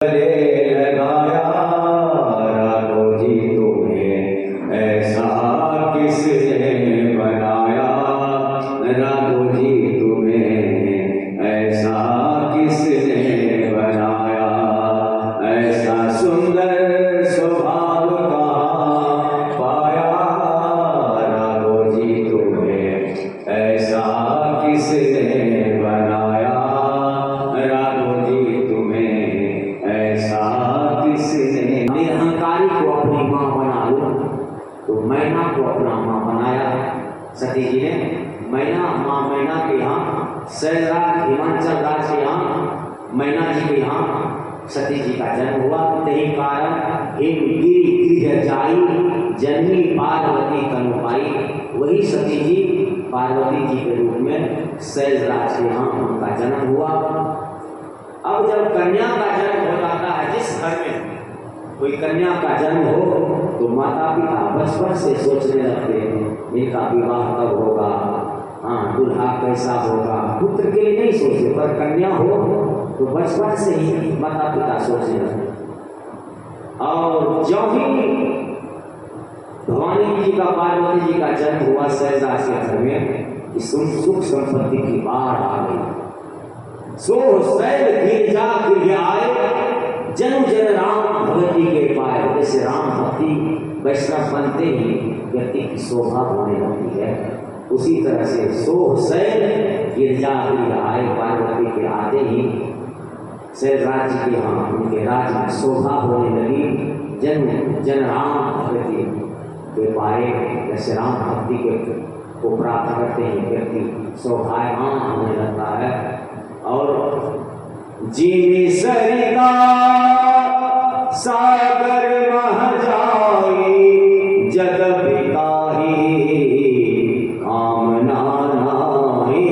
लगाया राघो जी तुम्हें ऐसा किसने बनाया, राघो जी तुम्हें ऐसा किसने बनाया, ऐसा सुंदर स्वभाव कहाँ पाया, राघो जी तुम्हें ऐसा किसने बनाया, राघो जी तुम्हें ऐसा किसने। निरहंकारी को अपनी माँ बना लो तो मैना को अपना माँ बनाया सती जी ने। मैना माँ मैना के यहाँ शैलराज हिमाचल राज के यहाँ मैना जी के यहाँ सती जी का जन्म हुआ। यही कारण हिमगिरि गृह जाई जन्मी पार्वती तनु पाई। वही सती जी पार्वती जी के रूप में शैलराज के यहाँ उनका जन्म हुआ। अब जब कन्या का जन्म हो जाता है, जिस घर में कोई कन्या का जन्म हो तो माता पिता बचपन से सोचने लगते हैं इनका विवाह कब होगा, हाँ दूल्हा कैसा होगा। पुत्र के लिए नहीं सोचते, पर कन्या हो तो बचपन से ही माता पिता सोचने लगते। और जब ही भवानी जी का पार्वती जी का जन्म हुआ शैलराज के घर में कि सुख संपत्ति की बाढ़ आ गई। सो शैल गिरजा गिर आए जनु जन राम भगवती के पाए। जैसे राम भक्ति वैष्णव बनते ही व्यक्ति की शोभा होने लगती है, उसी तरह से सो शैल गिरजा गिर आए पार्वती के आते ही शैलराज के यहाँ उनके राज में शोभा होने लगी। जन राम भगवती के पाए। जैसे राम भक्ति के को प्राप्त करते हैं व्यक्ति शोभायमान होने लगता है। और जीवी सरिता सागर मह जाई जग पिताही कामना नाहि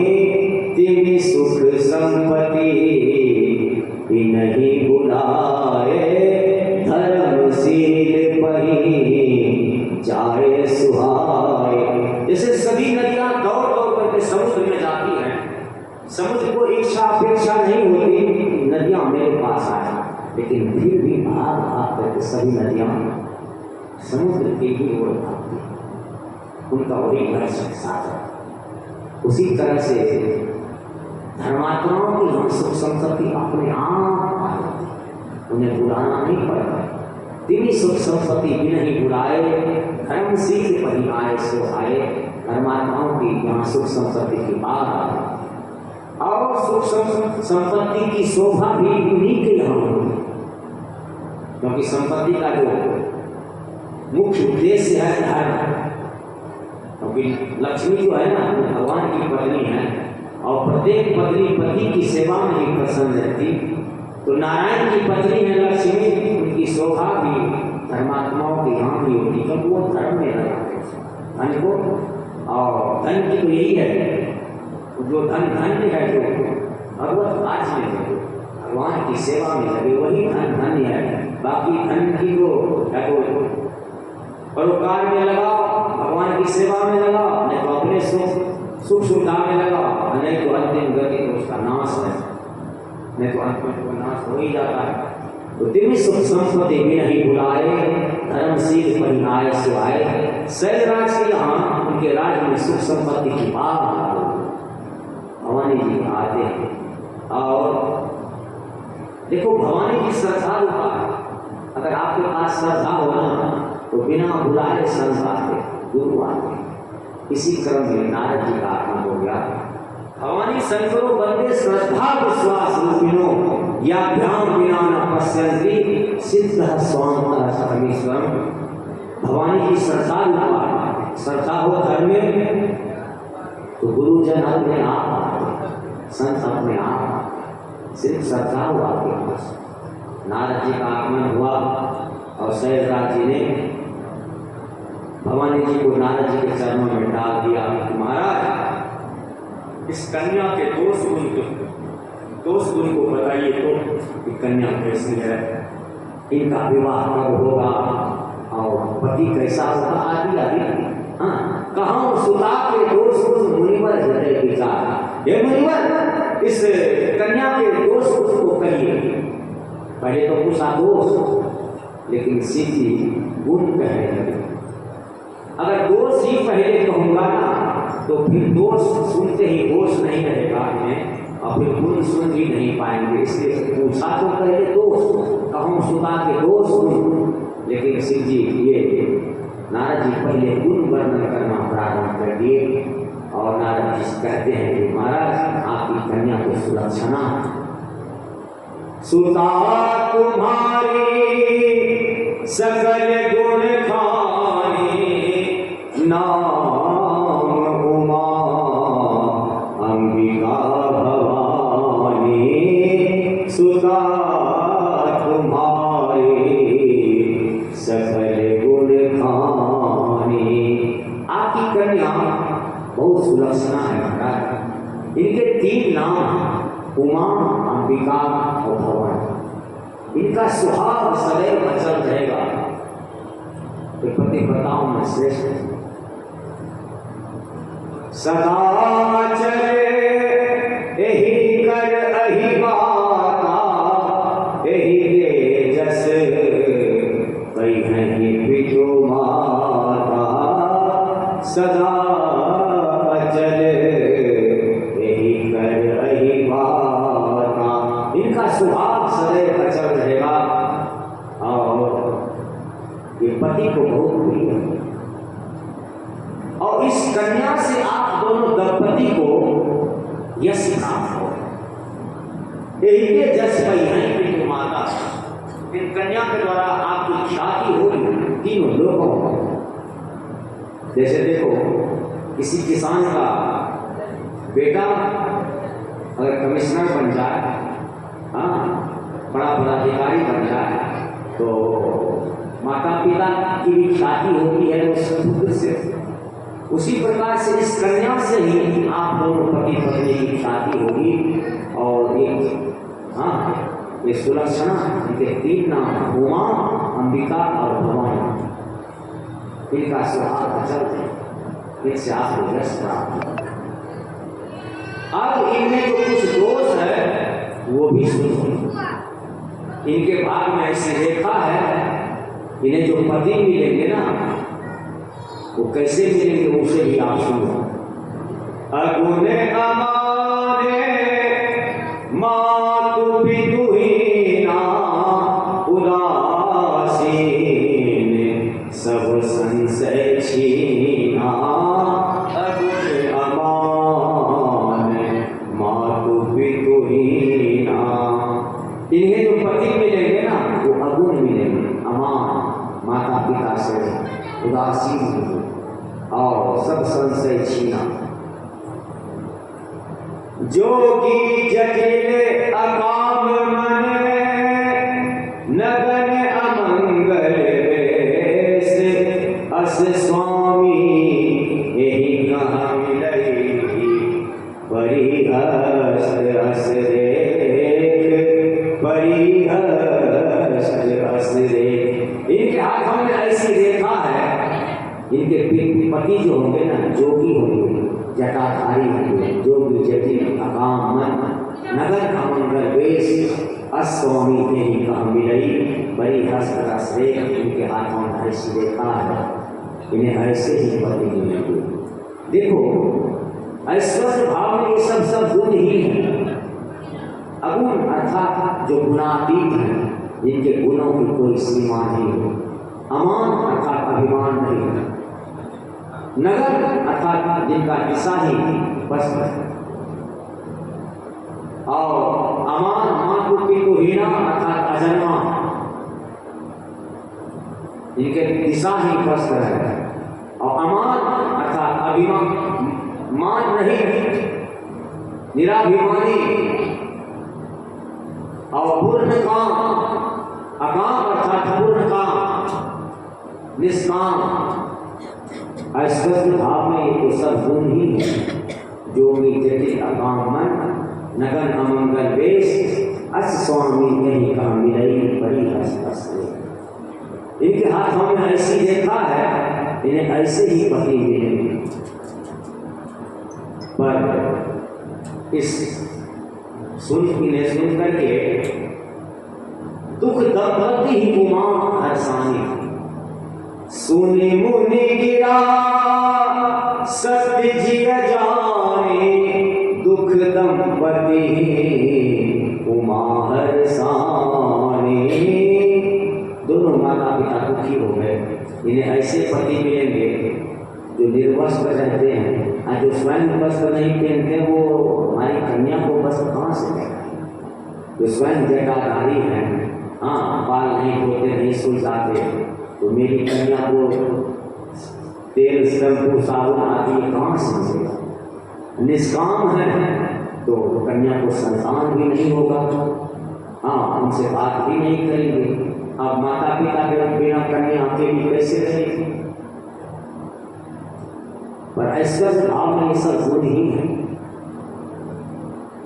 तिनि सुख संपत्ति नहीं बुलाए धर्मशील पही जाए सुहाए। जैसे सभी नदियां दौड़ दौड़ करके समुद्र में जाती हैं, समुद्र को इच्छा अपेक्षा नहीं होती नदियां मेरे पास आए, लेकिन फिर भी भाग भाग करके सभी नदियां समुद्र के ही ओर भागती, उनका वही घर साथ। उसी तरह से धर्मात्माओं की हम सुख संपत्ति अपने आप आ जाती, उन्हें बुलाना नहीं पड़ता। तिनी सुख संपत्ति भी नहीं बुलाए धर्मशील पही आए सो आए। धर्मात्माओं की यहाँ सुख संपत्ति की बात आ जाती और सुख संपत्ति की शोभा भी उन्हीं के यहाँ होती, क्योंकि संपत्ति का जो मुख्य उद्देश्य है धर्म। क्योंकि लक्ष्मी जो है ना भगवान की पत्नी है और प्रत्येक पत्नी पति की सेवा में ही प्रसन्न रहती। तो नारायण की पत्नी है लक्ष्मी, उनकी शोभा भी धर्मात्माओं के यहाँ भी होती, क्योंकि वो धर्म में लगाते धन को। और धन की तो यही है, जो धन धन्य है जो भगवत कार्य में लगे, भगवान की सेवा में लगे, वही धन धन्य है। बाकी धन की तो परोपकार में लगाओ, भगवान की सेवा में लगाओ, नहीं तो अपने सुख सुविधा में लगाओ, नहीं तो अंतिम गति तो उसका नाश है, नहीं तो अंत में तो नाश हो ही जाता है। तो तिनी सुख संपत्ति भी नहीं बुलाए धर्मशील परिणाय सुहाए। शैलराज के यहाँ उनके राज में सुख संपत्ति की बात भवानी जी आते हैं। और देखो भवानी जी श्रद्धा रूपा है, अगर आपके पास श्रद्धा हो ना तो बिना बुलाए संत आते, गुरु आते। इसी क्रम में नारद जी का आगमन हो गया। भवानी शंकरो बंदे श्रद्धा विश्वास रूपिणो या ध्यान बिना न पश्यन्ति सिद्ध स्वांतः समीश्वरम। भवानी की श्रद्धा रूपा है, श्रद्धा हो धर्म में तो गुरुजन अपने आप आते, संत अपने आप आते, सिर्फ श्रद्धा हुआ आपके पास। नारद जी का आगमन हुआ और शैलराज जी ने भवानी जी को नारद जी के चरणों में डाल दिया। महाराज इस कन्या के दोष गुण को बताइए तो कि कन्या कैसी है, इनका विवाह कब होगा और पति कैसा होगा आदि आदि। हाँ कहाँ सुता के दोष गुण मुनिवर हृदय विचार। ये मुनिवर इस कन्या के दोष को कहिए। पहले तो पूछा दोष, लेकिन शिव जी गुण कहने लगे। अगर दोष ही पहले कहूँगा ना तो फिर दोष सुनते ही होश नहीं रहेगा में, और फिर गुण सुन भी नहीं पाएंगे। इसलिए पूछा तो पहले दोष, कहूँ सुना के दोष गुण, लेकिन शिव जी ये नारद जी पहले गुण वर्णन करना प्रारंभ कर दिए। और नारद जी कहते हैं कि महाराज आपकी कन्या को सुलक्षणा, सुता तुम्हारी सकल गुण खानी, नाम उमा अंबिका भवानी, सुता तुम्हारी सकल गुण खानी। आपकी कन्या बहुत सुलक्षणा है महाराज। इनके 3 नाम हैं, उमा, अंबिका और भवानी। इनका स्वभाव सदैव अचल रहेगा। तो पतिव्रताओं में श्रेष्ठ सदा अचल एहि कर अहि बाता, एहि तेजस कई हैं पिजो माता, सदा अचल एहि कर अहि बाता। इनका स्वभाव सदैव अचल रहेगा और ये पति को बहुत प्रिय है। और इस कन्या से आप दोनों दंपति को यश प्राप्त हो। यही जस पई है कि माता, इन कन्या के द्वारा आपकी ख्याति होगी 3 लोगों को। जैसे देखो किसी किसान का बेटा अगर कमिश्नर बन जाए, हाँ, बड़ा अधिकारी बन जाए, तो माता पिता की भी ख्याति होती है उस पुत्र से। उसी प्रकार से इस कन्या से ही आप दोनों पति पत्नी की ख्याति होगी। और एक ये सुलक्षणा, इनके 3 नाम उमा, अंबिका और भवानी। इनका स्वभाव अचल है, इनसे आपको यश प्राप्त होगा। अब इनमें जो कुछ दोष है वो भी सुनो। इनके भाग में ऐसी रेखा है, इन्हें जो पति मिलेंगे ना वो कैसे मिलेंगे उसे भी आप सुनो। अगुने अमाने मातु पितुहीना, उदासीन सब संशय छीना। अगुने अमाने मातु पितुहीना। इन्हें जो पति मिलेंगे ना वो अगुण मिलेंगे, अमान, माता पिता से उदासीन और सब संशय छीना। जोगी जटिल अकाम मन, नगन अमंगल वेश, अस स्वामी यही कहाँ मिलई, परिहस रस देख, परिहस रस देख। इनके हाथों में ऐसी रेखा है, इनके पति जो होंगे ना जोगी होंगे, जटाधारी होंगे, जोगी जटिल अकाम मन, नगर अमंगल वेश, अस्वामी यही कहाँ मिलई, परिहस रस देख। इनके हाथों में ऐसी रेखा है, इन्हें ऐसे ही पति मिलेंगे। देखो ऐश्वर्य भाव में ये सब गुण ही है। अगुण अर्थात जो गुणातीत है, जिनके गुणों की कोई सीमा नहीं हो। अमान अर्थात अभिमान नहीं है। नगर अर्थात जिनका दिशा ही बस है। और अमान मातृ को हीना अर्थात अजन्मा, जिनके दिशा ही बस है। और अमान अर्थात अभिमान, मान नहीं, निराभिमानी। और पूर्ण काम, अकाम अर्थात पूर्ण काम, निष्काम। ऐश्वर्य भाव में ये तो सब गुण ही है। जोगी जटिल अकाम मन, नगन अमंगल वेश, अस स्वामी यही कहाँ मिलई, परिहस रस देख। इनके हाथों में ऐसी रेखा है, इन्हें ऐसे ही पति मिलेंगे। पर इस सुन करके दुख दंपति उमा हर्षानी। सुनि मुनि गिरा सत्य जी जाने, दुख दंपति उमा हर्षानी। दोनों माता पिता दुखी हो गए। इन्हें ऐसे पति मिलेंगे जो निर्वस्त्र रहते हैं, और जो स्वयं वस्त्र नहीं पहनते वो हमारी कन्या को वस्त्र कहाँ से देगा? जो स्वयं जटाधारी है, हाँ, बाल नहीं धोते, नहीं सुलझाते, तो मेरी कन्या को तेल शैम्पू साबुन आदि कहाँ से मिलेगा? निष्काम है तो कन्या को संतान भी नहीं होगा, हाँ, उनसे बात भी नहीं करेंगे। अब माता पिता के बिना कन्या अकेली कैसे रहेगी? पर ऐश्वर्य भाव में ये सब गुण ही है।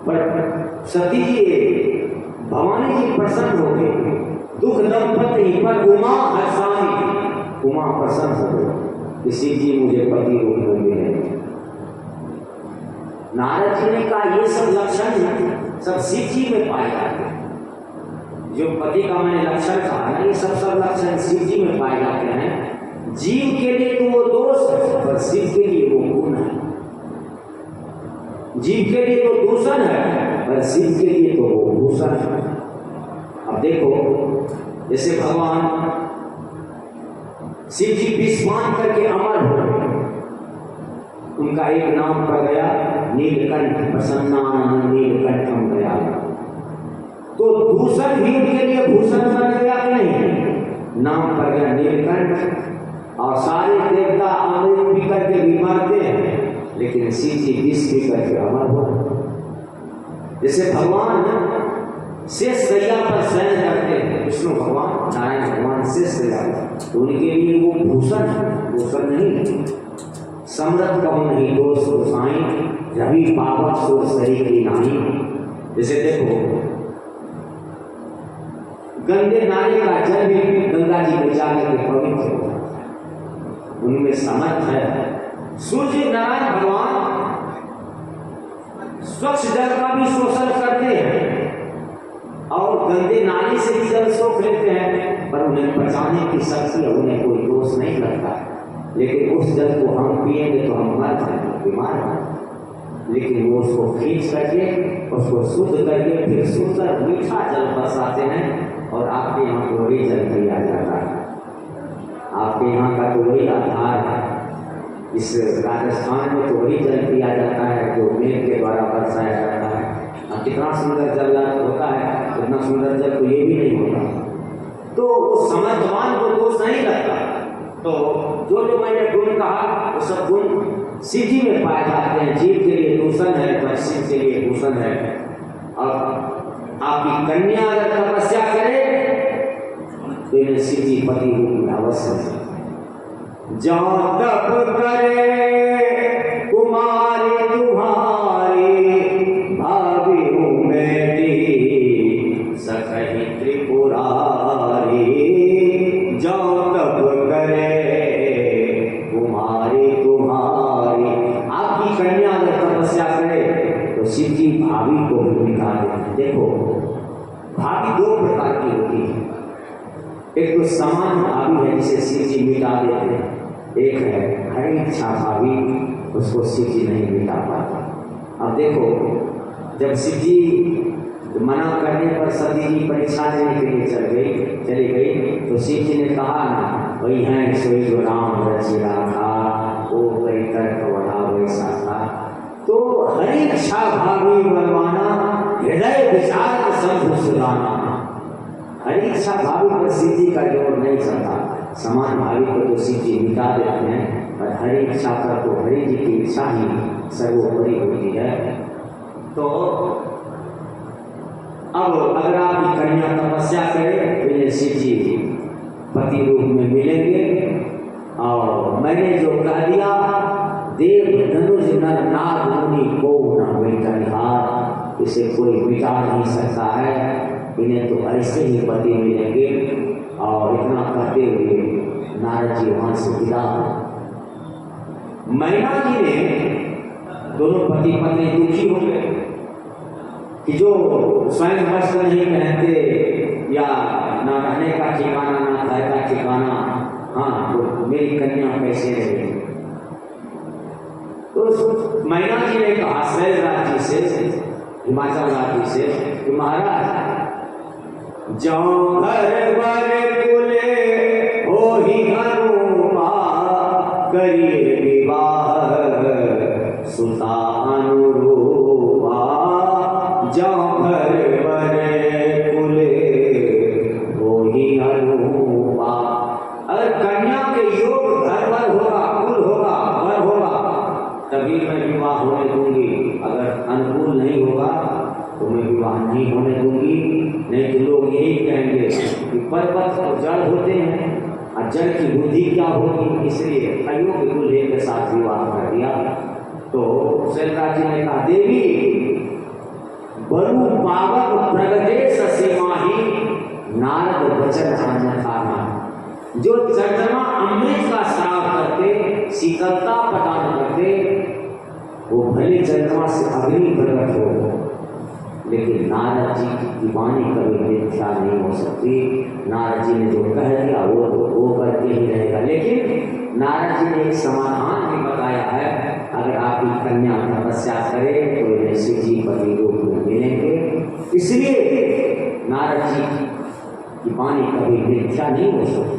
पर सती जी भवानी जी प्रसन्न हो गए, दुख दंपति पर उमा हर्षानी, उमा प्रसन्न हो गए, शिव जी मुझे पति रूप में मिले। नारद जी ने कहा ये सब लक्षण सब शिव जी में पाए जाते हैं। जो पति का मैंने लक्षण कहा ना, ये सब लक्षण शिव जी में पाए जाते हैं। जीव के लिए तो वो दोष है, पर शिव के लिए वो गुण है। जीव के लिए तो दूषण है, पर शिव के लिए तो वो भूषण है। अब देखो, जैसे भगवान शिव जी विस्मान करके अमर हो गए, उनका एक नाम पड़ गया नीलकंठ, प्रसन्नानंद नीलकंठम गया। तो दूषण भी उनके लिए भूषण बन गया कि नहीं? नाम पड़ गया नीलकंठ। और सारे देवता अमृत पी करके भी मरते हैं, लेकिन शिव जी विष पी करके अमर हो। जैसे भगवान शेष सैया पर शयन करते हैं, विष्णु भगवान, नारायण भगवान शेष सैया, तो उनके लिए वो भूषण नहीं। समृद्ध कहूँ नहीं दोष गोसाई, रवि पावक सुर सही की नाही। जैसे देखो, गंदे नाले का जल भी गंगा जी में जाकर के पवित्र हो, उनमें समर्थ है। सूर्य नारायण भगवान स्वच्छ जल का भी शोषण करते हैं और गंदे नाले से भी जल सोख लेते हैं, पर उन्हें बचाने की शक्ति है, उन्हें कोई दोष नहीं लगता। लेकिन उस जल को हम पिएंगे तो हम मर जाएंगे, बीमार हैं। लेकिन वो उसको खींच करके, उसको शुद्ध करके फिर सुंदर मीठा जल बरसाते हैं, और आपके यहाँ तो वही जल दिया जाता है। आपके यहाँ का तो वही आधार है। इस राजस्थान में तो वही जल पिया जाता है जो मेघ के द्वारा बरसाया जाता है। अब कितना सुंदर जल होता है, उतना सुंदर जल तो ये भी नहीं होता। तो उस समर्थवान को दोष नहीं लगता। तो जो मैंने गुण कहा वो सब गुण शिव जी में पाए जाते हैं। जीव के लिए दूषण है, पर शिव के लिए भूषण है। और आपकी कन्या अगर तपस्या करे तो इन्हें शिव जी पति रूप में अवश्य है। जो तप करे कुमारी तुम्हारी, भाभी हूँ बेटी सकही त्रिपुरारी। जो तप करे कुमारी तुम्हारी, आपकी कन्या अगर तपस्या करे तो शिव जी भाभी को भी मिटा देते हैं। देखो, भाभी दो प्रकार की होती है। एक तो समान भाभी है जिसे शिव जी मिटा देते हैं, एक है हरि इच्छा भाभी, उसको शिव जी नहीं मिटा पाता। अब देखो, जब शिव जी मना करने पर सती जी परीक्षा देने के लिए चली गई, तो शिव जी ने कहा ना, वही है सोई जो राम रचिया था, वो कई तर्क बढ़ा वैसा था। तो हरि इच्छा भाभी बनवाना, हृदय विचार सब सुधारना। हरि इच्छा भावी पर शिव जी का जोर नहीं चलता। समान भावी को तो शिव जी मिटा देते हैं, पर हरि इच्छा पर तो हरि जी की इच्छा ही सर्वोपरि होती है। तो अब अगर आपकी कन्या तपस्या करे तो इन्हें शिव जी पति रूप में मिलेंगे। और मैंने जो कह दिया, देव धनुष नर नाग मुनि को न मिटानिहार, इसे कोई मिटा नहीं सकता है। इन्हें तो ऐसे ही पति मिलेंगे। और इतना कहते हुए नारद जी वहां से विदा हो। मैना जी ने, दोनों पति पत्नी दुखी हो गए कि जो स्वयं वस्त्र नहीं पहनते, या ना रहने का ठिकाना, ना घर का ठिकाना, हाँ तो मेरी कन्या कैसे रहेगी? तो मैना जी ने कहा शैलराज जी से, हिमाचल राज्य से, कि महाराज जौं घर बर कुले हो ही अनुपा, करिए विवाह सुता अनुरूपा। जौं घर बर कुले हो ही अनुपा, अगर कन्या के योग घर बर होगा, कुल होगा, वर होगा, तभी मैं विवाह होने दूंगी। अगर अनुकूल नहीं होगा तो मैं विवाह नहीं होने दूंगी। नहीं तो लोग यही कहेंगे कि पर्वत तो जड़ होते हैं और जड़ की बुद्धि क्या होगी, इसलिए अयोग्य दूल्हे के साथ विवाह कर दिया। तो शैलराज जी ने कहा देवी बरु पावक प्रगटेश सीमाही, नारद वचन अन्यथा ना। जो चंद्रमा अमृत का श्राव करते, शीतलता प्रदान करते, वो भले चंद्रमा से अग्नि प्रकट हो, लेकिन नारद जी की वाणी कभी मिथ्या नहीं हो सकती। नारद जी ने जो कह दिया वो करके ही रहेगा। लेकिन नारद जी ने एक समाधान भी बताया है, अगर आपकी कन्या तपस्या करे तो इन्हें शिव जी पति रूप में मिलेंगे। इसलिए नारद जी की वाणी कभी मिथ्या नहीं हो सकती,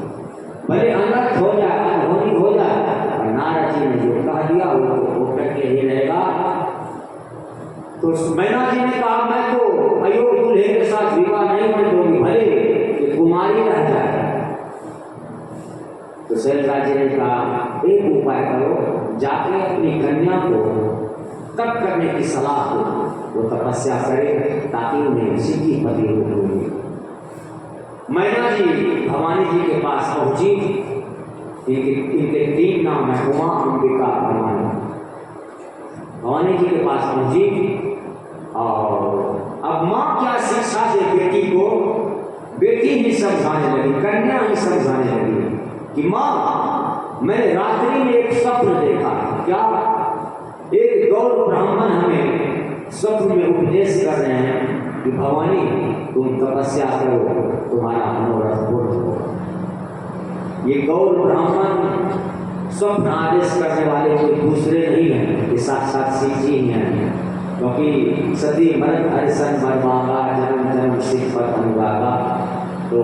भले अनर्थ हो जाए, अनहोनी हो जाए, और नारद जी ने जो कह दिया वो करके ही रहेगा। तो मैना जी ने कहा मैं तो अयोग्य दूल्हे के साथ विवाह नहीं होने दूंगी, भले कि कुमारी रह जाए। तो शैलराज जी ने कहा एक उपाय करो, जाके अपनी कन्या को तप करने की सलाह दो, वो तपस्या करे ताकि उन्हें शिव जी पति रूप मिले। मैना जी भवानी जी के पास पहुंची। इनके 3 नाम है, उमा, अंबिका, भवानी। भवानी जी के पास पहुंची और अब माँ क्या शिक्षा दे बेटी को, बेटी ही समझाने लगी, कन्या ही समझाने लगी कि माँ मैंने रात्रि में एक स्वप्न देखा। क्या? एक गौर ब्राह्मण हमें स्वप्न में उपदेश कर रहे हैं कि भवानी तुम तपस्या करो, तुम्हारा मनोरथ पूर्ण हो। ये गौर ब्राह्मण स्वप्न आदेश करने वाले कोई दूसरे नहीं हैं, ये साक्षात शिव जी ही हैं। क्योंकि सती मरत हरिशन मरमागा, जन्म जन्म शिव पर अनुरागा। तो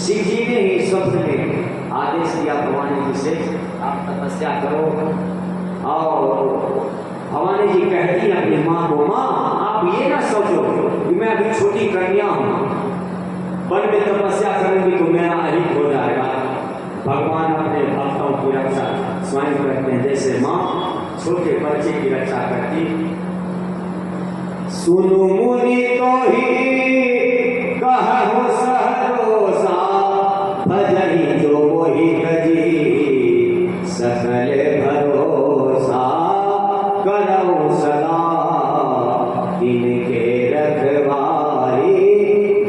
शिव जी ने ही स्वप्न में आदेश दिया भवानी जी से आप तपस्या करो। और भवानी जी कहती है अपनी माँ को, माँ आप ये ना सोचो कि मैं अभी छोटी कन्या हूँ, वन में तपस्या करूंगी तो मेरा अहित हो जाएगा। भगवान अपने भक्तों की रक्षा स्वयं करते हैं, जैसे माँ छोटे बच्चे की रक्षा करती। सुनु मुनि तो ही कहु सहरोसा, भजहि जो मोहि तजी सकल भरोसा। करौ सदा तिनके रखवारी,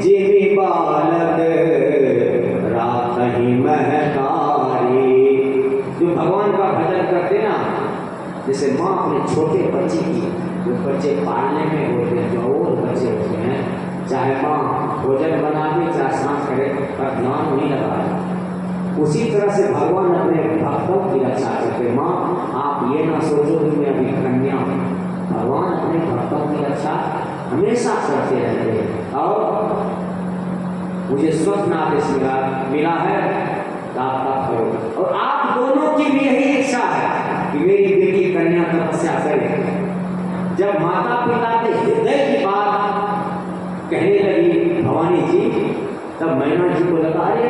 जिमि बालक राखहि महतारी। जो भगवान का भजन करते ना, जैसे माँ अपने छोटे बच्चे की, जो बच्चे पालने में होते हैं, जो और बच्चे होते हैं, चाहे माँ भोजन बना दे चाहे स्नान करे, पर ध्यान नहीं लगा। उसी तरह से भगवान अपने भक्तों की रक्षा करते। माँ आप ये ना सोचो कि मैं अभी कन्या हूँ, भगवान अपने भक्तों की रक्षा हमेशा करते रहते हैं। और मुझे स्वप्न आदेश मिला है तो आप तप करो। और आप दोनों की भी यही इच्छा है कि मेरी बेटी कन्या तपस्या करे। जब माता पिता के हृदय की बात कहने लगी भवानी जी, तब मैना जी को लगा अरे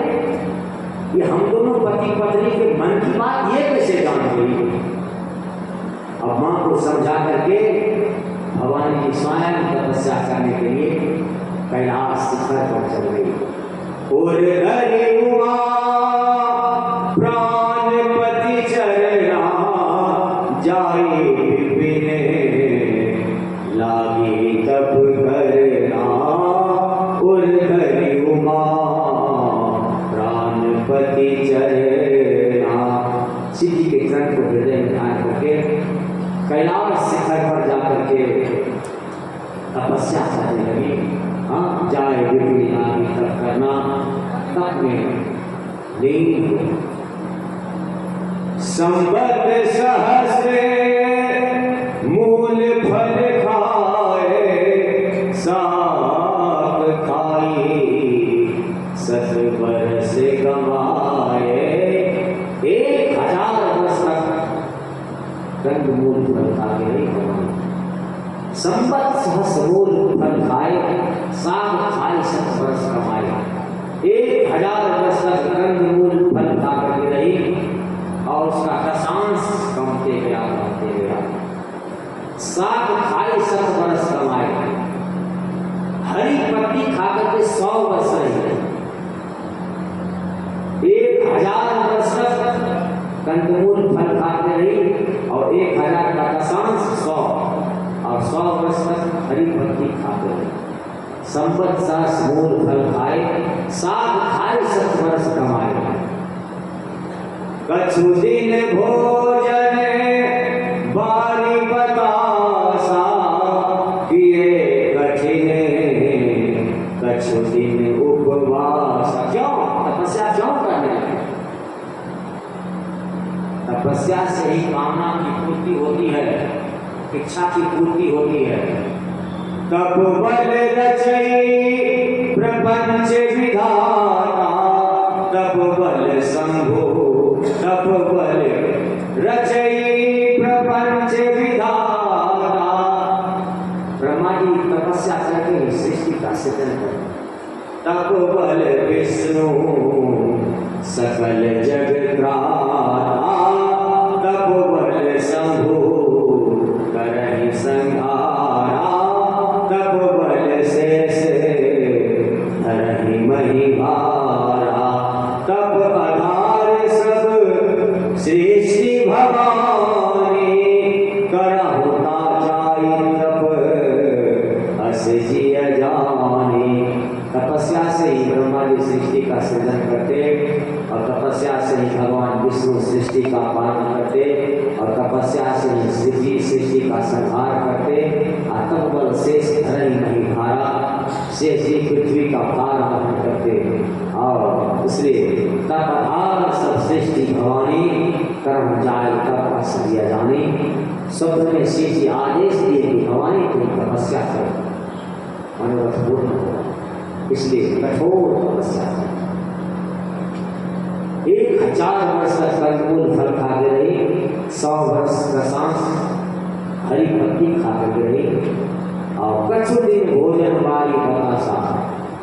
ये हम दोनों पति पत्नी के मन की बात ये कैसे जान गई। अब माँ को समझा करके भवानी जी स्वयं तपस्या करने के लिए कैलाश शिखर पर चल गई। और हरि उमा प्राणपति चरना, जाई विपिन लागी तप करना। और हरि उमा प्राणपति चरना, शिव जी के चरण को हृदय में ध्यान करके कैलाश शिखर पर जाकर के तपस्या करने लगी। हाँ, जाए बिजली आदि तब करना, तब में लीन। संबत सहस्रे मूल फल खाए, साग खाई सत बरस कमाए। 1000 वर्ष तक कंदमूल फल खाए नहीं कमाए। संबत सहस्र मूल फल खाए, साग खाए सत बरस कमाए। 1000 वर्ष तक कंदमूल फल खा करके रही और उसका दशांश कमते गया। साग खाए सत बरस कमाए। हरी पत्ती खा करके 100 वर्ष रही। 1000 वर्ष तक कंदमूल फल खाते रही और 1000 का दशांश 100 और 100 वर्ष तक हरी पत्ती खाते रही। संबत सहस्र मूल फल खाए, साग खाए सत वर्ष कमाए। कछु दिन भोजन बारी बतासा, किए कठिन कछु दिन उपवास। क्यों तपस्या क्यों करने लगे? तपस्या से ही कामना की पूर्ति होती है, इच्छा की पूर्ति होती है। तप बल रचई प्रपंच विधाता, तप बल शंभु तप बल रचई प्रपंच विधाता। ब्रह्मा जी तपस्या करके सृष्टि का सृजन कर। तप बल विष्णु सकल जग त्राता, तप बल शंभु करहि संहारा। तप बल शेष धरहि महिमारा, तप आधार सब सृष्टि भवानी। करहुता जाई तप अस जिय जानी। तपस्या से ही ब्रह्मा जी सृष्टि का सृजन करते और तपस्या से ही भगवान विष्णु सृष्टि का पालन करते और तपस्या से ही सृष्टि का संहार करते। तप बल शेष धरहि महिमारा, शेष ही पृथ्वी का भार वहन करते। और इसलिए तप आधार सब सृष्टि भवानी, कर्म जाय तप अस जिय जानी। शब्द में श्री जी आदेश दिए कि भवानी तुम तपस्या करो, मनोरथ पूर्ण होगा, इसलिए कठोर तपस्या करो। 1000 वर्ष तक कंदमूल फल खाते रही, 100 वर्ष दशांश हरी पत्ती खाते रही। और कछु दिन भोजन वाली बतासा।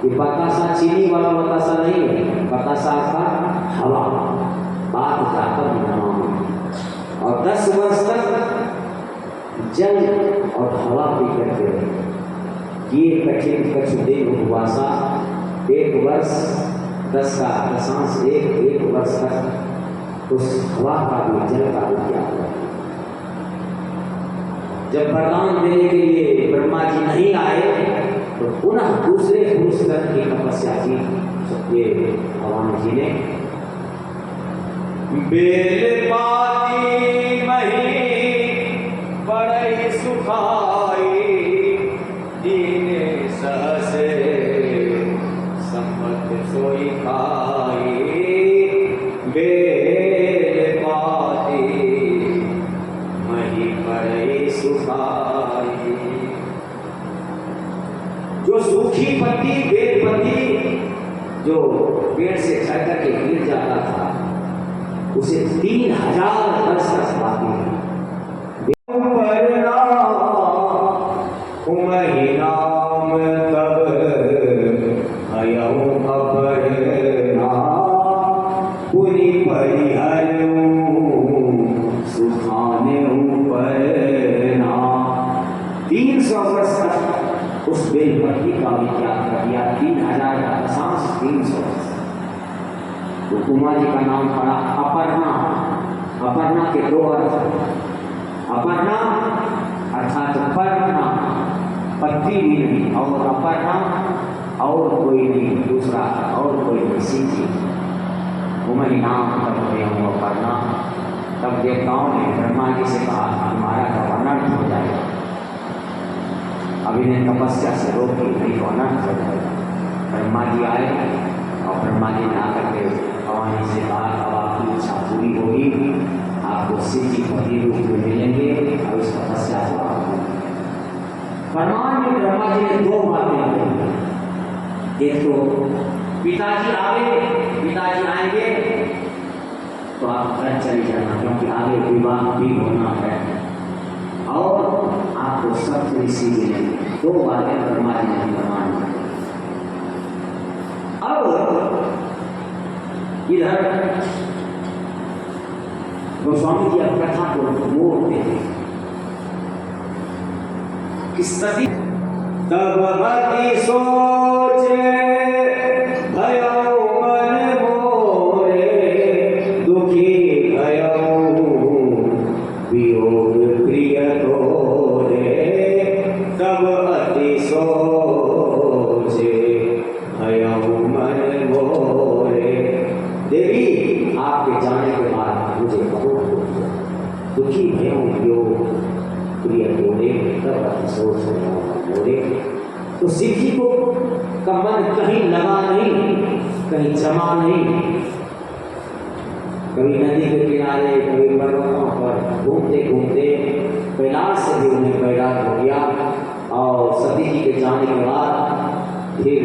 ये बतासा चीनी वाला बतासा नहीं है, बतासा का हवा बात जाकर नाम। और 10 वर्ष तक जल और हवा पी करते रहे। ये कठिन कछु दिन उपवासा। 1 वर्ष 10 का दशांश 1 वर्ष तक उस हवा का भी जल का भी त्याग हुआ। जब वरदान देने के लिए ब्रह्मा जी नहीं आए तो पुनः दूसरे पुरुष की तपस्या की ये भगवान जी ने। बेल पाती मही बड़े सुखाई, दीने सहसे संपत सोई खाई। बेल पाती मही बड़े सुखाई। जो सूखी पत्ती बेल पत्ती जो पेड़ से झड़ करके गिर जाता था, उसे 3000 वर्ष तक पाती है। नाम तब हयऊ अपरना, पुनि परिहरऊ सुखाने उपरना। 300 वर्ष तक उस बेलपत्ती का भी त्याग कर दिया। 3000 का दशांश 300 वर्ष। तो उमा जी का नाम पड़ा अपर्णा। अपर्णा के 2 अर्थ। अपर्णा अर्थात पर्णा, पत्ती भी नहीं, और अपर्णा और कोई नहीं, दूसरा और कोई नहीं, सीधी उमई नाम तब हूँ अपर्णा। तब देवताओं ने ब्रह्मा जी से कहा हमारा का अनर्थ हो जाएगा। अभी ने तपस्या से रोकी, नहीं तो अनंत हो जाएगा। ब्रह्मा जी आए और ब्रह्मा जी ने आकर के भवानी से कहा, अब आपकी इच्छा पूरी होगी, आपको शिव जी पति रूप में मिलेंगे और इस तपस्या को आप फरमान में ब्रह्मा जी ने दो बातें कही। एक तो पिताजी आएंगे तो आप घर चले जाना, क्योंकि आगे विवाह भी होना है और आपको सब ऋषि मिलेंगे। दो बातें ब्रह्मा जी ने फरमान की। अब इधर गोस्वामी जी अब कथा को मोड़ते हैं किस तरह। तब अति सोचे भयो मन मोरे, दुखी भयो वियोग प्रिय तोरे। तब अति सोचे भयो मन मोरे। देवी आपके जाने के बाद मुझे बहुत दुखी भयो वियोग प्रिय तोरे। तब अति सोच मोरे। तो शिव जी को का मन कहीं लगा नहीं, कहीं जमा नहीं। कभी नदी के किनारे, कभी पर्वतों पर घूमते घूमते कैलाश से भी उन्हें बैराग हो गया। और सती जी के जाने के बाद फिर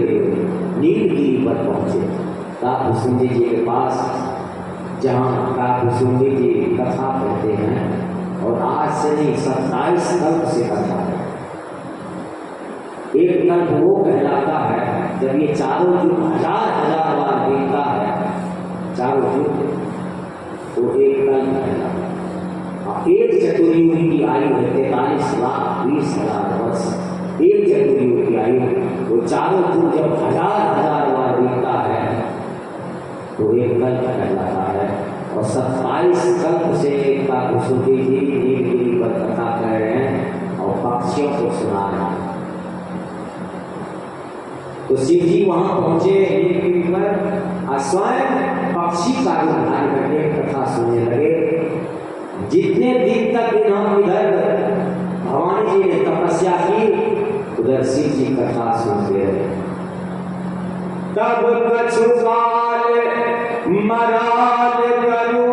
नीलगिरी पर पहुंचे, काकुसुंडी जी के पास, जहाँ काकुसुंडी जी कथा कहते हैं। और आज से नहीं, 27 कल्प से कथा है। एक कल्प वो कहलाता है जब ये चारों युग हजार बार बीतता है, चारों युग, तो एक कल्प कहलाता है। एक चतुर्युगी की आयु है 43,20,000 वर्ष। एक चतुर्युग की आयु, वो चारों युग जब हजार बार बीतता है तो एक कल्प कहलाता है। और 27 कल्प से काकुसुंडी जी नीलगिरी पर कथा कह रहे हैं और पक्षियों को सुना रहे हैं। तो शिव जी वहां पहुंचे नीलगिरी पर, स्वयं पक्षी का रूप धारण करके कथा सुनने लगे। जितने दिन तक इधर भवानी जी ने तपस्या की, उधर शिव जी कथा सुनते रहे। तब कछु काल मराल करो,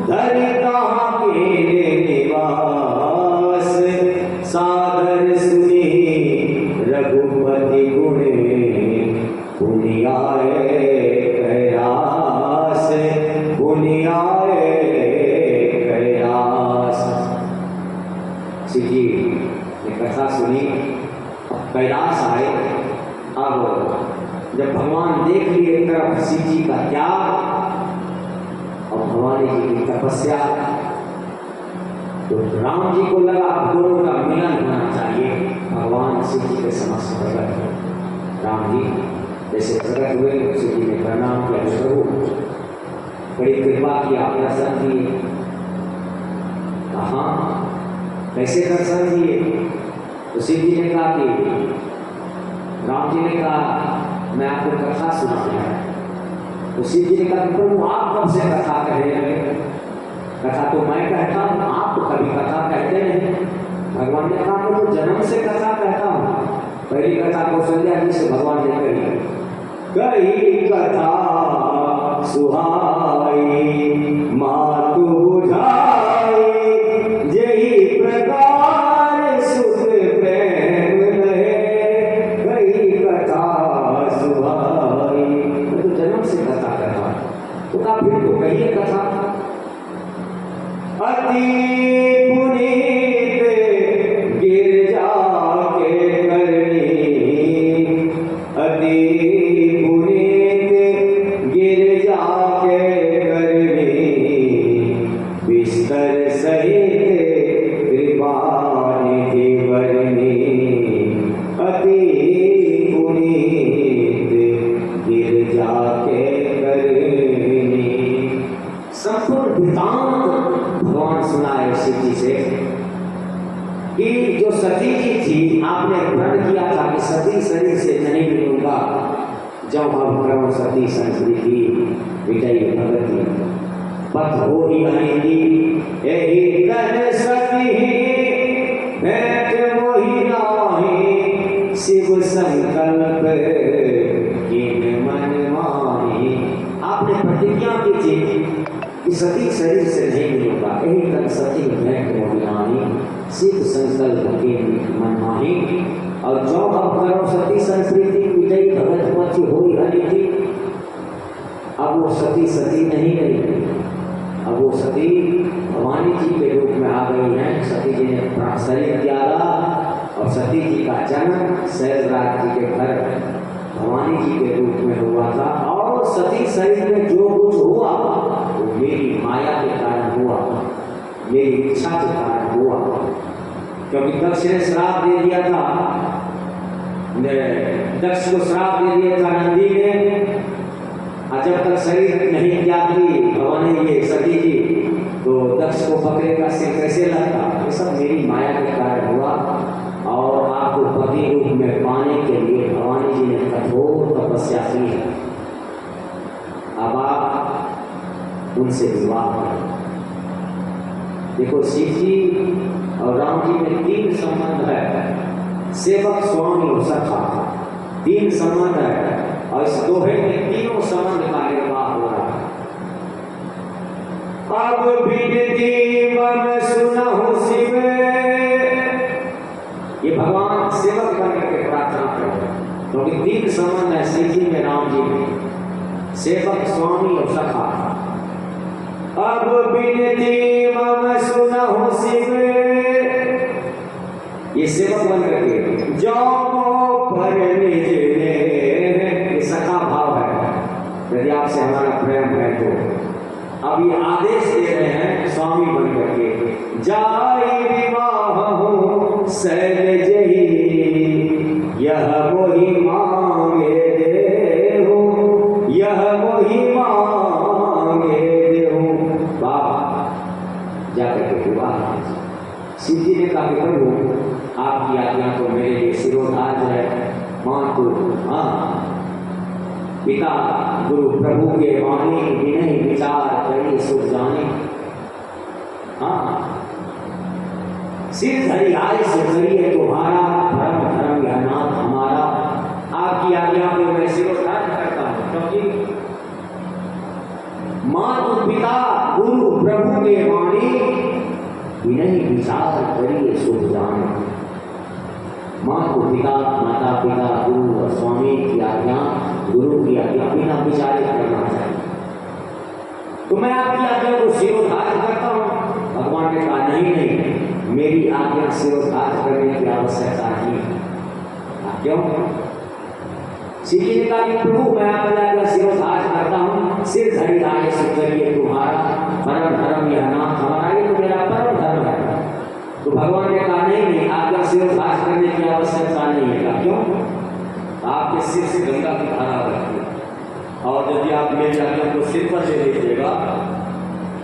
धरिता के निवास। सादर सुनी रघुपति गुण, पुनियाए कैलास, पुनियाए कैलास। शिव जी ने कथा सुनी, कैलाश आए। अब जब भगवान देख लिए एक तरफ शिव जी का त्याग और भवानी जी की तपस्या, तो राम जी को लगा अब दोनों का मिलन होना चाहिए। भगवान शिव जी के समक्ष प्रकट हुए। राम जी जैसे प्रकट हुए, शिव जी ने प्रणाम किया, प्रभु बड़ी कृपा की, आप दर्शन दिए। हाँ, कैसे दर्शन दिए? तो शिव जी ने कहा कि राम जी ने कहा मैं आपको कथा सुनाऊंगा। तो शिव जी ने कहा प्रभु आप कब से कथा कह रहे हैं? कथा तो मैं कहता हूँ, आप तो कभी कथा कहते नहीं। भगवान ने कहा मैं तो जन्म से कथा कहता हूँ। पहली कथा कौशल्या जी से भगवान ने कही कथा सुहाई, मातु बुझाई, यही प्रकार सुख प्रेम रहे। कही कथा सुहाई, मैं तो जन्म से कथा कहता हूँ। तो कहा फिर तो कहिए कथा। अति पुनीत गिरजा के करनी, अति पुनीत गिरजा के करनी, बिस्तर सहित कृपा निधि बरनी। अति पुनीत गिरजा के करनी। संपूर्ण वृतांत भगवान सुनाए शिव जी से कि जो सती जी थी, आपने प्रण किया था कि सती शरीर से नहीं मिलूंगा। जब हम क्रम सती संस्कृति विजयी भगत पथ हो ही अनिति, यही तन सती भेंट मोहि सती शरीर से नहीं मिलेगा। यही तन सती भेंट मोहिनी सिद्ध संकल्प के मन माही। और जो अब करो सती संस्कृति विजयी भगत पति होई हरिति। अब वो सती सती नहीं रही, अब वो सती भवानी जी के रूप में आ गई हैं। सती जी ने शरीर त्यागा और सती जी का जन्म शैलराज जी के घर भवानी जी के रूप में हुआ था। और सती शरीर में जो कुछ हुआ वो मेरी माया के कारण हुआ, मेरी इच्छा के कारण हुआ। क्योंकि दक्ष ने श्राप दे दिया था, दक्ष को श्राप दे दिया था नंदी ने। जब तक शरीर नहीं त्यागी भवानी ये सती जी तो दक्ष को बकरे का सिर कैसे लगता। ये सब मेरी माया के कारण हुआ। और आपको पति रूप में पाने के लिए भवानी जी ने कठोर तपस्या की है। अब आप उनसे विवाह करें। देखो शिव जी और राम जी में 3 संबंध है, सेवक स्वामी और सखा, 3 संबंध है। और इस दोहे में तीनों संबंध का निर्वाह हो रहा है। अब विनती मन सुनहु शिव, ये भगवान सेवक बन करके प्रार्थना करते हैं। क्योंकि 3 संबंध है शिव जी में राम जी में, सेवक स्वामी और सखा। अब विनती मन सुनहु शिव, ये सेवक बन करके जाओ पर निज ने, ये सखा भाव है। यदि आपसे हमारा प्रेम है तो अब ये आदेश दे रहे हैं स्वामी बन करके, जाई विवाह शैलज ही, यह वही मांगे देहु, यह वही मांगे देहु। बाबा जाकर के विवाह। शिव जी ने कहा कि प्रभु आपकी आज्ञा तो मेरे लिए शिरोधार्य है। मातु पिता गुरु प्रभु के वाणी विनय विचार करिए सुख जाने। सिर धरी आय से करिए तुम्हारा, परम धर्म यह नाथ हमारा। आपकी आज्ञा को मैं शिरोधार्य करता हूँ। क्योंकि मातु पिता गुरु प्रभु के वाणी विनय विचार करिए सुख जाने। माता पिता, माता पिता, गुरु और स्वामी की आज्ञा, गुरु की आज्ञा बिना विचारे करना चाहिए। तो मैं आपकी आज्ञा को शिरोधार्य करता हूँ। भगवान ने कहा नहीं, मेरी आज्ञा शिरोधार्य करने की आवश्यकता नहीं। क्यों? शिव जी ने कहा प्रभु मैं आपकी आज्ञा शिरोधार्य करता हूँ। सिर धरी आए सुख करिए तुम्हारा, परम धर्म यह नाथ हमारा। ये तो मेरा परम धर्म है। तो भगवान ने कहा नहीं, आज्ञा शिरोधार्य करने की आवश्यकता नहीं है। क्यों? आपके सिर से गंगा की धारा बहती है। और यदि आप मेरी आज्ञा को सिर पर ले लीजिएगा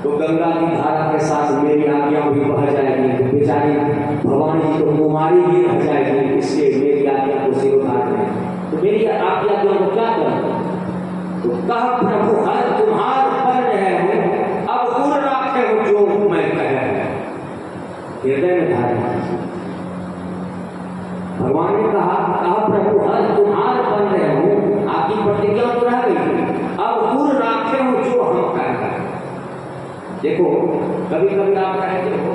तो गंगा की धारा के साथ मेरी आज्ञा भी बह जाएगी। तो बेचारी भवानी जी तो कुमारी ही रह जाएगी। इसलिए मेरी आज्ञा को शिरोधार्य नहीं। तो मेरी आपकी आज्ञा को क्या करें? तो कह प्रभु हर तुम्हार पर है, अब उड़ राखे हो जो मैं कह। हृदय में धारण कीजिए। भगवान ने कहा प्रभु हर तुम्हार बन रहे हो, आपकी प्रतिज्ञा तो रह गई, अब उड़ राखे हो जो हम कह रहे हैं। देखो कभी कभी आप कहते हो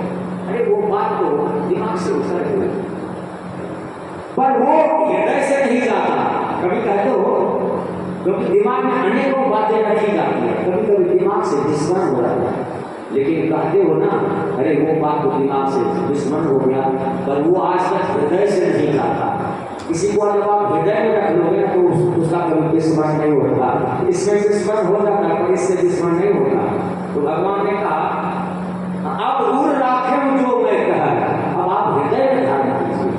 अरे वो बात तो दिमाग से उतर गई, पर वो हृदय से नहीं जाता। कभी कहते हो क्योंकि दिमाग में अनेकों बातें रखी जाती है, कभी कभी दिमाग से विस्मरण हो जाता है। लेकिन कहते हो ना अरे वो बात तो दिमाग से विस्मरण हो गया, पर वो आज तक हृदय से नहीं जाता। किसी को जब आप हृदय में रख लोगे ना तो उसका कभी विस्मरण नहीं होता। इसमें विस्मरण हो जाता है पर इससे विस्मरण नहीं होता। तो भगवान ने कहा अब उड़ राखे जो मैं कहा, अब आप हृदय में धारण कीजिए।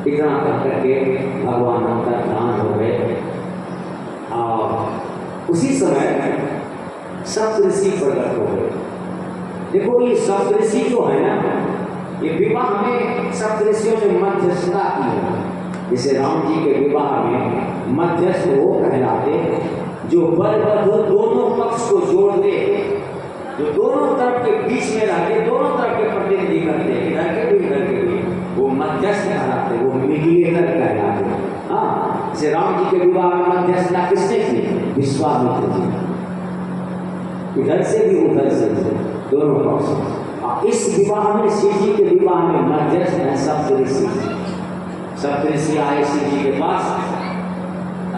इतना करके भगवान अंतर ध्यान हो गए। और उसी समय सप्तऋषि प्रकट हो गए। देखो ये सप्तऋषि जो है ना, ये विवाह में सप्तऋषियों ने मध्यस्थता की है। जैसे राम जी के विवाह में मध्यस्थ वो कहलाते जो वर वधू दोनों पक्ष को जोड़ दे, जो दोनों तरफ के बीच में रहते, दोनों तरफ के प्रतिनिधि करते, इधर के भी इधर के भी, वो मध्यस्थ कहलाते, वो मीडिएटर कहलाते। हाँ, जैसे राम जी के विवाह में मध्यस्थता किसने की? विश्वामित्र जी। इधर से भी उधर से भी, दोनों पक्ष। इस विवाह में, शिव जी के विवाह में मध्यस्थ है सप्तऋषि। सप्तऋषि आए शिव जी के पास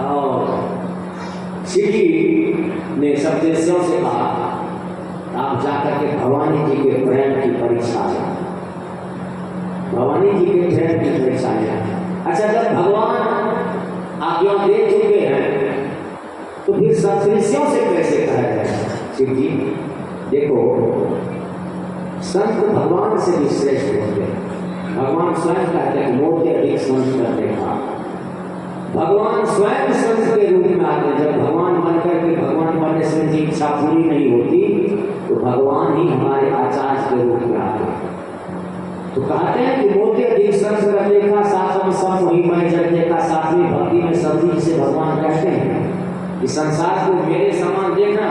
और शिव जी ने सप्तऋषियों से कहा आप जाकर के भवानी जी के प्रेम की परीक्षा लें, भवानी जी के प्रेम की परीक्षा लें। अच्छा, जब भगवान आज्ञा दे चुके हैं तो फिर सप्तऋषियों से कैसे कहा जाए? शिव जी देखो, संत भगवान से भी श्रेष्ठ होते हैं। भगवान स्वयं कहते हैं मोटे अधिक संत कर देखा। भगवान स्वयं संत के रूप में आते हैं। जब भगवान बनकर के भगवान बनने से उनकी इच्छा पूरी नहीं होती तो भगवान ही हमारे आचार्य के रूप में आते हैं। तो कहते हैं कि मोटे अधिक संत कर देखा, सातम सम वही मैं जब देखा। सातवीं भक्ति में सभी से भगवान कहते हैं कि संसार को मेरे समान देखना,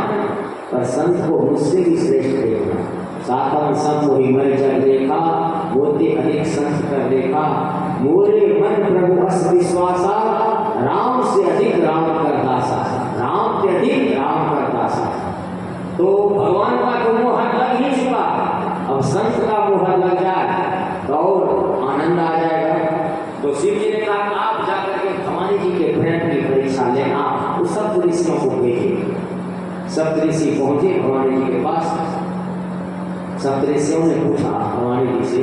पर संत को मुझसे भी श्रेष्ठ देखना। सातम सम वही मैं जब देखा, मोटे अधिक संत कर देखा। मोरे मन प्रभु अस विश्वासा, राम से अधिक राम कर दासा। राम से अधिक राम कर दासा। तो भगवान का तो मोहर लग ही चुका, अब संत का मोहर लग जाए तो और आनंद आ जाएगा। तो शिव जी ने कहा आप जाकर के भवानी जी के प्रेम की परीक्षा लेना। उस सप्तऋषियों को भेजिए। सप्तऋषि पहुंचे भवानी जी के पास। सप्तऋषियों ने पूछा भवानी जी से,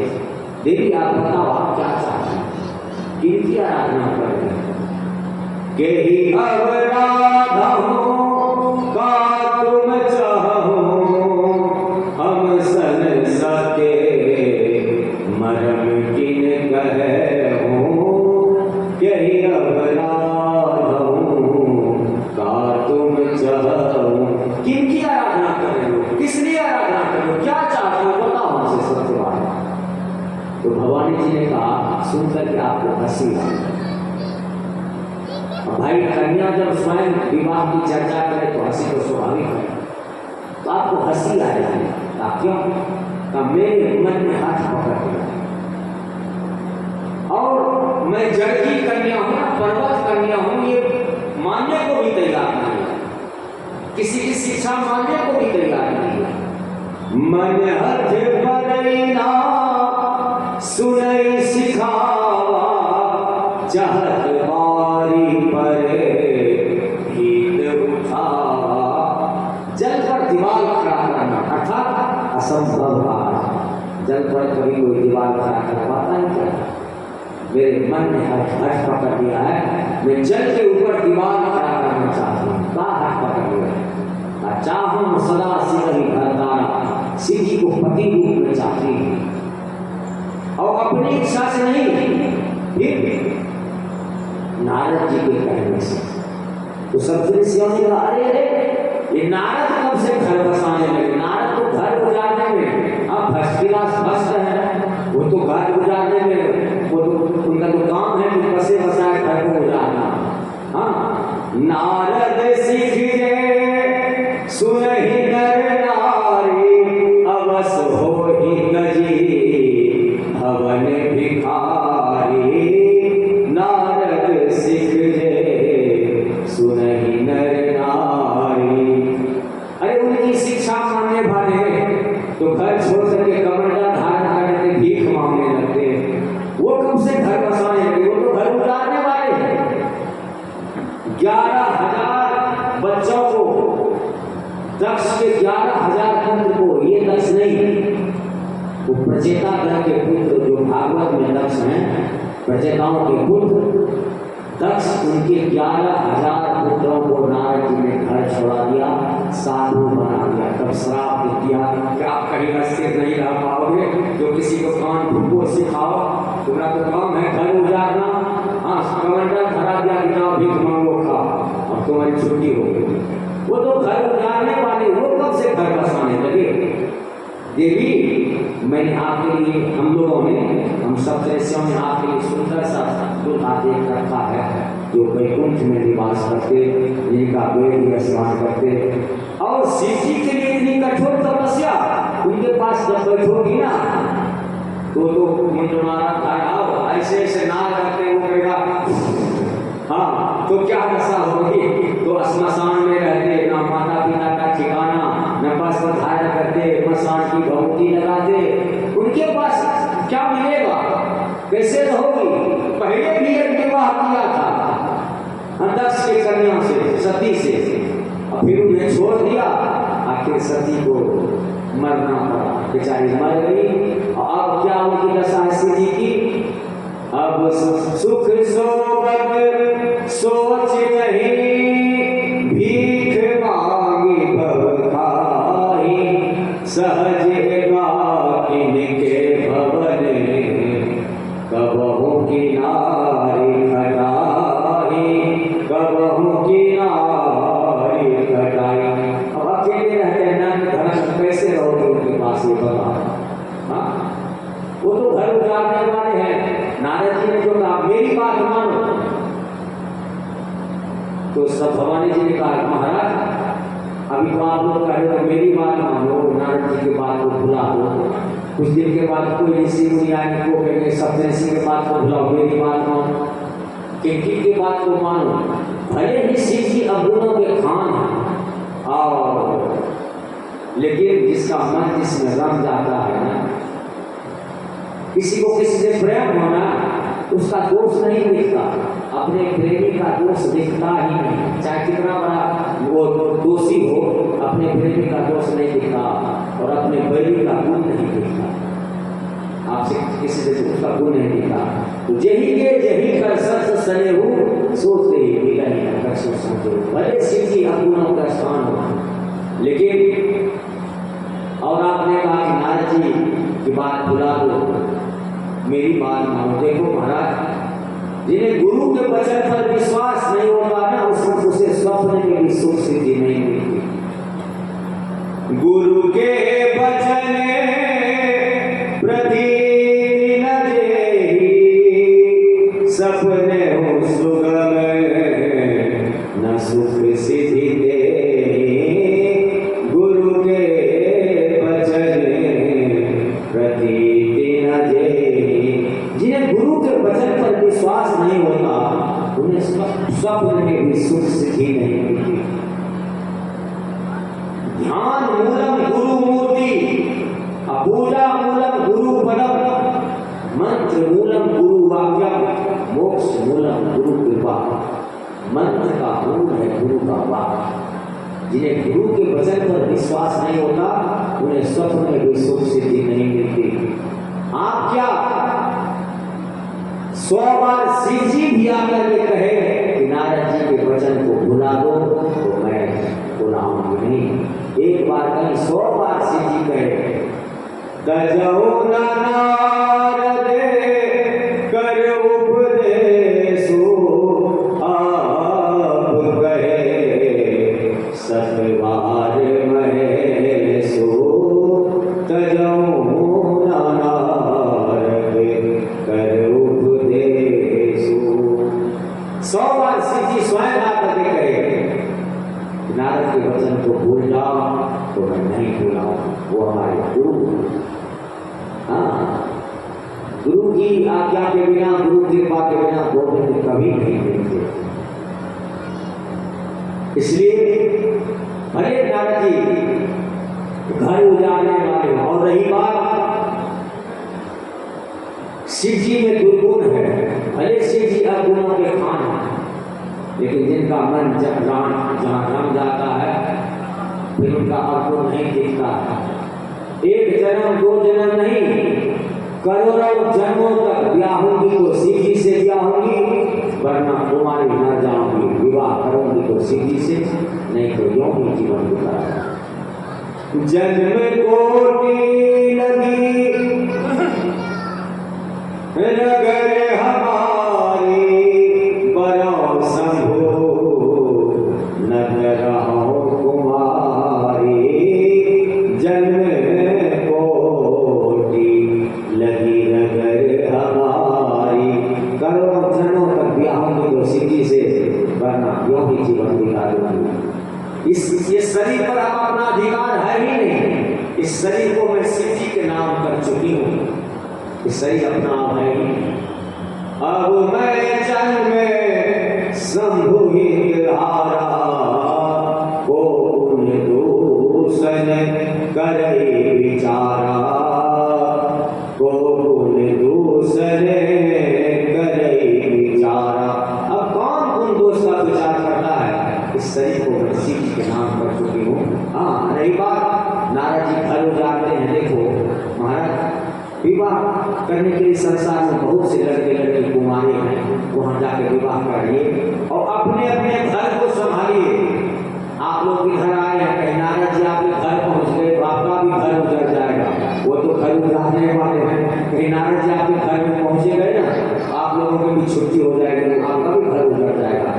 देवी आप बताओ आप क्या चाहते हैं, किनकी आराधना कर रहे हैं? के ही अवराधा का तुम चाहो, हम सन सके मरम किन कहे हो। के ही अवराधा का तुम चाहो, किनकी आराधना कर रहे हो, किस लिए आराधना कर रहे हो, क्या चाहते हो बताओ हमसे सत्य बात। तो भवानी जी ने कहा सुनकर के आपको हंसी आई। भाई कन्या जब स्वयं विवाह की चर्चा करे तो हंसी तो स्वाभाविक है, तो आपको हंसी आ जाएगी। क्यों? का मेरे मन में हाथ पकड़ दिया और मैं जड़ की कन्या हूं, पर्वत कन्या हूं, ये मानने को भी तैयार नहीं है, किसी की शिक्षा मानने को भी तैयार नहीं है। मन हथ बरैना सुनई सिखावा, चाहत बारी पर गीत उठावा। जल पर दीवार खड़ा करना अर्थात असंभव बात। जल पर कभी कोई दीवार खड़ा कर पाता नहीं क्या? मेरे मन ने हठ पकड़ दिया है, मैं जल के ऊपर दीवार खड़ा करना चाहता हूँ। क्या हठ पकड़ लिया है? चाहूं सदा शिव ही घरदारा, शिव जी को पति रूप में चाहती है और अपनी इच्छा से नहीं, फिर नारद जी के कहने से। तो सप्तऋषियों ने कहा अरे अरे ये नारद कब से घर बसाने लगे? नारद तो घर गुजारने में अब फर्स्ट क्लास फर्स्ट है, वो तो घर गुजारने में, वो तो उनका तो काम है कि बसे बसाए घर को गुजारना। हाँ, नारद सीख गए सुनहि नर नारी, अवस होहि गजी भवन भिखारी। नारद सिख जे सुनहि नर नारी। अरे उनकी शिक्षा मानने वाले तो घर छोड़ करके कमंडला धारण करके भीख मांगने लगते, वो कब से घर बसाने लगे? वो तो घर उजाड़ने वाले हैं। 11,000 बच्चों को, दक्ष के 11,000 पुत्र को, ये दक्ष नहीं, वो प्रचेता ग्रह के पुत्र जो भागवत में दक्ष हैं, प्रचेताओं के पुत्र दक्ष, उनके 11,000 पुत्रों को नारद जी ने घर छोड़ा दिया, साधु बना दिया। तब श्राप दिया कि आप कहीं अस्थिर नहीं रह पाओगे, जो किसी को कान फूको सिखाओ, तुम्हारा तो काम है घर उजाड़ना। हाँ, कमंडल धरा दिया कि जाओ भीख मांगो खाओ, अब तुम्हारी छुट्टी हो गई। वो तो घर उजाड़ने वाले, वो कब से घर बसाने लगे? देवी मैंने आपके लिए, हम लोगों ने, हम सप्तऋषियों ने आपके लिए सुंदर सा दूल्हा देख रखा है, जो वैकुंठ में निवास करते, जिनका वेद स्नान करते। और शिव जी के लिए इतनी कठोर तपस्या, उनके पास जब बैठोगी ना तो मुंडमारा था, ऐसे ऐसे नाम करते वो कहेगा हाँ, तो क्या दशा होगी? तो श्मशान में रहते, ना माता पिता का ठिकाना, न धारण करते, मसान की भभूति लगाते, उनके पास क्या मिलेगा, कैसे रहोगी? पहले भी एक विवाह किया था दक्ष के कन्या से, सती से, और फिर उन्हें छोड़ दिया। आखिर सती को मरना पड़ा, बेचारी मर गई। और अब क्या उनकी दशा है शिव जी की? अब सुख सोबत सोच नहीं, भीख मांगी भव खाही, सहज इनके भवन, कबहू किनारे खटाई, कबहू किनारे खटाई। अब अकेले रहते हैं नंद धन, कैसे रहोगे उनके पास, ये बता। हाँ, वो तो घर उजाड़ने वाले हैं। नारद जी ने जो कहा मेरी बात मानो, तो सब भवानी जी ने कहा महाराज अभी तो आप लोग कह रहे हो मेरी बात मानो, नारद जी की बात को भुला दो। कुछ दिन के बाद कोई ऋषि मुनि आएंगे, वो कहेंगे सप्तऋषि की बात को भुलाओ, मेरी बात मानो, किंकी की बात को मानो। भले ही शिव जी अवगुणों के खान हैं, और लेकिन जिसका मन जिसमें रम जाता है ना, किसी को किसी से प्रेम होना, उसका दोष नहीं दिखता, अपने प्रेमी का दोष दिखता ही नहीं। चाहे कितना बड़ा वो दोषी हो, अपने प्रेमी का दोष नहीं दिखता और अपने बैरी का गुण नहीं दिखता। आपसे किसी से उसका गुण नहीं दिखता। तो यही के यही कर सच सने हो, सोचते ही मिला ही कर सोचते हो। भले शिव जी अवगुणों का स्थान हो, लेकिन और आपने कहा कि नारद जी की बात भुला दो, मेरी बात मानो। देखो महाराज, जिन्हें गुरु के वचन पर विश्वास नहीं होता ना, उसे स्वप्न में भी सुख सिद्धि नहीं मिलती। गुरु के वचन प्रतिदिन जेहि, सपने हो सुगम न सुख सिद्धि देहि। गुरु के वचन प्रतिदिन जेहि, जिन्हें गुरु के वचन पर विश्वास नहीं होता, उन्हें स्वप्न में भी सुख सिद्धि नहीं मिलती। ध्यान मूलम गुरु मूर्ति, पूजा मूलम गुरु पदम, मंत्र मूलम गुरु वाक्यम, मोक्ष मूलम गुरु कृपा। मंत्र का मूल है गुरु का वाक्य। जिन्हें गुरु के वचन पर विश्वास नहीं होता, उन्हें स्वप्न में भी सुख सिद्धि नहीं मिलती। आप क्या 100 बार शिव जी भी आकर के कहे कि नारद जी के वचन को भुला दो, तो मैं भुलाऊंगी नहीं। एक बार कहीं 100 बार शिव जी कहे, तजहु नारद कर उपदेशो, आप कहे सतबार महेशो, तजहु नारद कर उपदेशो। 100 बार शिव जी स्वयं आकर के कहे, नारद के वचन को भूल जाओ तो मैं नहीं भूलाऊं, वो हमारे गुरु। हाँ, गुरु की आज्ञा के बिना, गुरु कृपा के बिना गोविंद कभी नहीं मिलते। इसलिए भले नारद जी घर उजाड़ने वाले, और रही बात शिव जी में दुर्गुण है, भले शिव जी अवगुणों के खान हैं, लेकिन जिनका मन जहाँ रम जाता है, फिर उनका अवगुण नहीं दिखता है। एक जन्म 2 जन्म नहीं, करोड़ों जन्मों तक ब्याहूंगी तो शिव जी से ब्याहूंगी, वरना कुमारी न जाऊंगी। विवाह करूंगी तो शिव जी से, नहीं तो यूं ही जीवन गुजारा। जन्म कोटि लगी नगर हमारी, बरो शंभु नगर कुमारी। जन्म कोटि लगी नगर हमारी, करोड़ों जन्मों तक ब्याहूंगी तो शिव जी से, वरना यूं ही जीवन गुजारूंगी। ये शरीर पर अब अपना अधिकार है ही नहीं। इस शरीर को मैं शिव जी के नाम कर चुकी हूँ, इस शरीर अपना आप है ही। अब मैं जन्म शंभु हितहारा, को दूषण करई विचारा, को गुण दूसरे करई विचारा। अब कौन गुण दोष का विचार करता है? इस शरीर को मैं शिव जी के नाम कर चुकी हूँ। हाँ, रही बात नारद जी घर उजाड़ते हैं। देखो महाराज, विवाह करने के लिए संसार में बहुत से लड़के लड़की कुमारे हैं, वहाँ जाके विवाह करिए और अपने अपने घर को संभालिए। आप लोग इधर आए हैं, कहीं नारद जी आपके घर पहुँच गए तो आपका भी घर उजड़ जाएगा। वो तो घर उजाड़ने वाले हैं, कहीं नारद जी आपके घर में पहुँचे गए ना, आप लोगों की भी छुट्टी हो जाएगी तो आपका भी घर उजड़ जाएगा।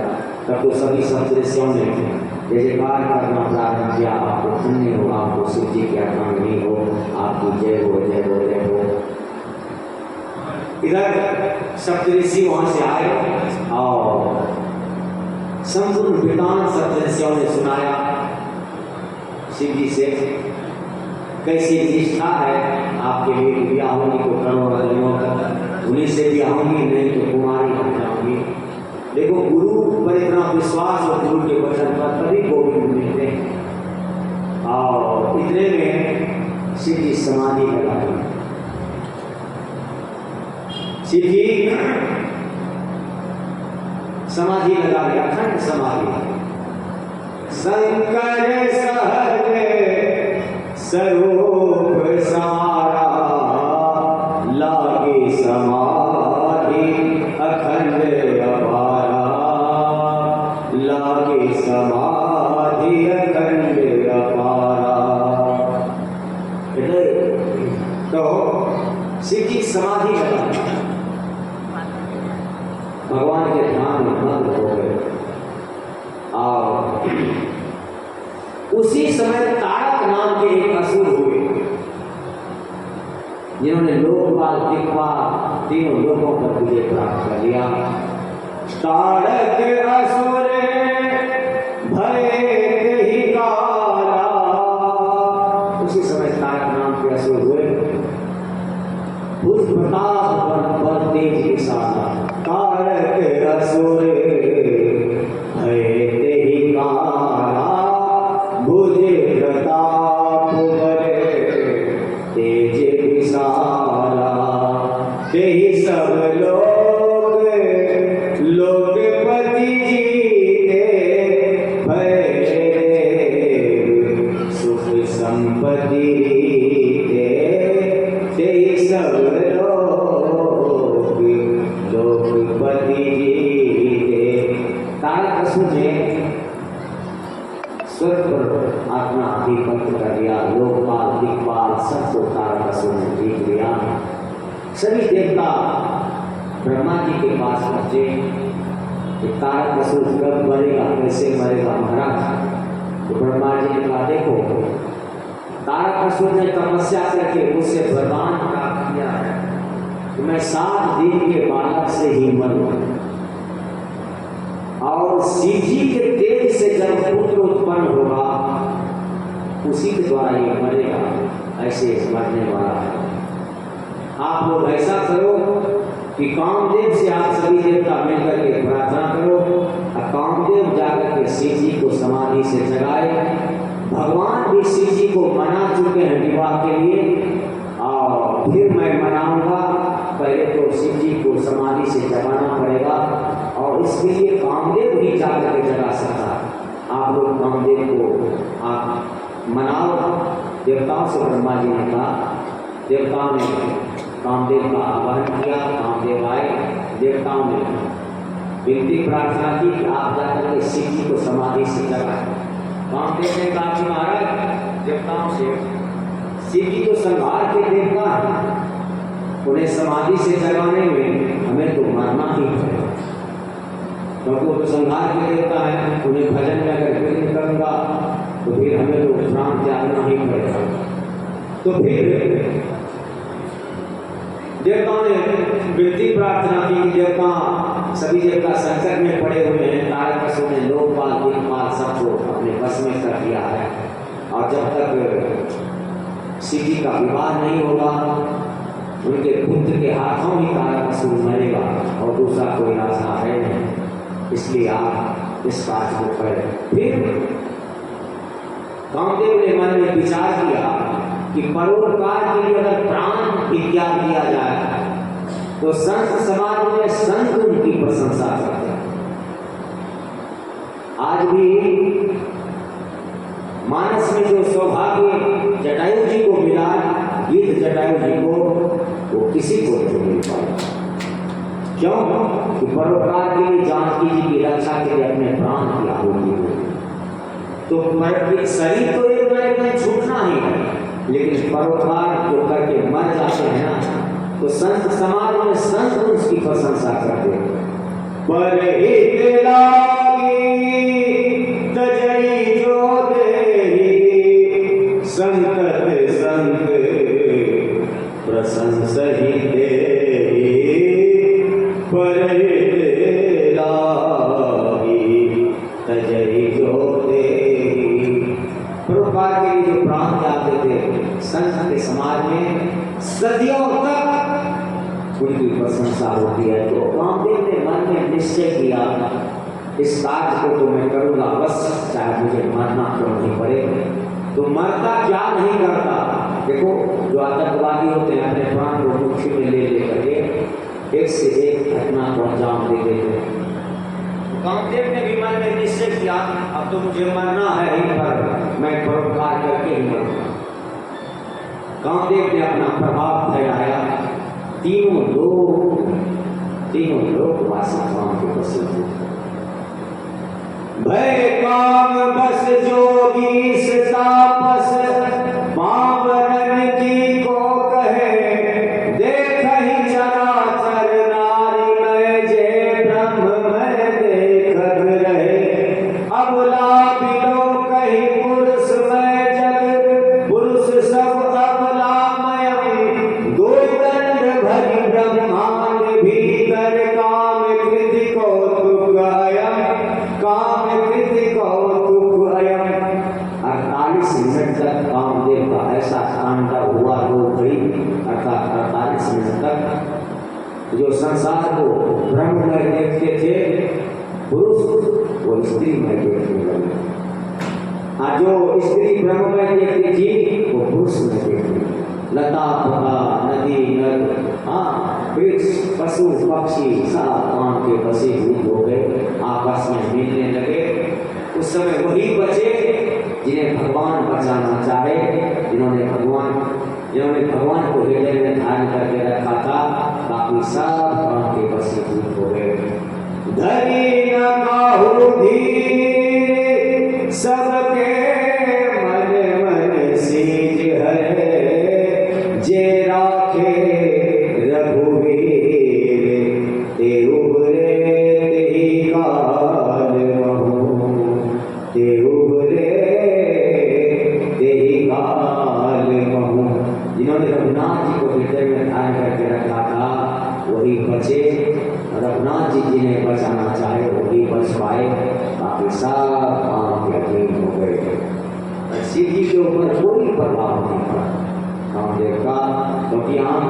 तब तो सभी सप्तऋषियों ने जय जयकार करना प्रारंभ किया। आपको धन्य हो, आपको शिव जी की अर्पण हो, आपकी जय हो, जय हो, जय हो। इधर सप्तऋषि वहां से आए और संपूर्ण वृतांत सप्तऋषियों ने सुनाया शिव जी से, कैसी निष्ठा है आपके लिए। ब्याह होगी तो करोड़ जन्मों तक, उन्हीं से ब्याह होगी, नहीं तो कुमारी बन जाऊंगी। देखो गुरु पर इतना विश्वास और गुरु के वचन पर तभी गोविंद मिलते हैं। और इतने में शिव जी समाधि लगा दी। शिव जी समाधि लगा दिया, अखंड समाधि। शंकर सहज स्वरूप सारा, लागे समाधि अखंड अपारा, लागे समाधि अखंड अपारा। तो शिव जी समाधि लगा, भगवान के ध्यान में मग्न हो गए। और उसी समय तारक नाम के एक असुर हुए, जिन्होंने लोकपाल दिक्पाल तीनों लोगों पर विजय प्राप्त कर लिया। तारक असुर भय ही काला, उसी समय तारक नाम के असुर हुए। उस प्रताप पर तेज के साथ तारक असुर भय ही काला, भुज प्रताप बड़े तेज विशाला। तेहि सब लोग लोकपति जीते, भय सुख संपत्ति रीते। तेहि सब लोग लोकपति जीते। तारक असुर ने स्वर्ग पर आत्मा अधिपत्य कर दिया। लोकपाल दिक्पाल सबको तारक असुर ने जीत लिया। सभी देवता ब्रह्मा जी के पास पहुंचे कि तारक असुर कब मरेगा, कैसे मरेगा महाराज। तो ब्रह्मा जी ने कहा, देखो तारक असुर ने तपस्या करके मुझसे वरदान प्राप्त किया है कि मैं 7 दिन के बालक से ही मरूंगा, और शिव जी के तेज से जब पुत्र उत्पन्न होगा उसी के द्वारा ये मरेगा, ऐसे मरने वाला है। आप लोग ऐसा करो कि कामदेव से आप सभी देवता मिलकर के प्रार्थना करो, और कामदेव जाकर के शिव जी को समाधि से जगाए। भगवान भी शिव जी को मना चुके हैं विवाह के लिए, और फिर मैं मनाऊंगा। पहले तो शिव जी को समाधि से जगाना पड़ेगा, और इसके लिए कामदेव ही जाकर के जगा सकता है। आप लोग कामदेव को आप मनाओ। देवताओं से ब्रह्मा जी ने कहा, देवताओं ने कामदेव का आह्वान किया। कामदेव आए, देवताओं ने विनती प्रार्थना की कि आप जाकर के शिव जी को समाधि से जगाएं। कामदेव ने कहा कि महाराज, देवताओं से शिव जी तो संहार के देवता हैं, उन्हें समाधि से जगाने में हमें तो मरना ही है, क्योंकि वो तो संहार के देवता हैं। उन्हें भजन में अगर विघ्न करूंगा तो फिर हमें तो प्राण त्यागना ही पड़ेगा। तो फिर देवताओं ने विनती प्रार्थना की कि देवता, सभी देवता संकट में पड़े हुए हैं। तारक असुर ने लोकपाल दिक्पाल सबको अपने बस में कर दिया है, और जब तक शिव जी का विवाह नहीं होगा उनके पुत्र के हाथों ही तारक असुर मरेगा, और दूसरा कोई रास्ता है नहीं। इसलिए आप इस बात को करें। फिर कामदेव ने मन में विचार किया कि परोपकार के लिए अगर प्राण भी त्याग दिया जाए तो संत समाज में संत उनकी प्रशंसा करते हैं। आज भी मानस में जो सौभाग्य जटायु जी को मिला, गीत जटायु जी को, वो किसी को नहीं मिल पाया। क्यों? कि परोपकार के लिए जानकी जी की रक्षा के लिए अपने प्राण की आहुति हुई। तो शरीर तो एक ना एक दिन छूटना ही है, लेकिन परोपकार जो करके मर जाते हैं ना, तो संत समाज में संत उसकी प्रशंसा करते हैं। परहित लागी तजई जो देहि, संतत संत प्रशंसहि देहि। परहित लागी तजई जो देहि। परोपकार के लिए जो प्राण त्यागते थे संत के समाज में सदियों तक उनकी प्रशंसा होती है। तो कामदेव ने मन में निश्चय किया, इस कार्य को तो मैं करूंगा, बस चाहे मुझे मरना क्यों नहीं पड़े। तो मरता क्या नहीं करता। देखो जो आतंकवादी होते हैं अपने प्राण को मुट्ठी में ले करके एक से एक घटना को अंजाम दे देते हैं। कामदेव ने भी मन में निश्चय किया, अब तो मुझे मरना है ही, पर मैं परोपकार करके ही मरूंगा। कामदेव ने अपना प्रभाव फैलाया, तीनों लोग वासी काम के प्रसिद्ध। भय काम बस जोगीश तापस, पावनन की को कहे, देखहि चराचर नारी में जे ब्रह्म में देखत रहे। अबला बिलो कही पुरुष में जग, पुरुष सब अबलामयम्। दो दंड भरी ब्रह्मांड भीतर, काम कृति कौतुक अयम्, काम कृति कौतुक अयम्। 48 मिनट तक कामदेव का ऐसा तांडव हुआ, दो घड़ी अर्थात 48 मिनट तक जो संसार को ब्रह्म में देखते थे पुरुष, वो स्त्री में देखने लगे। जो स्त्री ब्रह्म में देखती थी वो पुरुष में देखती। लता पता नदी नद, वृक्ष पशु पक्षी सब काम के बसे हुए हो गए, आपस में मिलने लगे। उस समय वही बचे जिन्हें भगवान बचाना चाहे, जिन्होंने भगवान को हृदय में धारण करके रखा था। बाकी सब काम के बसे हुए हो गए। धरी न काहू धीर, सबके मन मन सीज है। जे राखे रघुवीर, ते उबरे तेहि काल महु। ते उबरे तेहि काल महु। जिन्होंने रघुनाथ जी को हृदय में धारण करके रखा था वही बचे। रघुनाथ जी जिन्हें बचाना चाहे वही बच पाए, बाकी सब काम के अधीन हो गए। शिव जी के ऊपर कोई प्रभाव नहीं पड़ा कामदेव का, क्योंकि हम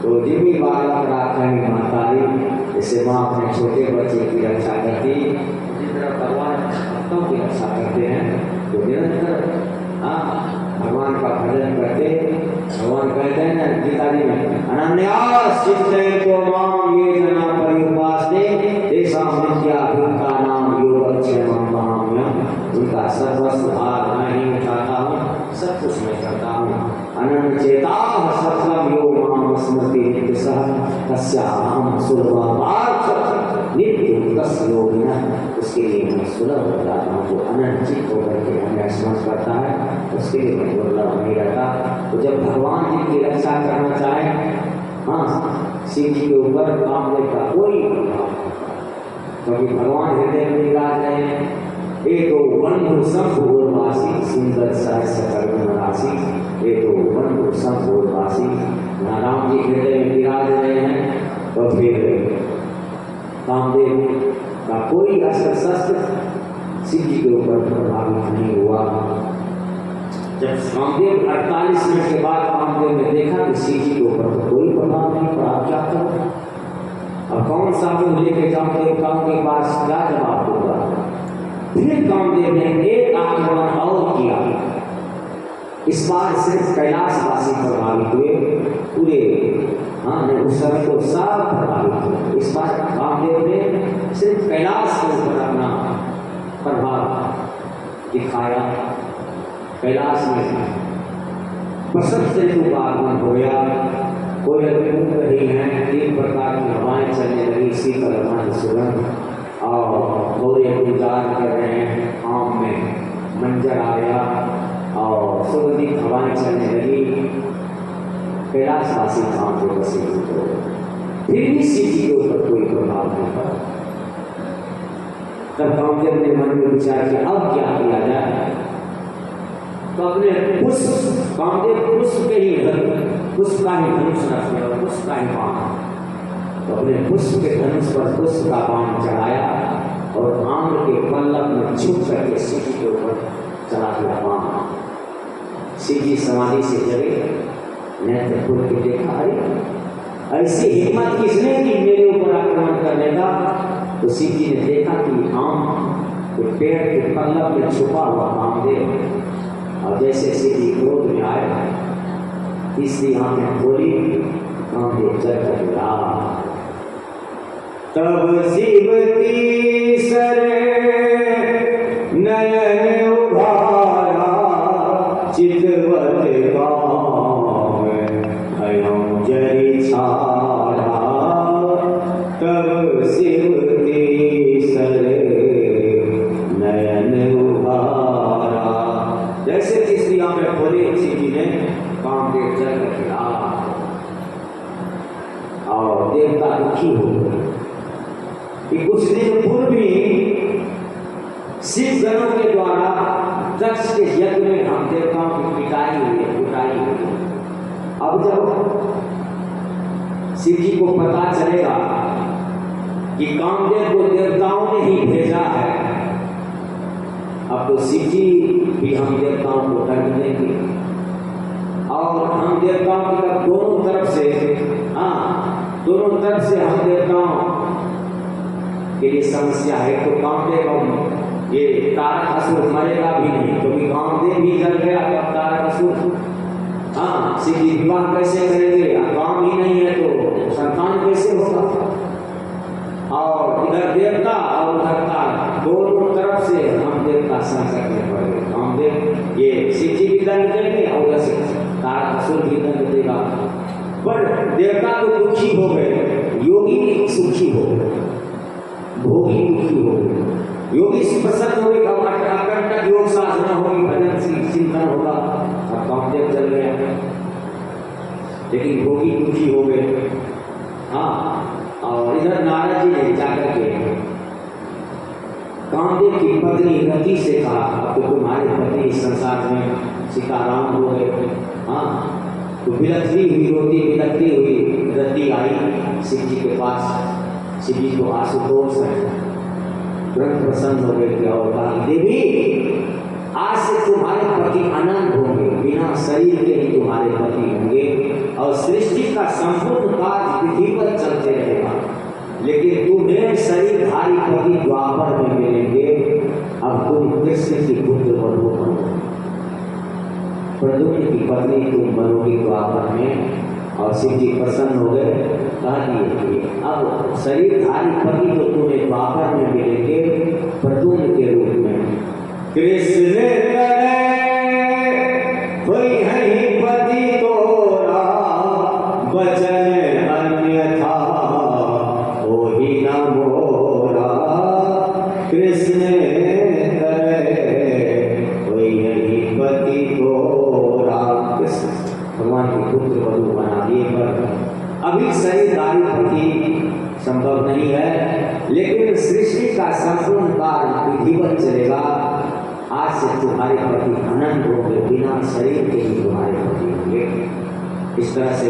तो जिम्मी बालक राखी मातारी, जैसे माँ अपने छोटे बच्चे की रक्षा करती, जिस तरह भगवान भक्तों की रक्षा करते हैं, तो निरंतर भगवान का भजन करते। भगवान कहते हैं ना गीता जी में, अनन्यास चित्तयन्तो माम ये जना पर्युपासते, तेषां नित्याभियुक्ता नाम योगक्षेमं वहाम्यहम्। उनका सर्वस्व भार मैं ही उठाता हूँ, सब कुछ मैं करता हूँ। अनन्य चेताः सततं यो मां स्मरति नित्यशः, तस्याहं सुलभः पार्थ नित्ययुक्तस्य योगिनः। उसके लिए मैं सुलभ हो जाता हूँ। जो अनन्य चित्त होकर के हमें स्मरण करता है उसके लिए मैं दुर्लभ नहीं रहता। तो जब भगवान जी की रक्षा करना चाहे, शिव जी के ऊपर कामदेव का कोई प्रभाव, क्योंकि भगवान हृदय में विराज रहे हैं। एक बंधु संपूर्णवासी, सुंदर सहस सकल राशि। एक बंधु संपूर्णवासी, राम जी हृदय में विराज रहे हैं, तो फिर कामदेव का कोई अस्त्र शस्त्र शिव जी के ऊपर प्रभावित नहीं हुआ। जब कामदेव 48 मिनट के बाद कामदेव ने देखा कि शिव जी के ऊपर तो कोई प्रभाव नहीं पड़ा, क्या करो? अब कौन सा मुंह लेके जाऊं देवताओं के पास, क्या जवाब दूंगा? फिर कामदेव ने एक आक्रमण और किया। इस बार सिर्फ कैलाशवासी प्रभावित हुए, पूरे ने उस समय तो सब प्रभावित हुए। इस बार कामदेव ने सिर्फ कैलाश के ऊपर अपना प्रभाव दिखाया। कैलाश में बसंत ऋतु का आगमन हो गया। कोयल कूद रही है, 3 प्रकार की हवाएं चलने लगी, शीतल मंद सुगंध, और गौरे गुलजार कर रहे हैं, आम में मंजर आ गया और सुगंधित हवाएं चलने लगी। कैलाशवासी काम के बसे तो फिर भी शिव जी के ऊपर कोई प्रभाव नहीं पड़ा। तब कामदेव ने मन में विचार किया अब क्या किया जाए। तो अपने पुष्प, कामदेव पुष्प के ही पुष्प का ही धनुष रख लिया, पुष्प का ही बाण, तो अपने पुष्प के धनुष पर पुष्प का बाण चढ़ाया और आम्र के पल्लव में छुप करके शिव जी के ऊपर चला दिया बाण। शिव जी समाधि से जगे, नेत्र खोल के देखा, अरे ऐसी हिम्मत किसने की मेरे ऊपर आक्रमण करने का। तो शिव जी ने देखा कि आम के पेड़ के पल्लव में छुपा हुआ कामदेव, और जैसे शिव जी क्रोध में आए, तीसरी आंखें खोली, कामदेव जल कर गिरा। तब शिव तीसरे नयन उभारा, चितवत काम अयं जरि छाड़ा। तब शिव तीसरे नयन उभारा। जैसे तीसरी आंखें खोली, शिव जी ने कामदेव जल कर गिरा और देवता दुखी हो गए कि कुछ दिन पूर्व ही शिव गणों के द्वारा दक्ष के यज्ञ में हम देवताओं की पिटाई हुई। अब जब शिव जी को पता चलेगा कि कामदेव को देवताओं ने ही भेजा है, अब तो शिव जी भी हम देवताओं को दंड देंगे और हम देवताओं की तरफ दोनों तरफ से हम देवताओं के लिए समस्या है। तो कामदेव ये तारक असुर मरेगा भी नहीं, क्योंकि कामदेव भी जल गया तो तारक असुर शिव जी विवाह कैसे करेंगे, काम ही नहीं है तो संतान कैसे होगा। और इधर देवता और उधर तारक, दोनों तरफ से हम देवता संकट में पड़ गए। कामदेव ये शिव जी भी दंड देंगे और उधर से तारक असुर भी दंड देगा। पर देवता तो दुखी हो गए, योगी सुखी हो गए, भोगी दुखी हो गए। योगी से प्रसन्न हो गए, अकंटक योग साधना होगी, भजन चिंतन होगा, और कामदेव चल गया। लेकिन भोगी दुखी हो गए। और इधर नारद जी ने जाकर के कामदेव की पत्नी रति से कहा, अब तो तुम्हारे पति इस संसार में सीताराम हो गए। तो बिलखती हुई, रोती बिलखती हुई रति आई शिव जी के पास। शिव जी को आशुतोष है, तुरंत प्रसन्न हो गए और कहा, देवी आज से तुम्हारे पति अनंत होंगे, बिना शरीर के ही तुम्हारे पति होंगे और सृष्टि का संपूर्ण कार्य विधिवत चलते रहेगा। लेकिन तुम्हें शरीरधारी पति द्वापर में मिलेंगे। अब तुम कृष्ण की पुत्र बनो, प्रद्युम्न की पत्नी तुम बनोगी द्वापर में। और शिव जी प्रसन्न हो गए, कह दिए कि अब शरीरधारी पति तो तुम्हें द्वापर में मिलेंगे प्रद्युम्न के रूप में। कृष्ण कोई है पति तोरा, वचन अन्यथा वही न मोरा। कृष्ण कोई है पति तोरा। भगवान के पुत्र वधु बना दिए, पर अभी शरीरधारी पति संभव नहीं है। लेकिन सृष्टि का संपूर्ण कार्य विधिवत चलेगा। आज से तुम्हारे पति अनंत होंगे, बिना शरीर के ही तुम्हारे पति होंगे। इस तरह से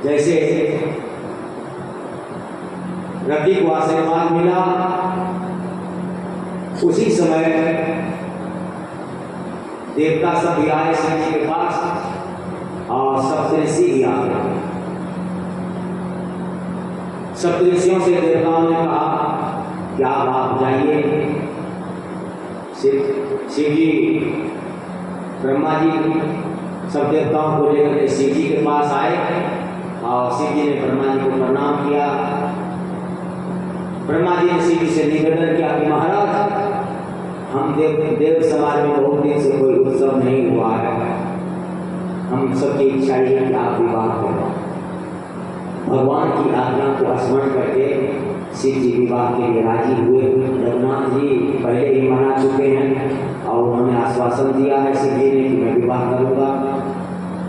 जैसे रति को आशीर्वाद मिला, उसी समय देवता सब भी आए शिव जी के पास और सप्तऋषि भी आ गए। सप्तऋषियों से देवताओं ने कहा कि आप जाइए शिव जी ब्रह्मा जी सब देवताओं को लेकर के शिव जी के पास आए और शिव जी ने ब्रह्मा जी को प्रणाम किया। ब्रह्मा जी ने शिव जी से निवेदन किया कि महाराज, हम देव समाज में बहुत दिन से कोई उत्सव नहीं हुआ है, हम सबकी इच्छा है कि आप विवाह करें। भगवान की आज्ञा को स्मरण करके शिव जी विवाह के लिए राजी हुए। रघुनाथ जी पहले ही मना चुके हैं और उन्होंने आश्वासन दिया है शिव जी ने कि मैं विवाह करूंगा।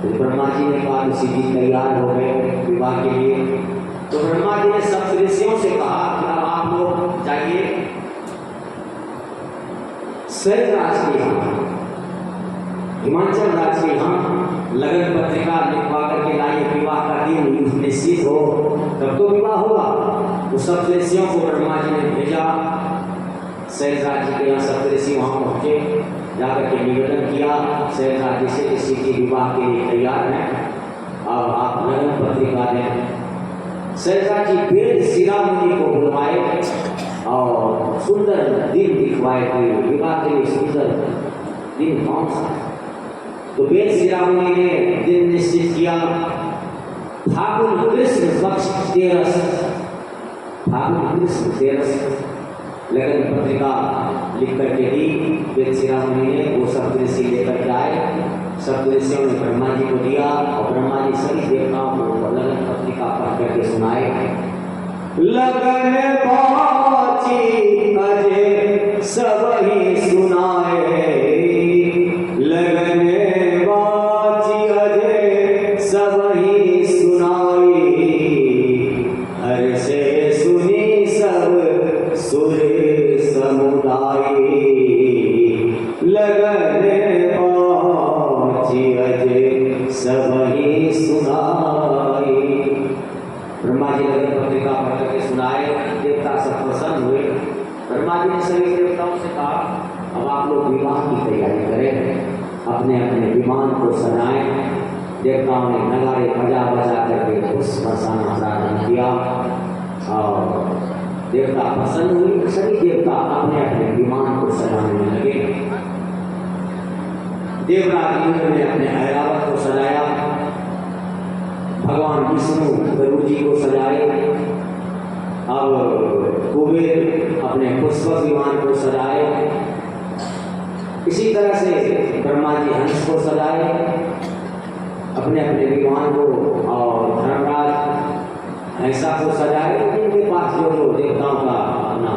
तो ब्रह्मा जी ने कहा कि शिव जी तैयार हो गए विवाह के लिए। तो ब्रह्मा जी ने सब ऋषियों से कहा कि अब आप लोग जाइए शैलराज के यहाँ, हिमाचल राज्य के यहाँ लगन पत्रिका लिखवा करके लाइए, विवाह का दिन निश्चित हो तब तो विवाह होगा। तो सप्तऋषियों को ब्रह्मा जी ने भेजा शैलराज जी के यहाँ। सप्तऋषि वहाँ पहुँचे, जाकर के निवेदन किया शैलराज जी से शिव जी विवाह के लिए तैयार हैं, अब आप लगन पत्रिका दें। शैलराज जी वेद शिरोमणि को बुलवाए और सुंदर दिन दिखवाए कि विवाह के लिए सुंदर दिन कौन सा। तो वेद शिरोमणि ने दिन निश्चित किया, फागुन कृष्ण पक्ष 13, फागुन कृष्ण 13 लगन पत्रिका लिख करके दी वेद शिरोमणि ने। वो सप्तऋषि लेकर के आए, सप्तऋषियों ने ब्रह्मा जी को दिया और ब्रह्मा जी सभी देवताओं को लगन पत्रिका पढ़ करके सुनाए। लगन बाची अजय सबही सुनाए, लगन बाची अजय सबही सुनाई, हर से सुनी सब सुर समुदाय, लगन बाची अजय सबही सुनाई। ब्रह्मा जी लगन पत्रिका पढ़ करके सुनाए, देवता सब प्रसन्न हुए। ब्रह्मा जी ने सभी देवताओं से कहा अब आप लोग विवाह की तैयारी करें, अपने अपने विमान को सजाएं। देवताओं ने नगाड़े बजा बजा करके पुष्प बरसाना प्रारंभ किया और देवता प्रसन्न हुए। सभी देवता अपने अपने विमान को सजाने लगे। देवराज इंद्र ने अपने ऐरावत को सजाया, भगवान विष्णु गरुड़ जी को सजाए, अब कुबेर अपने पुष्पक विमान को सजाए। इसी तरह से ब्रह्मा जी हंस को सजाए अपने अपने विमान को, और धर्मराज ऐसा को सजाए। जिनके पास जो जो देवताओं का अपना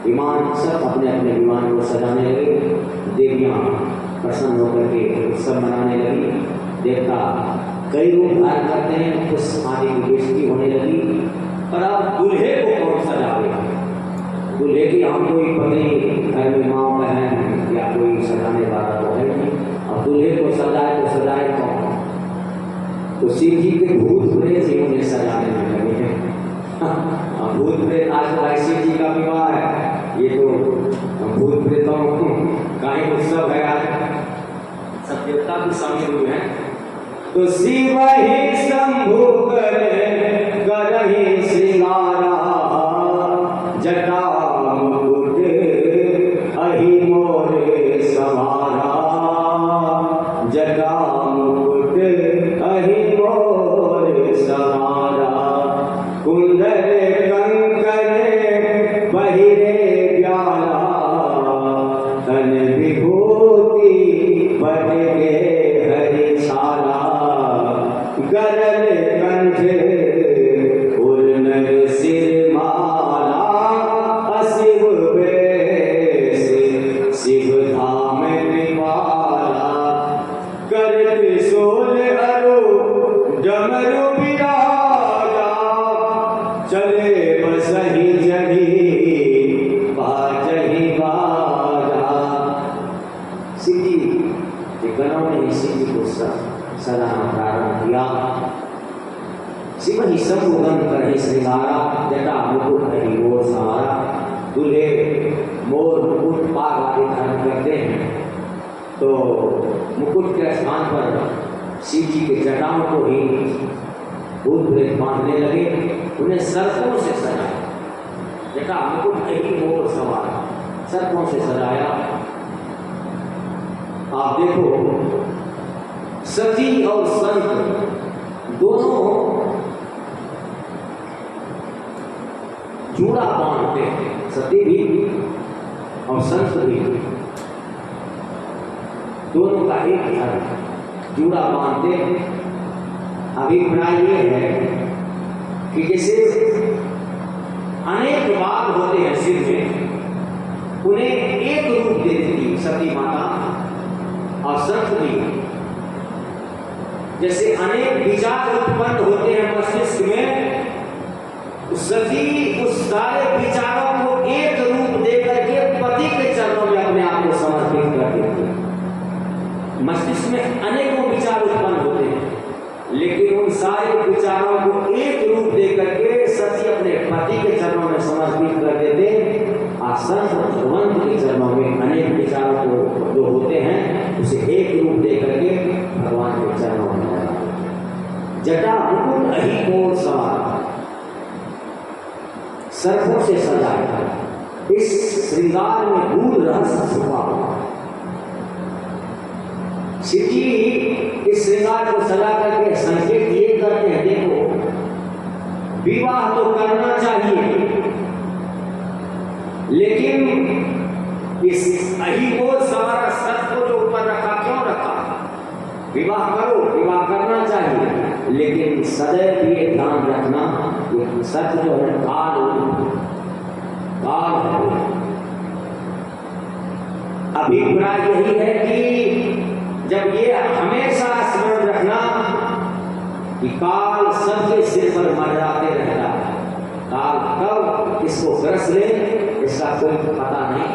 विमान, सब अपने अपने विमान को सजाने लगे। देवियां प्रसन्न होकर के उत्सव मनाने लगी। देवता कई रूप धारण करते हैं, पुष्प आदि की बेइज्जती होने लगी। पर अब दूल्हे को कौन सजावे? दूल्हे की हम कोई पत्नी घर में माँ बहन या कोई सजाने वाला तो है नहीं। अब दूल्हे को सजाए कौन? तो शिव जी के भूत प्रेत ही उन्हें सजाने में लगे हैं। भूत प्रेत आज तो भाई शिव जी का विवाह है, ये तो भूत प्रेतों का ही उत्सव है। आज सब देवता भी शामिल हुए हैं। तो शिव ही शंभु करहि श्रृंगारा, जटा मुकुट अहि मोरे सवारा, जटा मुकुट अहि मोरे सवारा, कुंडल कंकण बहिरे ब्याला, तन विभूति बटके हरि छाला, गरल कंठ उर्नर सिर माला, अशिव बेश शिव धाम कृपाला, कर त्रिशूल अरु डमरू बिराजा, चले बसहि जगी बाजहि बाजा। शिव जी के गणों ने शिव जी को सजाना प्रारंभ किया। शिव ही शंभुगन करहि श्रृंगारा, जटा मुकुट हरि मोर सवारा। दूल्हे मोर मुकुट पाग आदि धारण करते हैं, तो मुकुट के स्थान पर शिव जी के जटाओं को ही भूत प्रेत बांधने लगे। उन्हें सर्पों से सजाया, जटा मुकुट हरि मोर सवारा, सर्पों से सजाया आप देखो सती और संत दोनों जूड़ा बांधते हैं, सती भी और संत भी, दोनों का एक धर्म जूड़ा बांधते हैं। अभिप्राय ये है कि जैसे अनेक बाल होते हैं सिर में, उन्हें एक रूप दे देती सती माता और संत भी। जैसे अनेक विचार उत्पन्न होते हैं मस्तिष्क में, सती उस सारे विचारों को एक रूप दे करके पति के चरणों में अपने आप को समर्पित कर देती है। मस्तिष्क में अनेकों विचार उत्पन्न होते हैं, लेकिन उन सारे विचारों को एक रूप दे करके सती अपने पति के चरणों में समर्पित कर देते। और संत भगवंत के चरणों में अनेक विचारों को जो होते हैं उसे एक रूप दे करके भगवान के चरणों में जटा मुकुट अही को सवार सर्पों से सजाया, इस श्रृंगार में गूढ़ रहस्य छुपा हुआ। शिव जी इस श्रृंगार को सजा करके संकेत ये करते हैं, देखो विवाह तो करना चाहिए, लेकिन इस अही को सवार सर्प को जो ऊपर रखा, क्यों रखा? विवाह करो, विवाह करना चाहिए, लेकिन सदैव ये ध्यान रखना कि सत्य जो है काल है। अभिप्राय यही है कि जब ये हमेशा स्मरण रखना कि काल सबके सिर पर मंडराते रहता है, काल कब किसको ग्रस ले इसका कोई पता नहीं।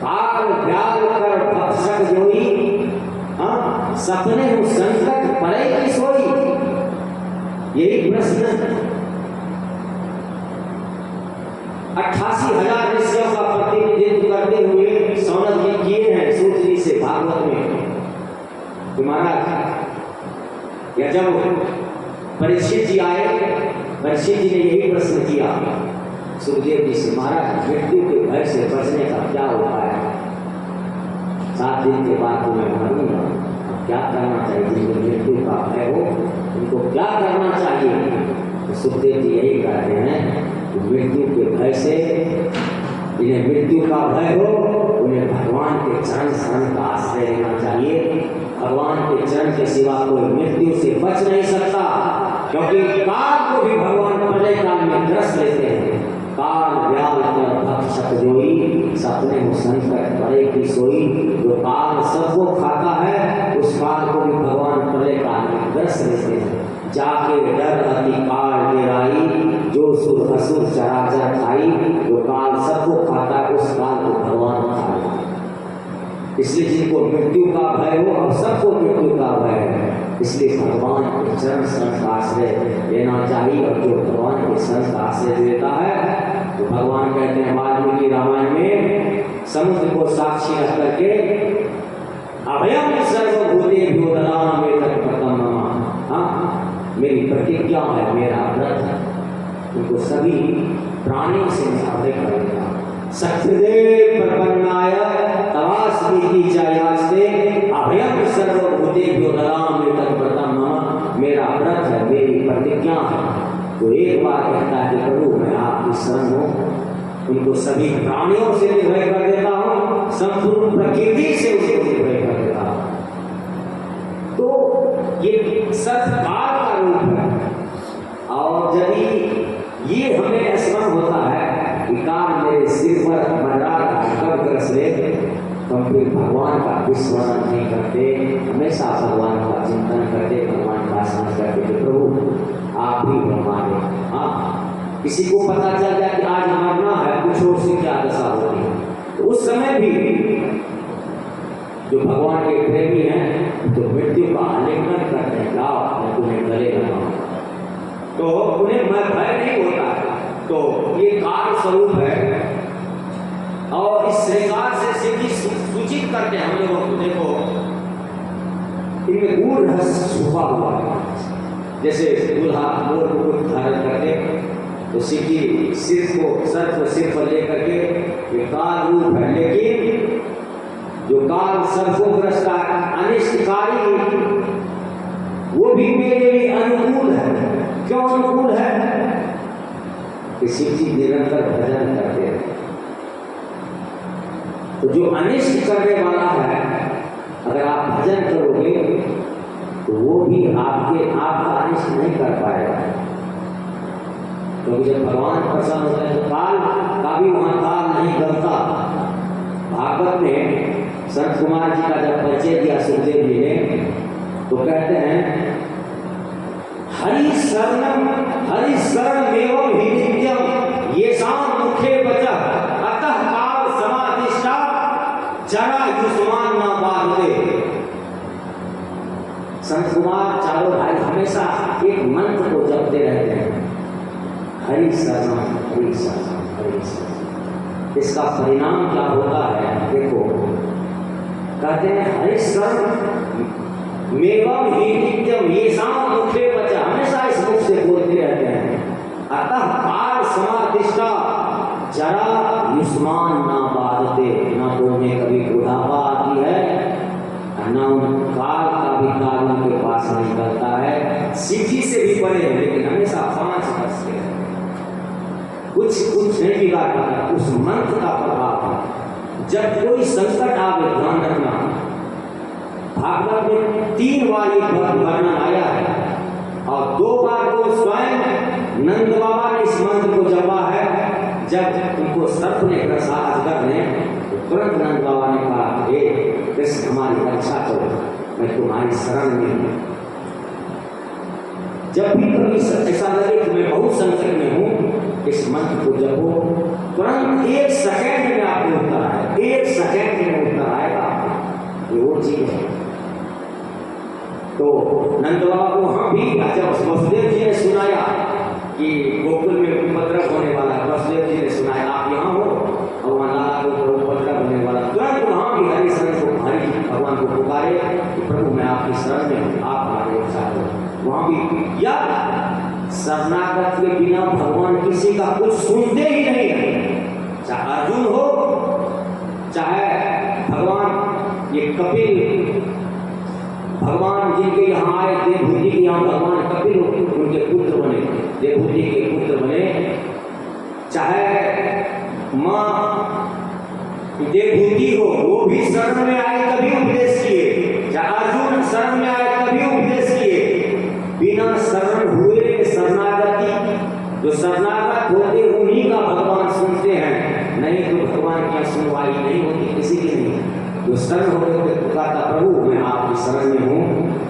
काल व्याल कर भक्षक जोई, सपने हो संकट पड़े की सोई, यही प्रश्न 88,000 ऋषियों का प्रतिनिधित्व करते हुए सौनक जी किए हैं सूत जी से भागवत में। तुम्हारा या जब परीक्षित जी आए, परीक्षित जी ने यही प्रश्न किया सुखदेव जी से, महाराज मृत्यु के भय से बचने का क्या उपाय है? 7 दिन के बाद तुम्हें मारूंगा, क्या करना चाहिए? जिनको मृत्यु का भय हो उनको क्या करना चाहिए? तो सुखदेव जी यही कहते हैं कि मृत्यु के भय से, जिन्हें मृत्यु का भय हो उन्हें भगवान के चरण शरण का आश्रय लेना चाहिए। भगवान के चरण के सिवा कोई मृत्यु से बच नहीं सकता, क्योंकि काल को भी भगवान प्रलय काल में ग्रस लेते हैं। काल व्याल कर भक्षक जोई, सपने में संकट पड़े की सोई। जो काल सबको खाता है उस काल को भी भगवान प्रलय काल में ग्रस लेते हैं। जाके डर अति काल डेराई, जो सुर असुर चराचर खाई। जो काल सबको खाता है उस काल को भगवान खाता है। इसलिए जिनको मृत्यु का भय हो और सबको मृत्यु का भय है, इसलिए भगवान के चरण शरण का आश्रय लेना चाहिए। और जो भगवान के शरण का आश्रय लेता है तो भगवान कहते हैं वाल्मीकि रामायण में, समुद्र को साक्षी रख करके अभयम सर्वभूतेभ्यो ददामि वेदपत्रम मम, मेरी प्रतिज्ञा है, मेरा व्रत है, उनको सभी प्राणियों से मैं अभय कर देता हूँ। सत्यदेव प्रपन्नाय तवास्मीति चायास्ते अभयम सर्वभूतेभ्यो ददामि वेदपत्रम मम, मेरा व्रत है, मेरी प्रतिज्ञा है। तो एक बार कहता है कि प्रभु मैं आपकी शरण हूँ, उनको सभी प्राणियों से निर्भय कर देता हूँ, संपूर्ण प्रकृति से उसको निर्भय कर देता हूँ। तो ये सत्काल का रूप है। और यदि ये हमें स्मरण होता है कि काल मेरे सिर पर मंडरा रहा है, कब ग्रस ले, तो हम फिर भगवान का विस्मरण नहीं करते, हमेशा भगवान का चिंतन करते, भगवान का स्मरण करते। प्रभु आप भी हमारे, किसी को पता चल जाए कि आज मरना है, कुछ और से क्या दशा होती है, तो उस समय भी जो भगवान के प्रेमी हैं तो मृत्यु का आलिंगन करते हैं, लाओ मैं तुम्हें गले लगाऊं, तो उन्हें भय नहीं होता। तो ये काल स्वरूप है। और इस श्रृंगार से सिद्धि सूचित करते हैं हम लोगों को। देखो इनमें गूढ़ रहस्य छुपा हुआ है। जैसे दूल्हा मोर मुकुट धारण करके तो सिद्धि सिर को, सर को सिर पर लेकर के ये काल रूप है, लेकिन जो काल सर्पोग्रस्त अनिष्टकारी, वो भी मेरे लिए अनुकूल है। क्यों अनुकूल है? कि शिव जी निरंतर भजन करते हैं। तो जो अनिष्ट करने वाला है, अगर आप भजन करोगे तो वो भी आपका अनिष्ट नहीं कर पाएगा। क्योंकि जब भगवान प्रसन्न होते हैं तो काल का भी वहां काल नहीं गलता। भागवत में संत कुमार जी का जब परिचय दिया सुखदेव जी ने, तो कहते हैं हरि शरणमेवं हि नित्यं येषां मुखे वचः अतः काल समादिष्टा जरा युष्मान न बाधते। संत कुमार चारों भाई हमेशा एक मंत्र को जपते रहते हैं, हरि शरणम हरि शरणम हरि शरणम। इसका परिणाम क्या होता है देखो, कहते हैं हरि शरणमेवं हि नित्यं येषां मुखे वचः, हमेशा इस मुख से बोलते रहते हैं। अतः काल समादिष्टा जरा युष्मान ना बाधते, ना तो उन्हें कभी बुढ़ापा आती है, न काल का भी काल उनके पास नहीं करता है। शिव जी से भी बड़े हैं लेकिन हमेशा 5 वर्ष के हैं। कुछ नहीं बिगाड़ पाता, उस मंत्र का प्रभाव है। जब कोई संकट आवे, ध्यान रखना, भागवत में 3 बार ये वर्णन आया है और 2 बार तो स्वयं नंद बाबा ने इस मंत्र को जपा है। जब उनको सर्प ने ग्रसा, अजगर ने, तो तुरंत नंद बाबा ने कहा, हे कृष्ण हमारी रक्षा करो, मैं तुम्हारी शरण में हूं। जब भी कभी ऐसा लगे कि मैं बहुत संकट में हूं, इस मंत्र को जपो, तुरंत 1 सेकंड में आपको उत्तर आएगा, 1 सेकंड में उत्तर आएगा। ये वो चीज है। तो नंद बाबा को वहां भी जब वसुदेव जी ने सुनाया कि गोकुल में उपद्रव होने वाला है, वसुदेव जी ने सुनाया आप यहाँ हो और वहां लाला को उपद्रव होने वाला, तुरंत वहां भी हरि शरण को, हरि भगवान को पुकारे कि प्रभु मैं आपकी शरण में हूँ, आप हमारे रक्षा करो। वहां भी या शरणागत के बिना भगवान किसी का कुछ सुनते ही नहीं है। चाहे अर्जुन हो, चाहे भगवान ये कपिल, भगवान जिनके यहाँ आए देवभूति के यहाँ भगवान कपिल उनके पुत्र बने, देवभूति के पुत्र बने, चाहे माँ देवभूति हो वो भी शरण में आए तभी उपदेश किए, चाहे अर्जुन शरण में आए तभी उपदेश किए। बिना शरण हुए शरणागति, जो शरणागत होते उन्हीं का भगवान सुनते हैं, नहीं तो भगवान की सुनवाई नहीं होती किसी की नहीं। जो शरण होकर पुकारता प्रभु मैं आपकी शरण में हूँ,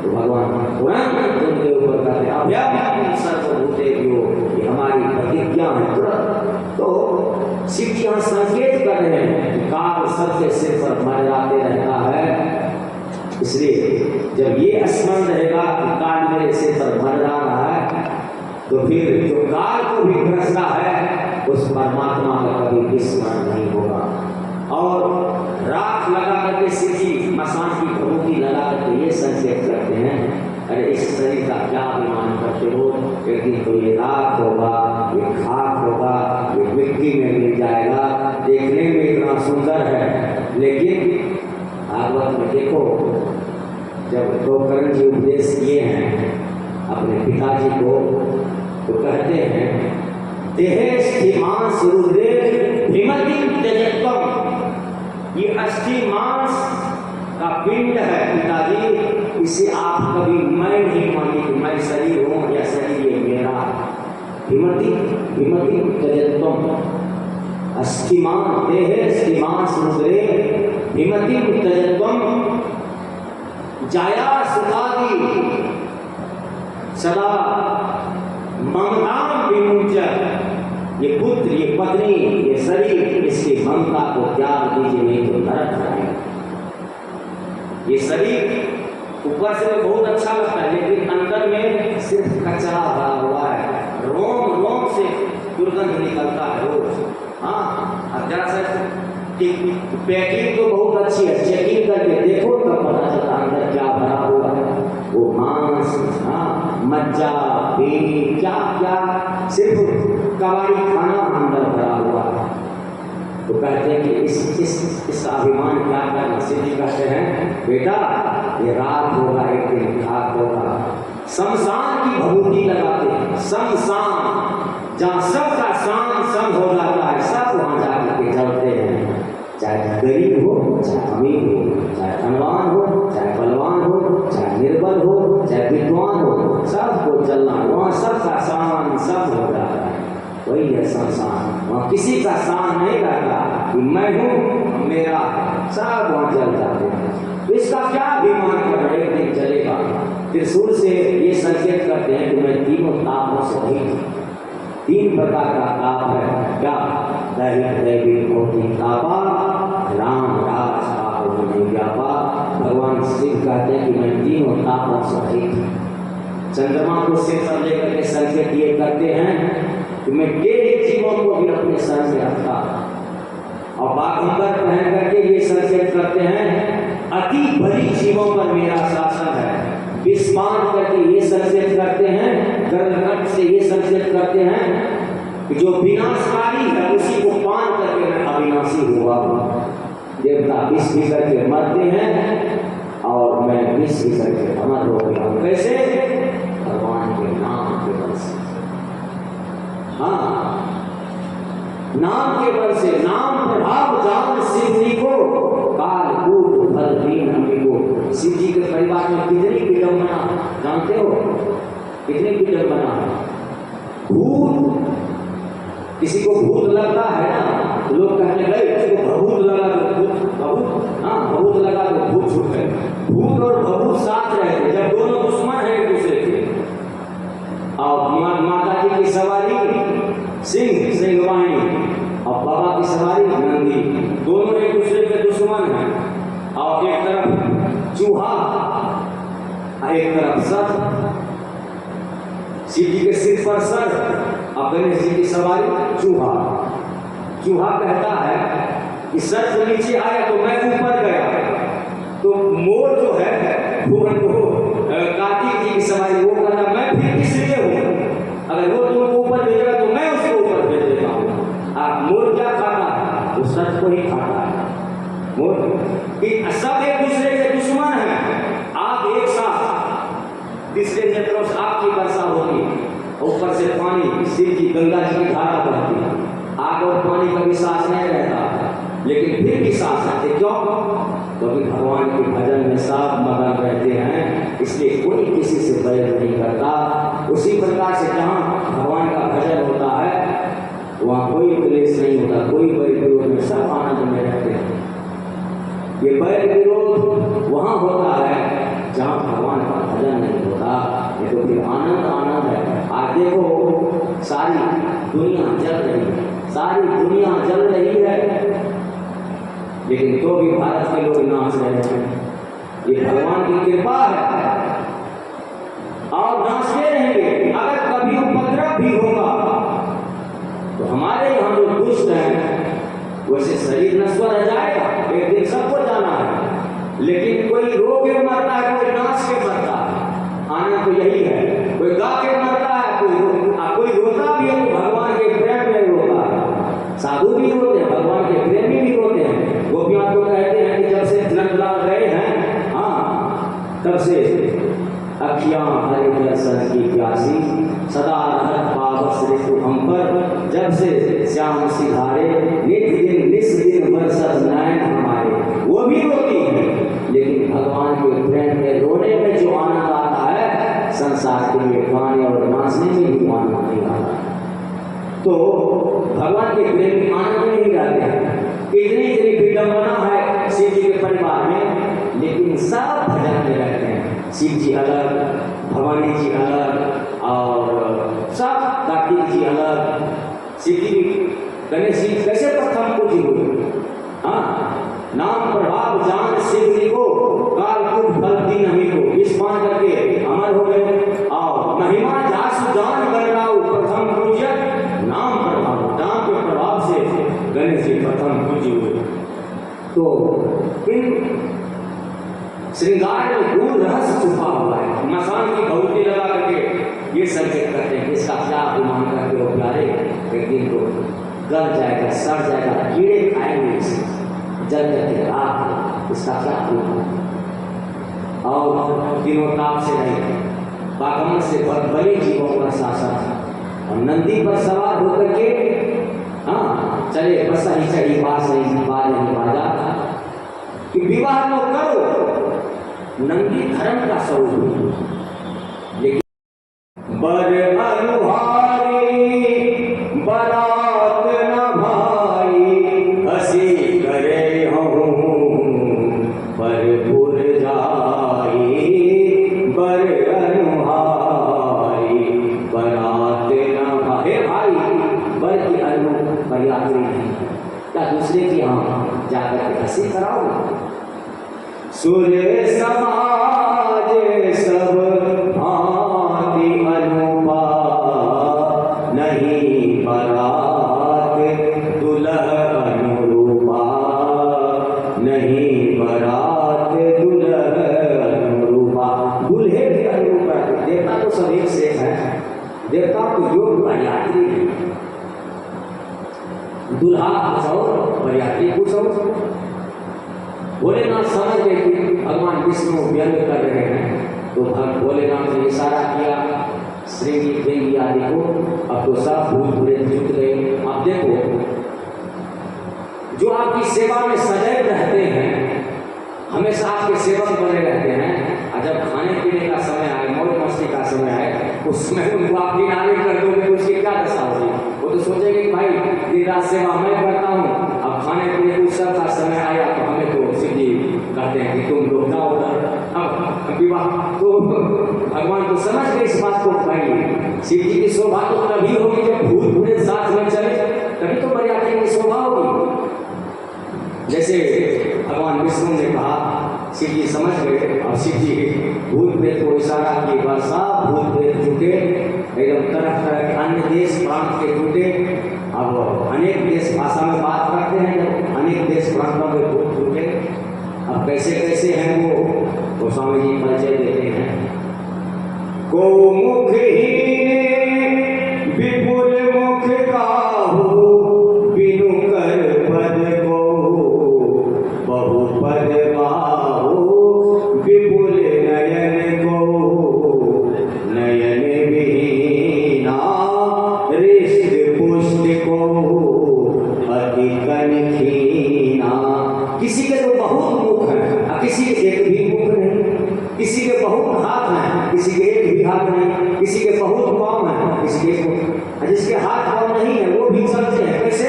तो भगवान तुरंत उनके ऊपर कहते अभ्याम सर्वभूतेभ्यो, ये हमारी प्रतिज्ञा है तुरंत। तो शिव जी यहाँ संकेत कर रहे हैं कि काल सबके सिर पर मंडराते रहता है, इसलिए जब ये स्मरण रहेगा कि काल मेरे सिर पर मंडरा रहा है, तो फिर जो काल को भी ग्रसता है उस परमात्मा का कभी विस्मरण नहीं होगा। और राख लगा करके शिव जी मसान की भभूति लगा करके ये संकेत करते हैं, अरे इस शरीर का क्या अभिमान करते हो, एक दिन तो ये राख होगा, ये खाक होगा, ये मिट्टी में मिल जाएगा, देखने में इतना सुंदर है। लेकिन भागवत में देखो, जब गोकर्ण जी उपदेश किए हैं अपने पिताजी को, तो कहते हैं देहे स्थिमांस रुद्रे भीमतिं त्यजत्वम्, ये अस्थि मांस का पिंड है पिताजी, इसे आप कभी मैं नहीं मानिए कि मैं शरीर हूँ या शरीर ये मेरा। भीमतिं त्यजत्वम्, अस्थिमान देहे स्थिमांस रुद्रे भीमतिं त्यजत्वम्, जाया सुखादि सदा ममतां विमुच्य, ये पुत्र, ये पत्नी, ये शरीर, इसकी ममता को त्याग दीजिए नहीं तो नरक जाएगा। ये शरीर ऊपर से बहुत अच्छा लगता है लेकिन अंदर में सिर्फ कचरा भरा हुआ है, रोम रोम से दुर्गंध निकलता है रोज। हाँ, जरा सा पैकिंग तो बहुत अच्छी है, चेकिंग करके देखो तब पता चलता अंदर क्या भरा हुआ है। वो मांस, हाँ, मज्जा, बेनी, क्या क्या सिर्फ कबाड़ी खाना अंदर भरा हुआ है। तो कहते हैं कि इसका अभिमान क्या करना। शिव जी कहते हैं बेटा ये रात होगा, एक दिन रात होगा, शमशान की भभूति लगाते हैं। शमशान जहाँ सबका शान सम हो जाता है, सब वहाँ जाकर के जलते हैं। चाहे गरीब हो, चाहे अमीर हो, चाहे धनवान हो, चाहे बलवान हो, चाहे निर्बल हो, चाहे विद्वान हो, सबको जलना, वहाँ सबका शान सब हो जाता है। वही है शमशान। वहाँ किसी का शान नहीं रहता कि मैं हूँ मेरा है, सब वहाँ जल जाते हैं। तो इसका क्या अभिमान कर, एक दिन चलेगा। त्रिशूल से ये संकेत करते हैं कि मैं तीनों तापों से रहित हूँ। 3 प्रकार का ताप है क्या? दैहिक, दैविक, भौतिक तापा, राम राज ताप नहीं व्यापा। भगवान शिव कहते हैं कि मैं तीनों तापों से रहित हूँ। चंद्रमा को सिर पर लेकर के संकेत ये करते हैं कि मैं टेढ़े जीवों को भी अपने सर में रखता, और बाघंबर पहन करके ये संकेत करते हैं अति बड़ी जीवों पर मेरा शासन है। विस्मान करके ये संकेत करते हैं, गर्भकट से ये संकेत करते हैं कि जो विनाशकारी है उसी को पान करके मैं अविनाशी हुआ। देवता विष भी करके मरते हैं और मैं विष भी करके अमर हो गया हूँ। कैसे? भगवान के नाम के बल से। हाँ, नाम के बल से। नाम प्रभाव जान शिव जी को, काल कूट फल दीन हमें को। शिव जी के परिवार में कितनी विडंबना जानते हो? कितनी विडंबना है। भूत, किसी को भूत लगता है ना, तो लोग कहने लगे किसी को भभूत लगा तो भूत, हाँ भभूत लगा तो भूत छूट गए। भूत और भभूत साथ रहते जब दोनों दुश्मन है एक दूसरे के। और माता जी की सवारी सिंह वाहिनी और बाबा की सवारी नंदी, दोनों एक दूसरे के दुश्मन हैं। और एक तरफ चूहा और एक तरफ सर। शिव जी के सिर पर सर और गणेश जी की सवारी चूहा। चूहा कहता है कि सर से नीचे आया तो मैं ऊपर गया। तो मोर जो है वो कार्तिक जी की सवारी, वो कहता मैं फिर किसलिए हूँ, अगर वो तुमको ऊपर भेजेगा तो मैं उसको ऊपर भेज देता हूँ। आप मोर क्या खाता है? वो सच को ही खाता है। मोर सब एक दूसरे के दुश्मन हैं। आप एक साथ तीसरे नेत्रों से आपकी वर्षा होगी, ऊपर से पानी, शिव की गंगा जी की धारा बहती है। आग और पानी का भी सांस नहीं रहता, लेकिन फिर भी सांस आते। क्यों? क्योंकि भगवान के भजन में सब मगन रहते हैं, इसलिए कोई किसी से बैर नहीं करता। उसी प्रकार से जहाँ भगवान का भजन होता है वहाँ कोई क्लेश नहीं होता, कोई बैर विरोध में सब आनंद में रहते हैं। ये बैर विरोध वहाँ होता है जहाँ भगवान का भजन नहीं होता, ये तो फिर आनंद आनंद है। आज देखो सारी दुनिया जल रही है, सारी दुनिया जल रही है, लेकिन तो भी भारत के लोग नाच रहे हैं। ये भगवान की कृपा है और नाचते रहेंगे। अगर कभी उपद्रव भी होगा तो हमारे यहाँ जो दुष्ट हैं वैसे शरीर नश्वर रह जाएगा, एक दिन सबको जाना है। लेकिन कोई रो के मरता है, कोई नाच के मरता है। आनंद तो यही है, कोई गा के मरता है, कोई रोता भी है तो भगवान के प्रेम में रोता है। साधु भी रोते हैं, भगवान के प्रेमी भी रोते हैं। गोपियाँ तो कहते हैं कि जब से नंदलाल गए हैं, हाँ तब से अखियाँ हरे दर्शन की प्यासी, सदा रहत पावस ऋतु हम पर, जब से श्याम सिधारे निस दिन बरसत नयन हमारे। वो भी रोती है, लेकिन भगवान के प्रेम में रोने में जो आनंद आता है, संसार के लिए गाने और नाचने में भी आनंद नहीं आता। तो भगवान के प्रेम में आनंद नहीं रहते हैं। इतनी विडंबना है शिव जी के परिवार में, लेकिन सब भजन में रहते हैं। शिव जी अलग, भवानी जी अलग, और सब कार्तिक जी अलग। शिव जी गणेश जी कैसे प्रथम पूजी हुई? हाँ, नाम प्रभाव जान शिव जी को, काल कूट फल दीन हमें को। विस्मान करके अमर हो गए और महिमा जासु जान गणराव प्रथम पूज्य। नाम प्रभाव, नाम के प्रभाव से गणेश जी प्रथम पूजी हुए। तो इन श्रृंगार में गूढ़ रहस्य छुपा हुआ है। मसान की भभूति लगा करके ये संकेत करते हैं, इसका क्या अभिमान करते हो प्यारे, एक दिन तो गल जाएगा, सड़ जाएगा, कीड़े खाएंगे इसे, जल करके राख, इसका क्या होगा? और तीनों ताप से नहीं, बागमन से बड़े जीवों का शासन, और नंदी पर सवार होकर के हाँ चले, बस ही चढ़ी बात नहीं बाजा कि विवाह तो करो, नंदी धर्म का स्वरूप, लेकिन बर अनुहारी बरात न भाई, हसी करे हूँ पर पुर जाई, बर अनुहारी बरात न भाई, बर की अनु पर यात्री नहीं, क्या दूसरे की यहाँ जाकर के हंसी कराओ? सुर समाज सब भांति अनुपा, नहीं बरात दुल्ह अनुरूपा, नहीं बरात दुल्ह अनुरूपा। दूल्हे के अनुरूप है, देवता तो सब एक से है, देवता को योग बरियात्री है, दूल्हा कुछ और बरियात्री कुछ और। भोलेनाथ समझ गए कि भगवान विष्णु व्यंग कर रहे हैं, तो भोलेनाथ ने इशारा किया श्रृंगी देवी आदि को, अब तो सब भूल भूले जुट गए। अब देखो, जो आपकी सेवा में सदैव रहते हैं, हमेशा आपके सेवक बने रहते हैं, और जब खाने पीने का समय आए, मौज मस्ती का समय आए, उस समय उनको आप किनारे कर दोगे तो उसकी क्या दशा होगी? वो तो सोचेंगे कि भाई दिन रात सेवा मैं करता हूँ, अब खाने पीने उत्सव का समय आया तो हमें तो सिद्धि कहते हैं कि तुम लोग जाओ उधर। अब विवाह तो भगवान को समझ गए इस बात को, भाई शिव जी की शोभा तो तभी होगी जब भूत पूरे साथ में चले, तभी तो बरियात्री की शोभा होगी। जैसे भगवान विष्णु ने कहा, शिव जी समझ गए, और शिव जी भूत प्रेत को इशारा किए, बस सब भूत प्रेत जुटे, एकदम तरह तरह के अन्य देश प्रांत के जुटे। अब अनेक देश भाषा में बात करते हैं, जब अनेक देश प्रांतों में भूत जुटे, अब कैसे कैसे हैं वो स्वामी जी परिचय देते हैं। को मुख विपुल मुख काहू, बिनु कर पद को बहु पद बाहु, विपुल नयन को नयन विहीना, रिष्ट पुष्ट को अति कनखीना। किसी के तो बहुत मुख है, किसी के एक भी मुख नहीं, किसी के बहुत हाथ हैं, किसी के एक भी हाथ नहीं, किसी के बहुत पाँव हैं, किसी के एक, जिसके हाथ पाँव नहीं है वो भी चलते हैं। कैसे?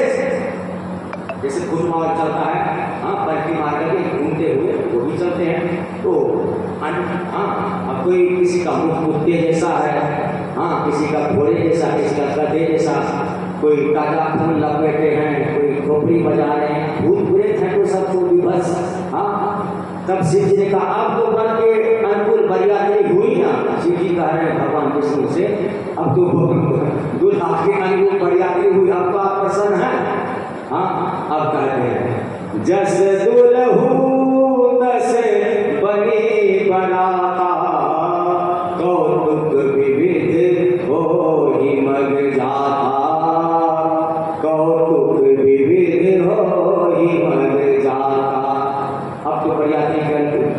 जैसे फुटबॉल चलता है, हाँ पलटी मार करके घूमते हुए वो भी चलते हैं। तो हाँ, अब कोई किसी का मुख कुत्ते जैसा है, हाँ किसी का घोड़े जैसा, किसी का गधे जैसा, कोई काला खून लपेटे हैं, कोई खोपड़ी बजा रहे हैं, भूत प्रेत हैं तो सबको विभत्स। हाँ तब शिव जी ने कहा अब तो बन के अनुकूल बरियात्री हुई ना। शिव जी कह रहे हैं भगवान विष्णु से, अब तो दूल्हा के अनुकूल बरियात्री हुई, अब तो आप प्रसन्न हैं। हाँ अब कहते हैं जस दुल्हू तस बनी बनाता, कौतुक विविध हो ही मग जाता, कौतुक विविध हो ही मग जाता। अब तो बरियात्री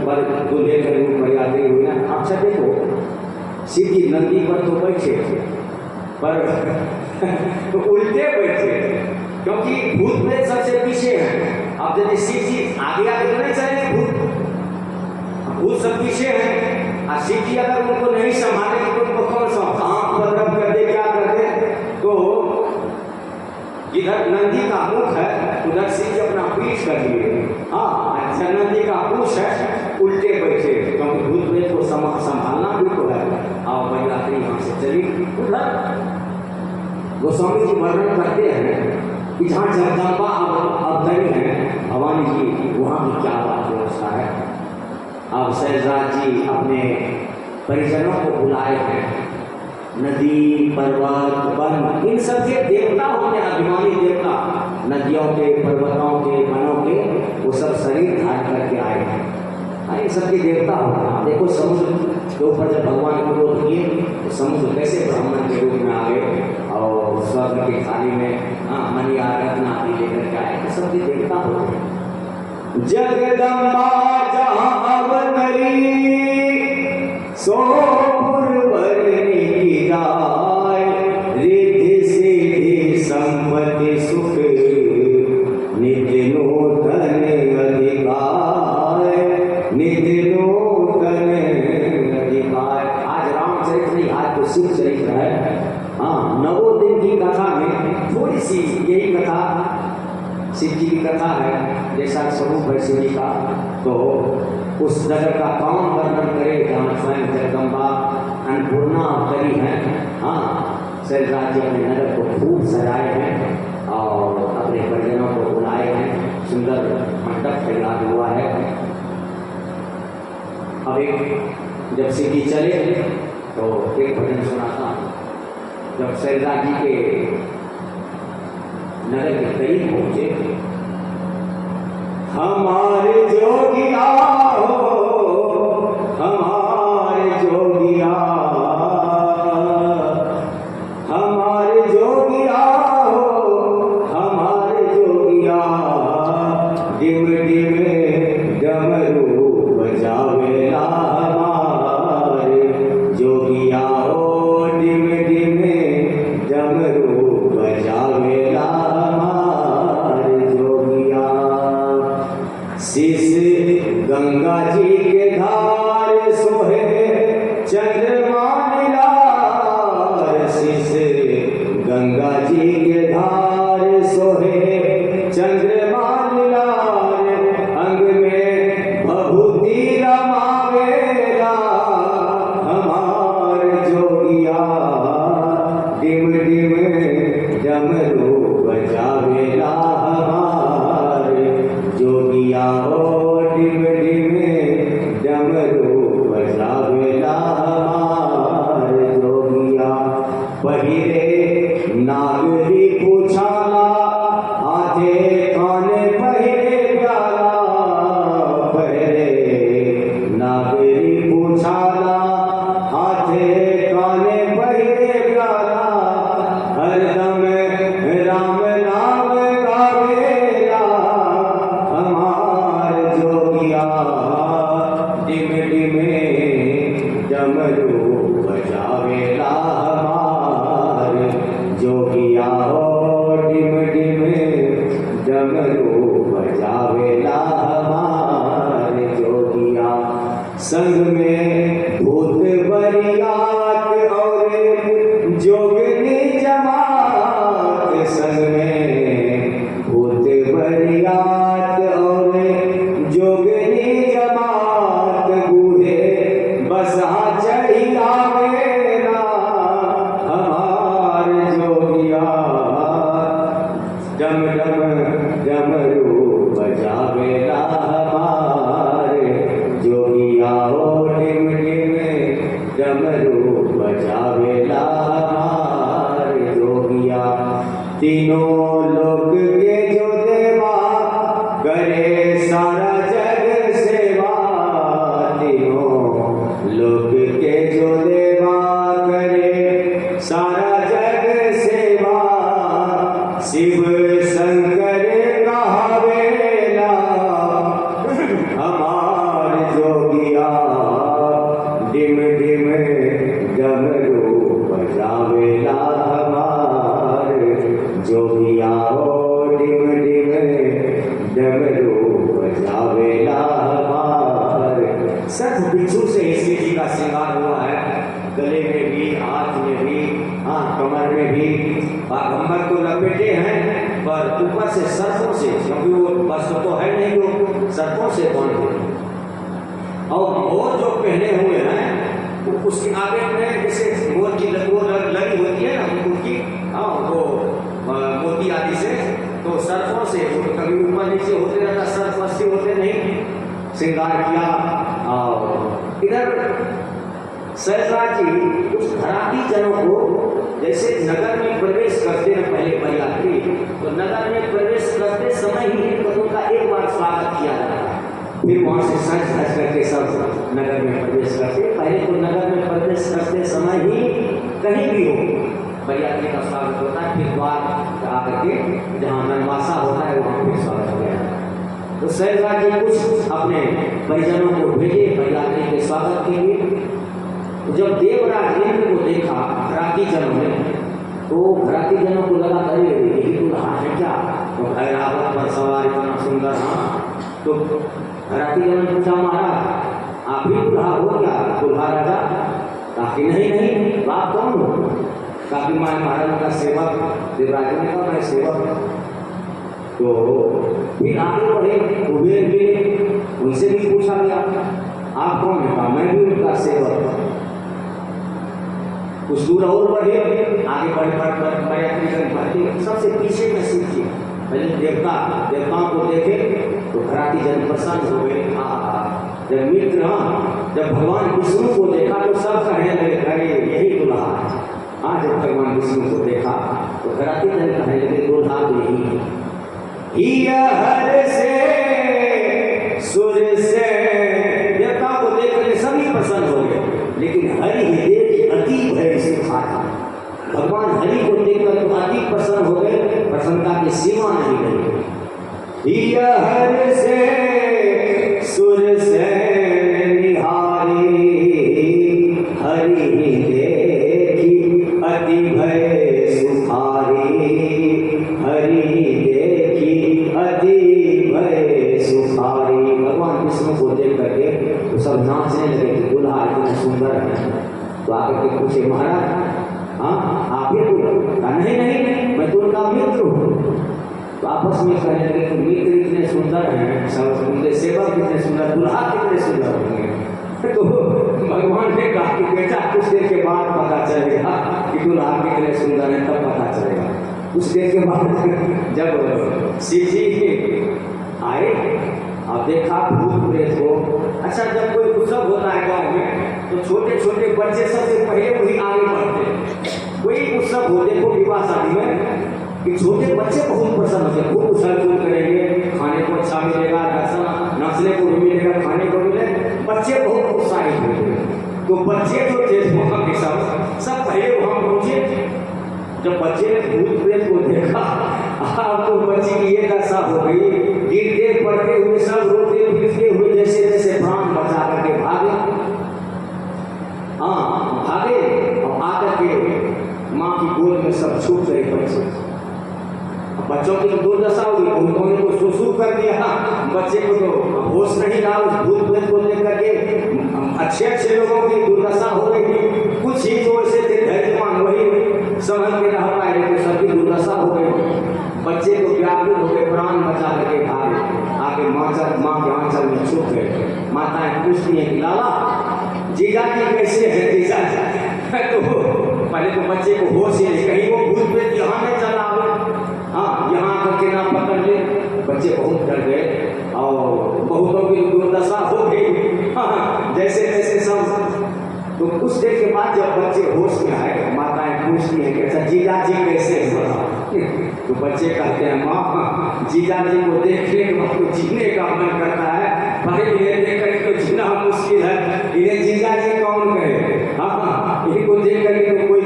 पर दूल्हे के रूप बरियात्री हुई ना। आप सब देखो, शिव जी नंदी पर तो बैठे, पर तो उल्टे बैठे, क्योंकि भूत प्रेत सबसे पीछे हैं। अब यदि शिव जी आगे आगे नहीं चलेंगे, भूत सब पीछे हैं, और शिव जी अगर उनको नहीं संभालेंगे तो उनको कौन सा कहाँ उपद्रव कर दे, क्या कर दे? तो इधर नंदी का मुख है, उधर शिव जी अपना पीठ कर लिए, हाँ अच्छा नंदी का पूछ है, उल्टे बैठे, क्योंकि भूत प्रेत को संभालना भी तो है। और बरियात्री यहाँ से चली उधर। गोस्वामी जी वर्णन करते हैं कि जहाँ जगदम्बा अवतरी है भवानी जी, वहाँ की क्या बात व्यवस्था है। अब सहजराज जी अपने परिजनों को बुलाए हैं, नदी पर्वत वन इन सबके देवता होते हैं, अभिमानी देवता, नदियों के पर्वतों के वनों के, वो सब शरीर धारण करके आए हैं, इन सबके देवता होते हैं। देखो समुद्र के ऊपर जब भगवान क्रोध किए तो समुद्र कैसे ब्राह्मण के रूप में आ गए, और स्वर्ग की थाली में हाँ मनिया रत्न आदि लेकर के आए, तो सबकी देवता होते हैं। जगदम्बा जहाँ अवतरी सो पुरवरनी की दाय, रिद्धि सिद्धि संपत्ति सुख नित्य नूतन अधिकार, नित्य नूतन अधिकार। आज रामचरित नहीं, आज तो शिव चरित्र है। हाँ, 9 दिन की कथा में थोड़ी सी यही कथा शिव जी की कथा है, जैसा स्वरूप है शिव जी का। तो उस नगर का कौन वर्णन करे जहाँ स्वयं जगदम्बा अन्नपूर्णा अवतरी है। हाँ, शैलराज जी अपने नगर को खूब सजाए हैं और अपने परिजनों को बुलाए हैं, सुंदर मंडप तैयार हुआ है। अब एक जब शिव जी चले तो एक भजन सुनाता हूँ। जब शैलराज जी के नगर के करीब पहुंचे, हमारे जोगिया हो, हमारे जोगिया, हमारे जोगिया हो, हमारे जोगिया, डिम डिम डमरू बजावेला हमारे जोगिया हो, डिम डिम डमरू बजावेला हमारे जोगिया। शीश गंगा जी के धार सोहे चंद्रमा नीलार, शीश गंगा जी के धार सोहे चंद्रमा नीलार, अंग में भभूति रमावेला हमार जोगिया, डिम डिम डमरू बजावेला हमारे जोगिया हो, डिम डिम डमरू बजावेला हमारे जोगिया। पहिरे नागरी पूछाला, हाथे काने पहिरे प्याला, पहिरे नागरी पूछाला, हाथे काने पहिरे प्याला, हरदम राम नाम गावेला हमार जोगिया, डिम डिम डमरू बजावेला हमार जोगिया हो, डिम डिम डमरू बजावेला हमार जोगिया। संग में भूत बरियात और जोगनी जमात, संग में भूत बरियात और जोगनी जमात, बूढ़े बसा चढ़ी आवेला हमार जोगिया, डम डम डमरू बजावेला हमारे जोगिया हो, डिम डिम डमरू बजावेला हमारे जोगिया। तीनों लोक के जो देवा करे सारा जग सेवा, तीनों लोक के जो देवा करे सारा जग सेवा, शिव शंकर कहावेला हमार जोगिया, डिम डिम डमरू बजावेला हमार जोगिया हो, डिम डिम डमरू बजावेला हमार। सर्प बिच्छू से इसी जी का श्रृंगार हुआ है, गले में भी, हाथ में भी, हाँ कमर में भी। बागंबर को लपेटे हैं पर ऊपर से सर्पों से, क्योंकि वो वस्त्र तो है नहीं, वो सर्पों से बांधे। और मोर जो पहने हुए हैं उसके आगे में जैसे मोर की लगी होती है ना उनकी, हाँ वो मोती आदि से, तो सर्पों से कभी ऊपर नीचे होते रहता, सर्प मस्ती होते नहीं, श्रृंगार किया। और इधर शैलराज जी उस घराती जनों को जैसे नगर में प्रवेश करते हैं पहले यात्री, तो नगर में प्रवेश करते समय ही उनका एक बार स्वागत किया जाता है, फिर वहां से सज धज करके सब नगर में प्रवेश करते। पहले तो नगर में प्रवेश करते समय ही कहीं भी हो बरियात्री का स्वागत होता है, फिर द्वार आकर के जहाँ वनवासा होता है वहाँ फिर स्वागत हो गया। तो सहजराज जी कुछ अपने परिजनों को भेजे बरियात्री के स्वागत के लिए। तो जब देवराज इंद्र को देखा घराती जनों ने, तो घराती जनों को लगा अरे यही दुल्हा है क्या, तो ऐरावत पर सवार इतना सुंदर। हाँ, तो घराती जनों ने पूछा महाराज आप ही दुल्हा हो क्या, दुल्हा राजा? काफी नहीं बात कौन हो? काफी महाराज का सेवक। देवराज ने कहा मैं सेवक। तो फिर आगे बढ़े, कुबेर भी, उनसे भी पूछा गया आप कौन है? कहा मैं भी उनका सेवक। कुछ दूर और बढ़े, आगे बढ़ते सबसे पीछे में शिव जी। पहले देवताओं को देखे तो घराती जन प्रसन्न हो गए। जब मित्र, जब भगवान विष्णु को देखा तो सब कहने लगे अरे यही दुल्हा है। हाँ, जब भगवान विष्णु को देखा तो घराती जन कहने लगे दुल्हा तो यही है। हर से सुर से देवताओं को देख कर सभी प्रसन्न हो गए, लेकिन हरि देख अति भय से खाता। भगवान हरि को देखकर तो अति प्रसन्न हो गए, प्रसन्नता की सीमा नहीं रही। हर से सुर से निहारी हरि देखी अति भय सुखारी। हरि देखी अति भय सुखारी। भगवान विष्णु को देख करके तो सब नाचने लगे कि दुल्हा इतना सुंदर है। तो आकर के पूछे महाराज हाँ आप ही दुल्हा? नहीं मैं तो उनका मित्र हूँ। तो आपस में कहने लगे तो मित्र इतने सुंदर हैं, सब उनके सेवक कितने सुंदर, दुल्हा कितने सुंदर होंगे। तो भगवान ने कहा कि बेटा कुछ देर के बाद पता चलेगा कि दुल्हा कितने सुंदर है, तब पता चलेगा। कुछ देर के बाद जब शिव जी आए और देखा भूत प्रेत को। अच्छा, जब कोई उत्सव होता है गाँव में तो छोटे छोटे बच्चे सबसे पहले वही आगे बढ़ते। कोई उत्सव हो, देखो विवाह शादी में कि छोटे बच्चे बहुत प्रसन्न होते, खूब उछल कूद करेंगे, खाने को अच्छा मिलेगा, दर्शन नाचने को भी मिलेगा, खाने को मिले, बच्चे बहुत उत्साहित होते। तो बच्चे जो थे वहाँ के सब पहले वहाँ पहुँचे। जब बच्चे ने भूत प्रेत को देखा तो बच्चे की ये दशा हो गई, गिरते पड़ते हुए सब रोते फिरते हुए जैसे जैसे प्राण बचा करके भागे। हाँ भागे और आकर के माँ की गोद में सब छूट गए बच्चे। बच्चों की दुर्दशा हुई, उन्होंने तो सुसु कर दिया, बच्चे को तो होश नहीं रहा। उस भूत प्रेत को लेकर के अच्छे लोगों की दुर्दशा हो गई। कुछ ही जो ऐसे थे धैर्यवान वही समझ के रह पाए, लेकिन सबकी दुर्दशा हो गई। बच्चे को व्याकुल हो गए, प्राण बचा करके भागे, आके माँ के आंचल में छुप गए। माताएं पूछती हैं कि लाला जीजा जी कैसे है? जीजा तो पहले तो बच्चे को होश ही नहीं, कहीं वो भूत प्रेत यहाँ में चला आवे, हाँ यहाँ करके ना पकड़ ले। बच्चे बहुत डर गए और बहुतों की दुर्दशा हो गई। हाँ, जैसे तैसे सब। तो कुछ देर के बाद जब बच्चे होश में आए, माताएं पूछती हैं कि अच्छा जीजा जी कैसे है बताओ। तो बच्चे कहते हैं माँ जीजा जी को देखने के बाद तो जीने का मन करता है, पर इन्हें देख कर तो जीना मुश्किल है, इन्हें जीजा जी कौन कहे। हाँ, इनको देख करके तो कोई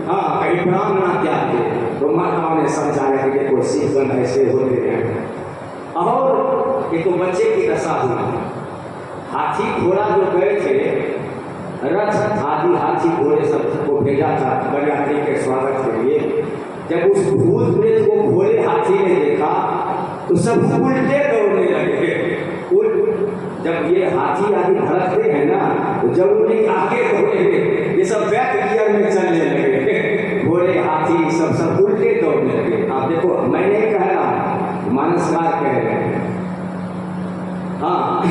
हाँ कहीं प्राण ना त्याग दे। तो माताओं ने समझाया कि देखो सीजन ऐसे होते हैं। और ये तो बच्चे की दशा हुई। हाथी घोड़ा जो गए थे, रथ आदि हाथी घोड़े सबको भेजा था बरियात्री के स्वागत के लिए। जब उस भूत प्रेत को घोड़े हाथी ने देखा तो सब उल्टे दौड़ने लगे। जब ये हाथी आदि भड़कते हैं ना, तो जब उन्हें आगे दौड़ेंगे ये सब बैक गियर में चलने लगे। घोड़े हाथी सब उल्टे दौड़ने लगे। आप देखो, मैं नहीं कह रहा, मानसकार कह रहे हैं। हाँ,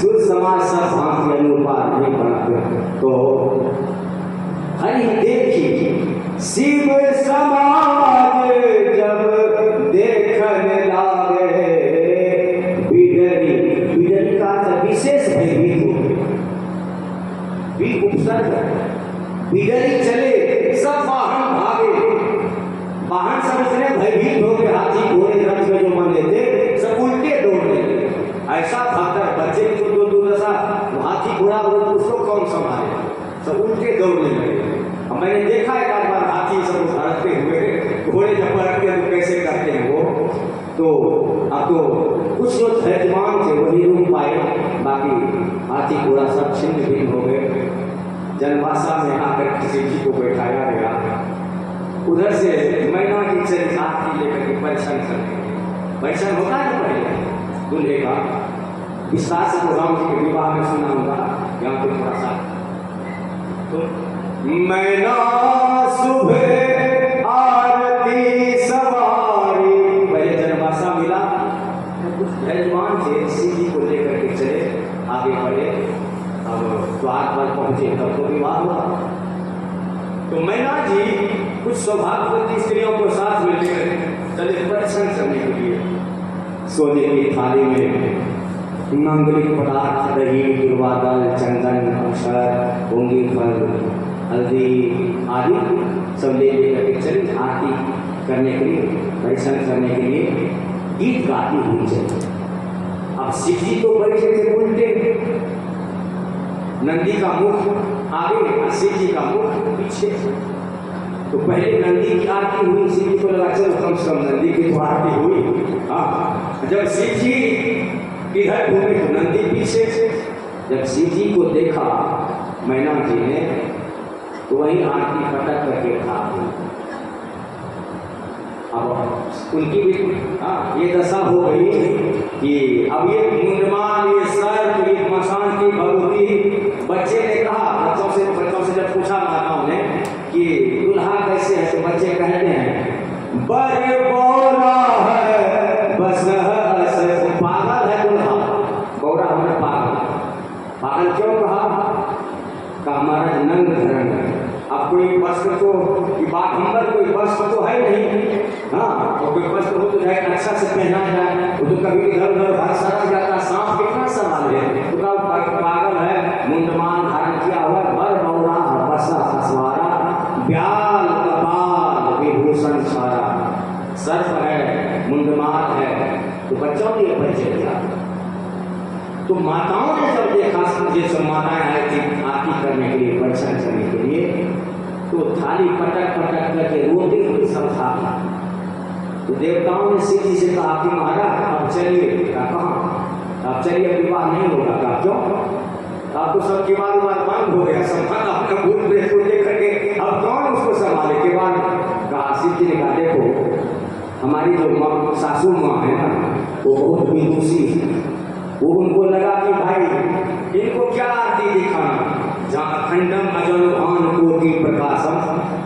सुर समाज सब भांति अनुपात नहीं बनाते। तो हरि देखी शिव समाज जब देखने लागे, बिडरी का विशेष भयभीत हो गए। उपसर्ग बिडरी चले सब वाहन भागे, वाहन सब इतने भयभीत हो गए, हाथी घोड़े रथ में जो बने थे सब उल्टे दौड़ने लगे। ऐसा भागकर बच्चे की जो दुर्दशा, हाथी घोड़ा उसको कौन संभाले, सब उल्टे दौड़ने लगे। मैंने देखा एक बार हाथी सब पढ़ते हुए घोड़े जब पढ़ते हैं तो कैसे करते हैं वो। तो अब तो कुछ जो धैर्यवान थे वही रुक पाए, बाकी हाथी घोड़ा सब छिन्न भिन्न हो गए। जनभाषा में आकर किसी जी को बैठाया गया। उधर से मैना की चली हाथी लेकर के परीक्षण करते हैं। परीक्षण होता है पहले दूल्हे का विस्तार से तो राम जी के विवाह में सुना होगा, यहाँ पर थोड़ा सा। तो मैना सुबह आरती सवारी, पहले जनभाषा मिला। कुछ धैर्यवान थे सीधी को लेकर के चले, आगे बढ़े। अब द्वार पर पहुंचे तब तो विवाह हुआ। तो मैना जी कुछ सौभाग्यवती स्त्रियों को साथ में लेकर चले परीक्षण करने के लिए। सोने की थाली में मांगलिक पदार्थ, दही, दुर्वादल, चंदन, अक्षर, होंगी फल, हल्दी आदि सब ले लेकर चली आरती करने के लिए, परीक्षण करने के लिए गीत गाती हुई चली। अब शिव जी तो परिचय से उल्टे, नंदी का मुख आगे और शिव जी का मुख पीछे। तो पहले नंदी की आरती हुई, शिव जी को लगा चलो कम से कम नंदी की तो आरती हुई। हाँ, जब शिव जी इधर घूमे तो नंदी पीछे। जब शिव जी को देखा मैना जी ने तो वही आरती पटक करके खा दी। अब उनकी भी ये दशा हो गई कि अब ये मुंडमान, ये सर्प, ये मसान की भगवती। बच्चे ने कहा, बच्चों से जब पूछा माताओं ने कि दुल्हा कैसे है, तो बच्चे कहते हैं बड़े बोला है बस पागल है दुल्हा। बौरा हमने पागल क्यों कहा? हमारा नंग धरण है। अब कोई वस्त्र तो बाघंबर कोई वस्त्र तो है नहीं। हाँ, और कोई वस्त्र हो तो जाए अच्छा से पहना जाए, वो तो कभी इधर उधर भाग सरक जाता। सांप कितना सवाल है, तो पागल है, मुंडमान धारण किया हुआ, बर बौरा बसा असवारा, ब्याल कपाल विभूषण सारा। सर्प है, मुंडमान है, तो बच्चों ने परिचय दिया। तो माताओं ने जब देखा, ये सब माताएं आई थी आरती करने के लिए, परीक्षण करने के लिए, तो थाली पटक पटक करके रोते हुए सब खा। तो देवताओं ने शिव जी से कहा कि महाराज अब चलिए। कहाँ? अब चलिए, विवाह नहीं होगा। कहा क्यों? अब तो सब के बाद बंद हो गया, सब अपना भूत प्रेत को देख करके अब कौन उसको संभाले के बाद। कहा शिव जी ने कहा देखो हमारी जो सासू माँ है ना, वो बहुत विदुषी है। वो उनको लगा कि भाई इनको क्या आरती दिखाना, जहाँ अखंडम अजन्मान कोटि प्रकाशम,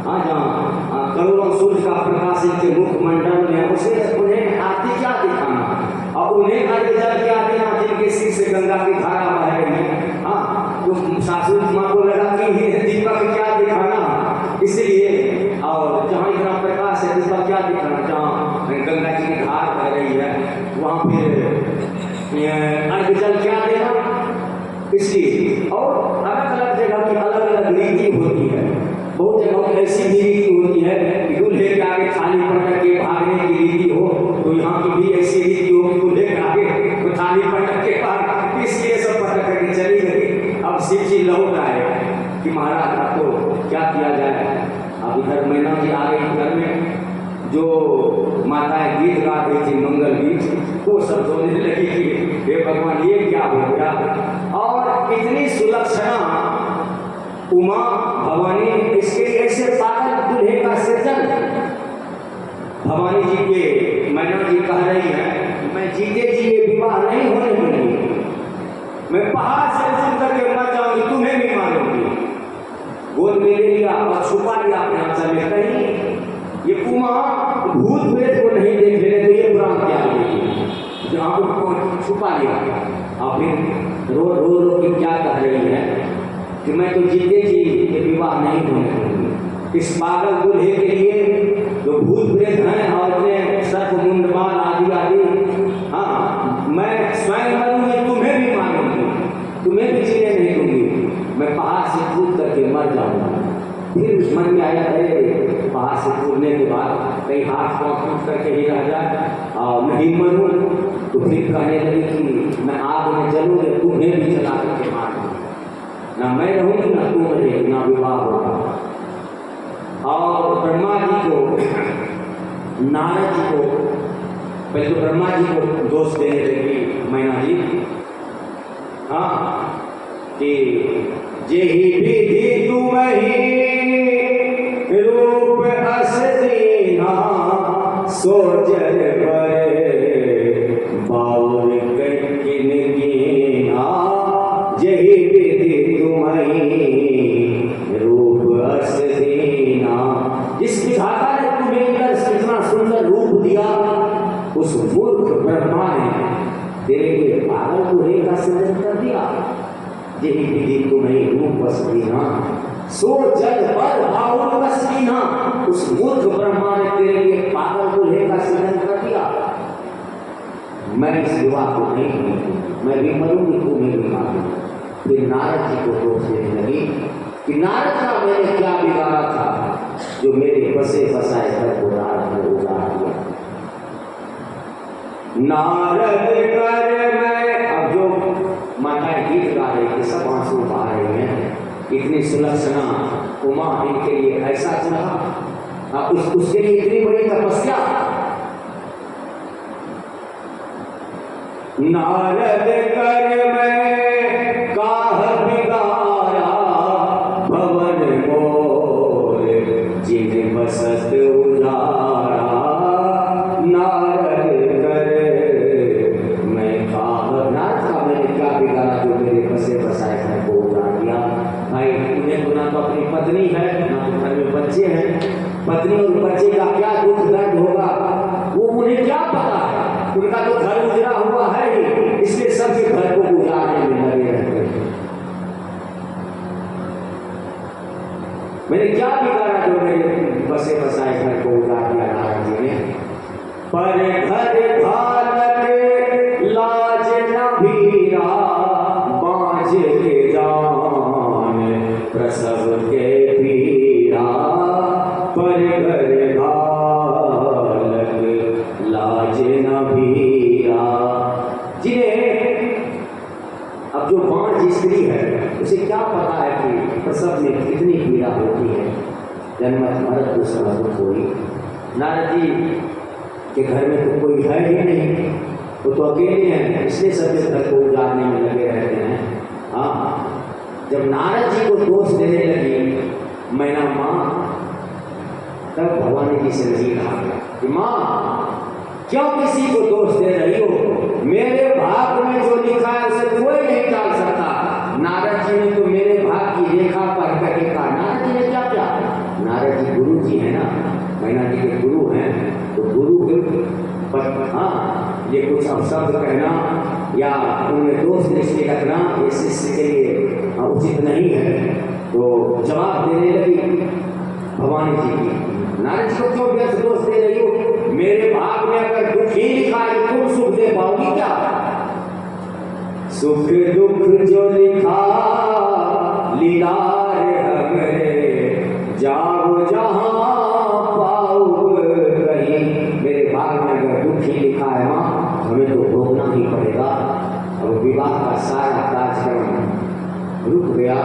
हाँ जहाँ करोड़ों सूर्य का प्रकाश इनके मुखमंडल में, उसे उन्हें आरती क्या दिखाना। और उन्हें अर्घ जल क्या देना जिनके सिर से गंगा की धारा बह रही है। हाँ, उस सासू माँ को लगा कि ये दीपक क्या दिखाना, इसलिए और जहाँ इतना प्रकाश है दीपक क्या दिखाना, जहाँ गंगा जी की धार बह रही है वहाँ फिर अर्घ जल क्या देना, इसलिए। और अलग अलग जगह की अलग अलग रीति होती है। बहुत जगहों की ऐसी भी रीति होती है कि दूल्हे के आगे थाली पटक के भागने की रीति हो, तो यहाँ की भी ऐसी रीति हो कि दूल्हे के आगे तो थाली पटक के भाग, इसलिए सब पटक करके चली गई। अब शिव जी लौट आए कि महाराज अब तो क्या किया जाए। अब इधर मैना जी आ गई घर में, जो माताएं गीत गा रही थी मंगल गीत, वो सब सोचने लगी कि हे भगवान ये क्या हो गया। और इतनी सुलक्षणा उमा भवानी, इसके ऐसे पागल दूल्हे का सृजन। भवानी जी के मैना जी कह रही है मैं जीते जी ये विवाह नहीं होने दूंगी, मैं पहाड़ से उतर करके मर जाऊंगी, तुम्हें भी मारूंगी। गोद में ले लिया और छुपा लिया अपने आंचल में। कहीं ये कुमा भूत प्रेत को नहीं देख लेने तो ये पुराण क्या है, जहाँ को छुपा लिया। और फिर रो रो रो के क्या कह रही है कि मैं तो जीते जी ये विवाह नहीं होने दूंगी। इस पागल दूल्हे के लिए जो भूत प्रेत हैं और अपने सर्प मुंडमान आदि आदि, हाँ मैं स्वयं मरूंगी, तुम्हें भी मारूंगी, तुम्हें भी जीने नहीं दूंगी, मैं पहाड़ से कूद करके मर जाऊंगा। फिर मन में आया है पहाड़ से कूदने के बाद कहीं हाथ पाँव टूट करके ही रह जाए और नहीं मरूँ, तो फिर कहने लगी कि मैं आग में जलूंगी, तुम्हें भी जला करके मार दूंगी, ना मैं रहूंगी ना तुम रहेगी, ना विवाह होगा। और ब्रह्मा जी को नारद जी को पहले तो ब्रह्मा जी को दोष देने लगी मैना जी, हाँ, कि जेहि विधि तुम्हि रूप अस दीना, सो जल पर बाउर किन कीना। जेहि विधि तुम्हि रूप अस दीना, जिस विधाता ने तुम्हें इतना सुंदर रूप दिया, उस मूर्ख ब्रह्मा ने तेरे लिए पागल बूढ़े का सृजन कर दिया। यही विधि तुम्हें रूप बस दीना, सो जल पर बाउल बस दीना। उस मूर्ख ब्रह्मा ने तेरे लिए पागल बूढ़े का सृजन कर दिया। मैं इस विवाह को नहीं करूंगी, मैं भी मरूंगी, तू मेरी मांगी। फिर नारद जी को दोष देने लगी कि नारद का मैंने क्या बिगाड़ा था जो मेरे बसे बसाए घर को उजाड़ दिया। नारद कर मैं, अब जो माताएं गीत गा रही थी सब आंसू बहा रही हैं, इतनी सुलक्षणा उमा इनके लिए ऐसा चुना, उसके लिए इतनी बड़ी तपस्या। नारद कर मैं काह बिगाड़ा भवन मोर, जिन बसत उजाड़ा। नारद कर मैं काह, नारद का मैंने क्या बिगाड़ा जो मेरे बसे बसाए घर को उजाड़ दिया। भाई तुम्हें तो ना तो अपनी पत्नी है, ना तो घर में बच्चे हैं, पत्नी और बच्चे का क्या दुख दर्द होगा वो उन्हें क्या पता है। उनका तो घर उजड़ा हुआ है ही, इसलिए सबके घर को उजाड़ने में लगे रहते हैं। मैंने क्या बिगाड़ा जो मेरे बसे बसाए घर को उजाड़ दिया नारद जी ने। पर घर भारत लाज न भीरा, बाँझ के जान प्रसव के पीरा। पर घर भारत लाज न भीरा, जिन्हें अब जो बाँझ स्त्री है उसे क्या पता है कि प्रसव में कितनी पीड़ा होती है, जन्मत मरत दूसरा दुख हुई। नारद जी के घर में तो कोई है ही नहीं, वो तो अकेले हैं, इसलिए सबके घर को उजाड़ने में लगे रहते हैं। हाँ, जब नारद जी को दोष देने लगी मैना माँ, तब भवानी जी से नहीं कहा गया कि माँ क्यों किसी को दोष दे रही हो, मेरे भाग में जो लिखा है उसे कोई नहीं टाल सकता। नारद जी ने तो मेरे भाग की रेखा पर कहे कहा। नारद जी ने क्या किया, नारद जी गुरु जी है ना, मैना जी के गुरु हैं, तो गुरु पर हाँ ये कुछ अपशब्द कहना या उनमें दोष दृष्टि रखना ये शिष्य के लिए उचित नहीं है। तो जवाब देने लगी भवानी जी की, नारद जी को क्यों व्यर्थ दोष दे रही हो, मेरे भाग में अगर दुख ही लिखा है तुम सुख दे पाओगी क्या। सुख दुख जो लिखा लीलार हमरे, जाओ जहां पाओ कहीं। मेरे भाग में अगर दुख ही लिखा है माँ, हमें तो भोगना ही पड़ेगा। अब विवाह का सारा कार्यक्रम रुक गया,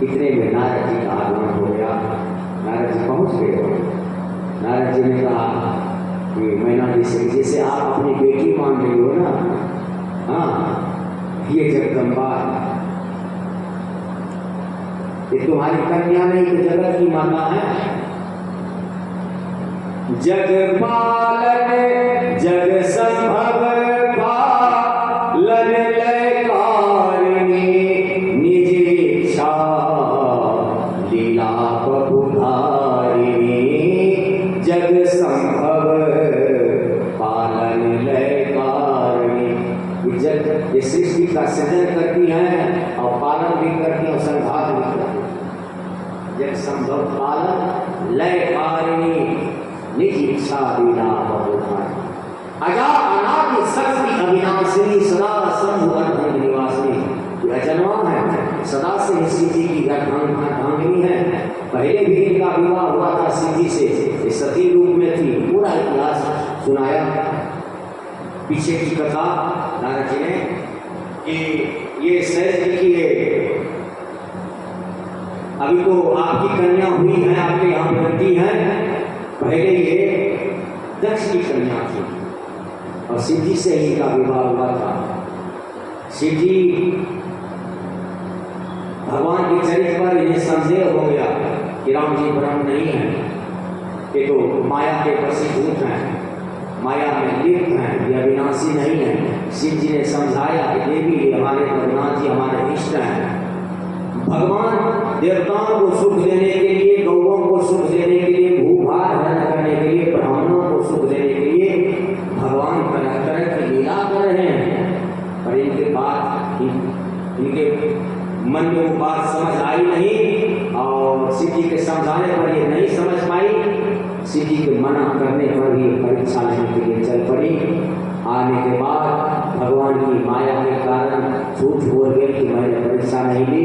इतने में नारद जी का आगमन हो गया। नारद जी पहुंच गए। नारद जी ने कहा कि मैना जी से, जैसे आप अपनी बेटी मान रही हो ना, हाँ ये जगदम्बा, ये तुम्हारी कन्या नहीं तो जगत की माता है। जग पालन जग संभव पालन लयकारिणी, निज इच्छा लीला पपुधारिणी। जग संभव पालन लयकारिणी, जग ये सृष्टि का सृजन करती हैं और पालन भी करती हैं और संहार भी करती हैं। जग संभव पालन लयकारिणी, निज इच्छा लीला पपुधारिणी। अजा अनादि शक्ति अविनाशिनी, सदा शंभु अर्धंग निवासिनी। अजन्मा है, सदा से ही सिद्धि की अर्धांगिनी है। पहले भी इनका विवाह हुआ था सिद्धि से, ये सती रूप में थी। पूरा इतिहास सुनाया पीछे की कथा नारद जी ने कि ये सहज देखिए, अभी तो आपकी कन्या हुई है, आपके यहाँ बनती है, पहले ये माया थी और शिव जी से ही इनका विवाह हुआ था। शिव जी भगवान के चरित्र पर इन्हें संदेह हो गया कि राम जी ब्रह्म नहीं है, कि तो माया के वशीभूत हैं, माया में लिप्त हैं, यह विनाशी नहीं है। शिव जी ने समझाया कि देवी हमारे भगवान जी हमारे इष्ट हैं। भगवान देवताओं को सुख देने के लिए, गौओं को सुख देने के लिए, भूभार हरण करने के लिए, ब्राह्मणों को सुख देने के लिए भगवान तरह तरह की लीला कर रहे हैं। पर इनके बाद इनके मन में वो बात समझ आई नहीं और शिव जी के समझाने पर ये नहीं समझ पाई। शिव जी के मना करने पर भी परीक्षा लेने के लिए चल पड़ी। आने के बाद भगवान की माया के कारण झूठ बोल गए कि मैंने परीक्षा नहीं ली।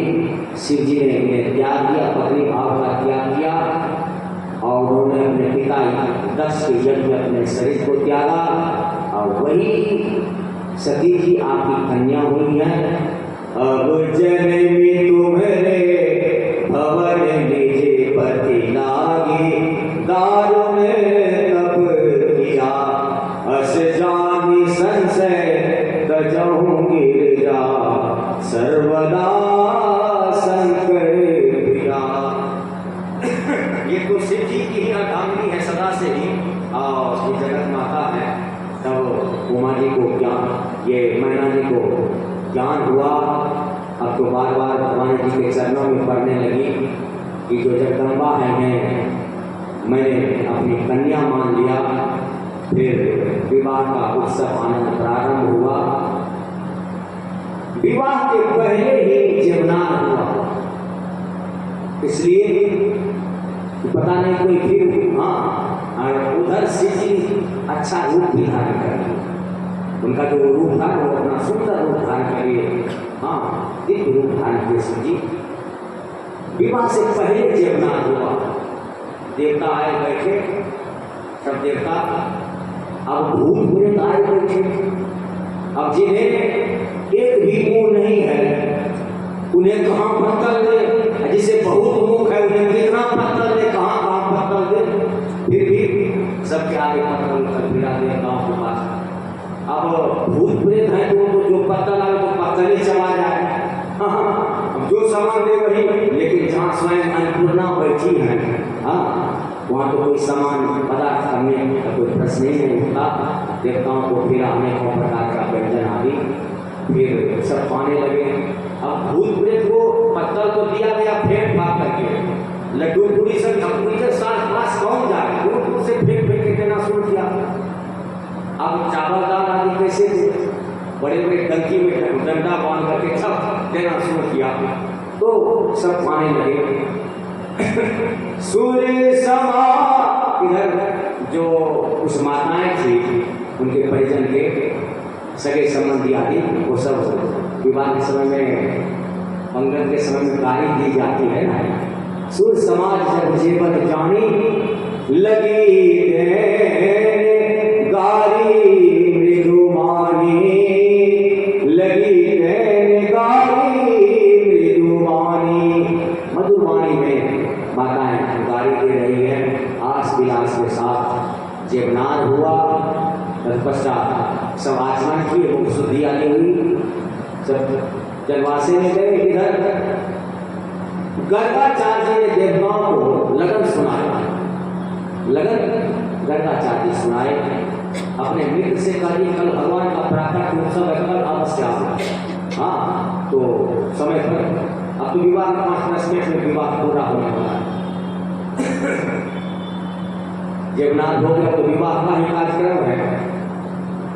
शिव जी ने इन्हें त्याग दिया, पत्नी भाव का त्याग किया और उन्होंने अपने पिता दक्ष के यज्ञ में अपने शरीर को त्यागा और वही सती जी आपकी कन्या हुई है। अब जन्मी तुम्हारे भवन निज पति लागे, दारुण तप किया अस जानी संशय तजहु गिरजा, सर्वदा शंकर प्रिया। ये तो शिव जी की ही अर्धांगिनी है सदा से ही और ये जगत माता है। तब उमा जी को ज्ञान, ये मैना जी को ज्ञान हुआ। अब तो बार बार भगवान जी के चरणों में पढ़ने लगी कि जो जगदम्बा है मैंने अपनी कन्या मान लिया। फिर विवाह का उत्सव आनंद प्रारंभ हुआ। विवाह के पहले ही जीवनान हुआ, इसलिए पता नहीं कोई फिर और उधर शिव जी अच्छा रूप भी धारण कर लिया। उनका जो रूप था वो अपना सुंदर रूप धारण करिए, दिव्य रूप धारण किए शिव जी। विवाह से पहले जीवनान हुआ। देवता आए बैठे, सब देवता अब भूत प्रेत आए बैठे। अब जिन्हें एक भी मुंह नहीं है उन्हें कहाँ पत्तल दे, जिसे बहुत मुख है उन्हें कितना पत्तल दे, कहाँ पत्तल दे। फिर भी सबके आगे पत्तल कर फिरा दे गाँव के पास। अब भूत प्रेत है तो उनको जो पत्तल आए तो पत्तल ही चला जाए, जो सामान दे वही। लेकिन जहाँ स्वयं अन्नपूर्णा बैठी है वहाँ तो कोई सामान पदार्थ करने का कोई प्रश्न ही नहीं होता। देवताओं को फिर अनेकों प्रकार का व्यंजन आदि फिर सब पाने लगे। अब भूत प्रेत को पत्तल तो दिया गया फेंक फाक करके, लड्डू पूरी सब पूरी से साथ पास कौन जाए, दूर दूर से फेंक फेंक के देना शुरू किया। अब चावल दाल आदि कैसे थे, बड़े बड़े टंकी में डंडा बांध करके सब देना शुरू किया तो सब पाने लगे। सूर्य समा इधर जो उस माताएं थी उनके परिजन के सगे संबंधी आदि वो सब विवाह के समय में, मंगल के समय में गाली दी जाती है ना। सूर्य समाज जब जीवन जानी लगी गारी मृदुमानी, लगी गारी मृदुमानी। मधुमानी में माताएं गारी दे रही है। आस विलास के साथ जीवनान हुआ। तत्पश्चात सब आचमन किए, मुख शुद्धि आदि हुई, सब जनवासे में गए। इधर गर्गाचार्य ने देवताओं को लगन सुनाया, लगन गर्गाचार्य सुनाए। अपने मित्र से कहा कल भगवान का प्राकट उत्सव है, कल अवश्य आना। तो समय पर अब तो विवाह का 5 मिनट में विवाह पूरा होने वाला है। जीवनान हो गया तो विवाह का ही कार्यक्रम है।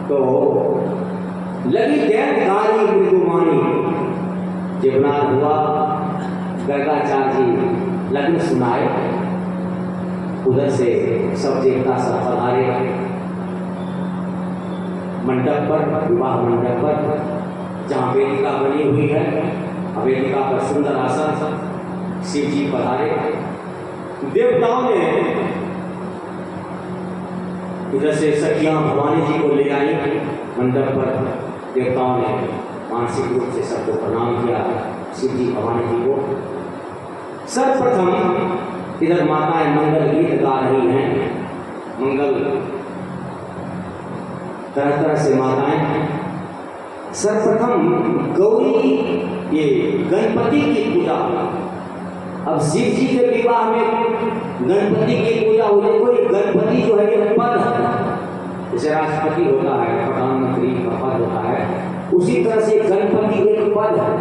तो लगी दैत गारी मृदुमानी, जीवनान हुआ। गर्गाचार्य जी लगन सुनाए। उधर से सब देवता सब पधारे मंडप पर, विवाह मंडप पर, जहाँ वेदिका बनी हुई है। वेदिका पर सुंदर आसन, शिव जी पधारे। देवताओं ने इधर से सखियां भवानी जी को ले आई मंडप पर। देवताओं ने मानसिक रूप से सबको प्रणाम किया, शिव जी भवानी जी को। सर्वप्रथम इधर माताएं मंगल गीत गा रही हैं। मंगल तरह तरह से माताएं। सर्वप्रथम गौरी ये गणपति की पूजा। अब शिव जी के विवाह में गणपति की पूजा हो जाए। कोई गणपति जो है ये पद है, जैसे राष्ट्रपति होता है, प्रधानमंत्री का पद होता है, उसी तरह से गणपति एक पद है।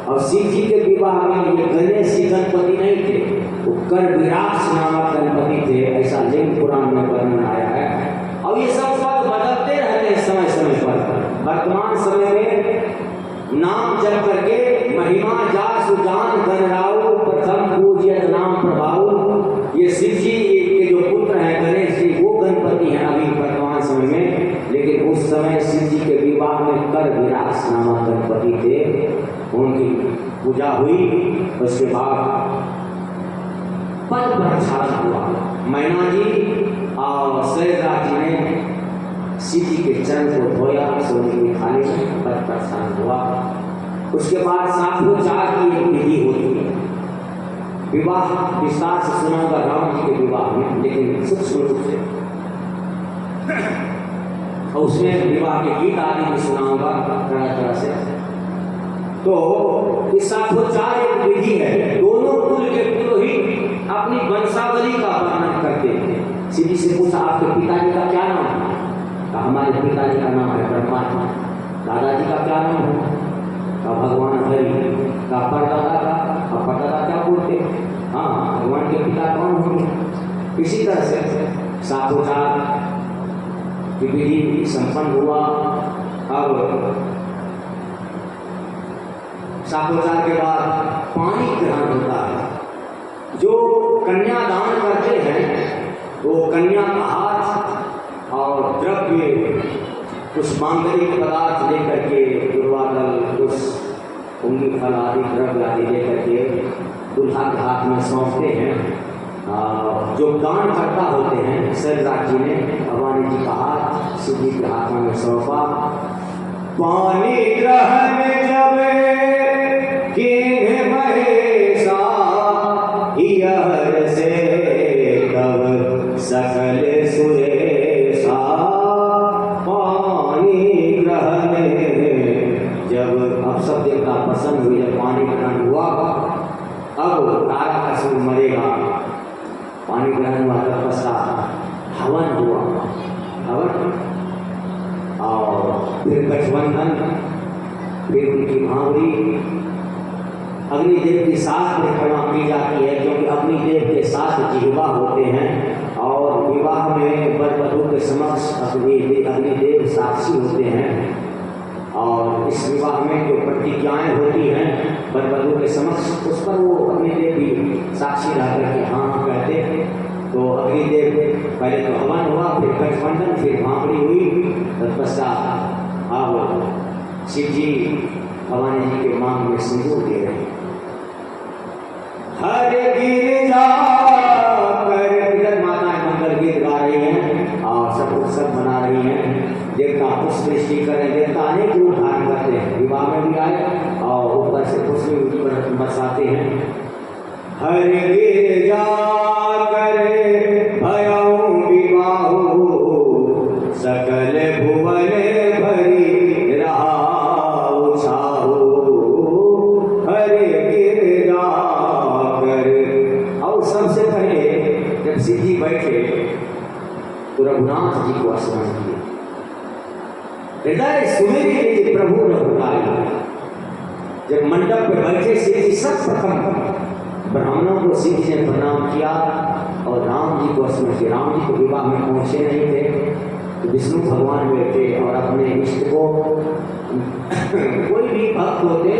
और शिव जी के विवाह में ये गणेश जी गणपति नहीं थे, वो कर विराट नामक गणपति थे, ऐसा लिंग पुराण में वर्णन आया है। अब ये सब पद बदलते रहते हैं समय समय पर। वर्तमान समय में नाम जप करके महिमा जा सुजान गणराउ प्रथम पूज्य नाम प्रभाव, ये शिव जी के जो पुत्र हैं गणेश जी वो गणपति हैं अभी वर्तमान समय में। लेकिन उस समय शिव जी के विवाह में कर विराट नामक गणपति थे, उनकी पूजा हुई। उसके बाद पद प्रक्षालन हुआ। मैना जी और शैलराज जी ने शिव जी के चरण को धोया, सोने की थाली में पद प्रक्षालन हुआ। उसके बाद साधोचार की एक विधि होती है। विवाह विस्तार से सुनाऊंगा राम जी के विवाह में, लेकिन सूक्ष्म रूप से, और उसमें विवाह के गीत आदि भी सुनाऊंगा तरह तरह से। तो इस साधोचार एक विधि है। दोनों कुल के पुरोहित अपनी वंशावली का वर्णन करते थे। शिव जी से पूछा आपके पिताजी का क्या नाम है? हमारे पिताजी का नाम है परमात्मा। दादाजी का क्या नाम है? का भगवान हरि। का परदादा का परदादा क्या बोलते? हाँ, भगवान के पिता कौन होंगे? इसी तरह से साधोचार की विधि संपन्न हुआ। अब साधोचार के बाद पानी ग्रहण होता है। जो कन्यादान करते हैं वो कन्या का हाथ और द्रव्य, कुछ मांगलिक पदार्थ लेकर के, दुर्वादल, कुछ उंगली फल आदि द्रव्य आदि लेकर के दूल्हा के हाथ में सौंपते हैं। जो दान करता होते हैं, शैलराज जी ने भवानी जी का हाथ शिव जी के हाथ में सौंपा। पानी ग्रहण जब किन्ह महेशा, यह से तब सकल सुरेशा। पानी ग्रहण जब अब सब देवता प्रसन्न हुए, जब पानी ग्रहण हुआ, अब तारकासुर मरेगा। पानी ग्रहण हुआ, तपस्या हवन हुआ, हवन, और फिर गठबंधन, फिर उनकी भावरी। अग्निदेव की साथ परिक्रमा की जाती है, क्योंकि अग्निदेव के साथ जिह्वा होते हैं। और विवाह में वर वधू के समक्ष अग्निदेव साक्षी होते हैं। और इस विवाह में जो प्रतिज्ञाएं होती हैं वर वधू के समक्ष, उस पर वो अग्निदेव भी साक्षी रह करके हाँ हाँ कहते हैं। तो अग्निदेव पहले तो हवन हुआ, फिर गठबंधन, फिर भांपड़ी हुई। तत्पश्चात अब शिव जी भवानी जी के मांग में सिंदूर दे रहे हैं। हर गिरजा कर माताएं मंगल गीत गा रही हैं और सब उत्सव मना रही हैं। देवता पुष्प वृष्टि करें, देवता अनेक रूप धारण करते हैं, विवाह में भी आए और ऊपर से पुष्प बरसाते हैं। हर गिरजा करे भयऊ विवाहो, सकल भुवन भरी रहाऊ छाऊ। हर गिरजा कर। और सबसे पहले जब शिव जी बैठे तो रघुनाथ जी को स्मरण किया। हृदय सुमेरी प्रभु रघुराई। जब मंडप पर बैठे शिव जी सर्वप्रथम ब्राह्मणों को शिव जी ने प्रणाम किया और राम जी को स्मरण किया। राम जी को विवाह में पहुंचे नहीं थे, तो विष्णु भगवान बैठे और अपने इष्ट को कोई भी भक्त होते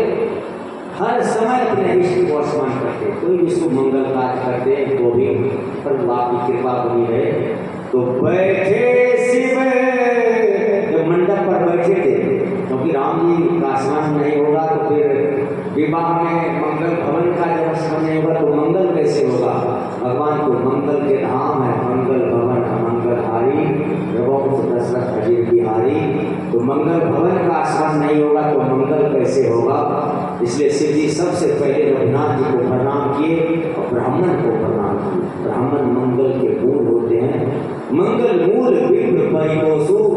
हर समय अपने इष्ट को स्मरण करते। कोई विष्णु मंगल कार्य करते तो भी पर आपकी कृपा बनी रहे। तो बैठे शिव जब मंडप पर बैठे थे, क्योंकि राम जी का स्मरण नहीं होगा तो फिर विवाह में मंगल भवन का जब स्मरण नहीं होगा तो मंगल कैसे होगा? भगवान को मंगल के धाम है, मंगल भवन मंगलहारी, दशरथ अजीर बिहारी। तो मंगल भवन का स्मरण नहीं होगा तो मंगल कैसे होगा? इसलिए शिव जी सबसे पहले रघुनाथ जी को प्रणाम किए और ब्राह्मण को प्रणाम किए। ब्राह्मण मंगल के मूल होते हैं। मंगल मूल विघ्न परितोषु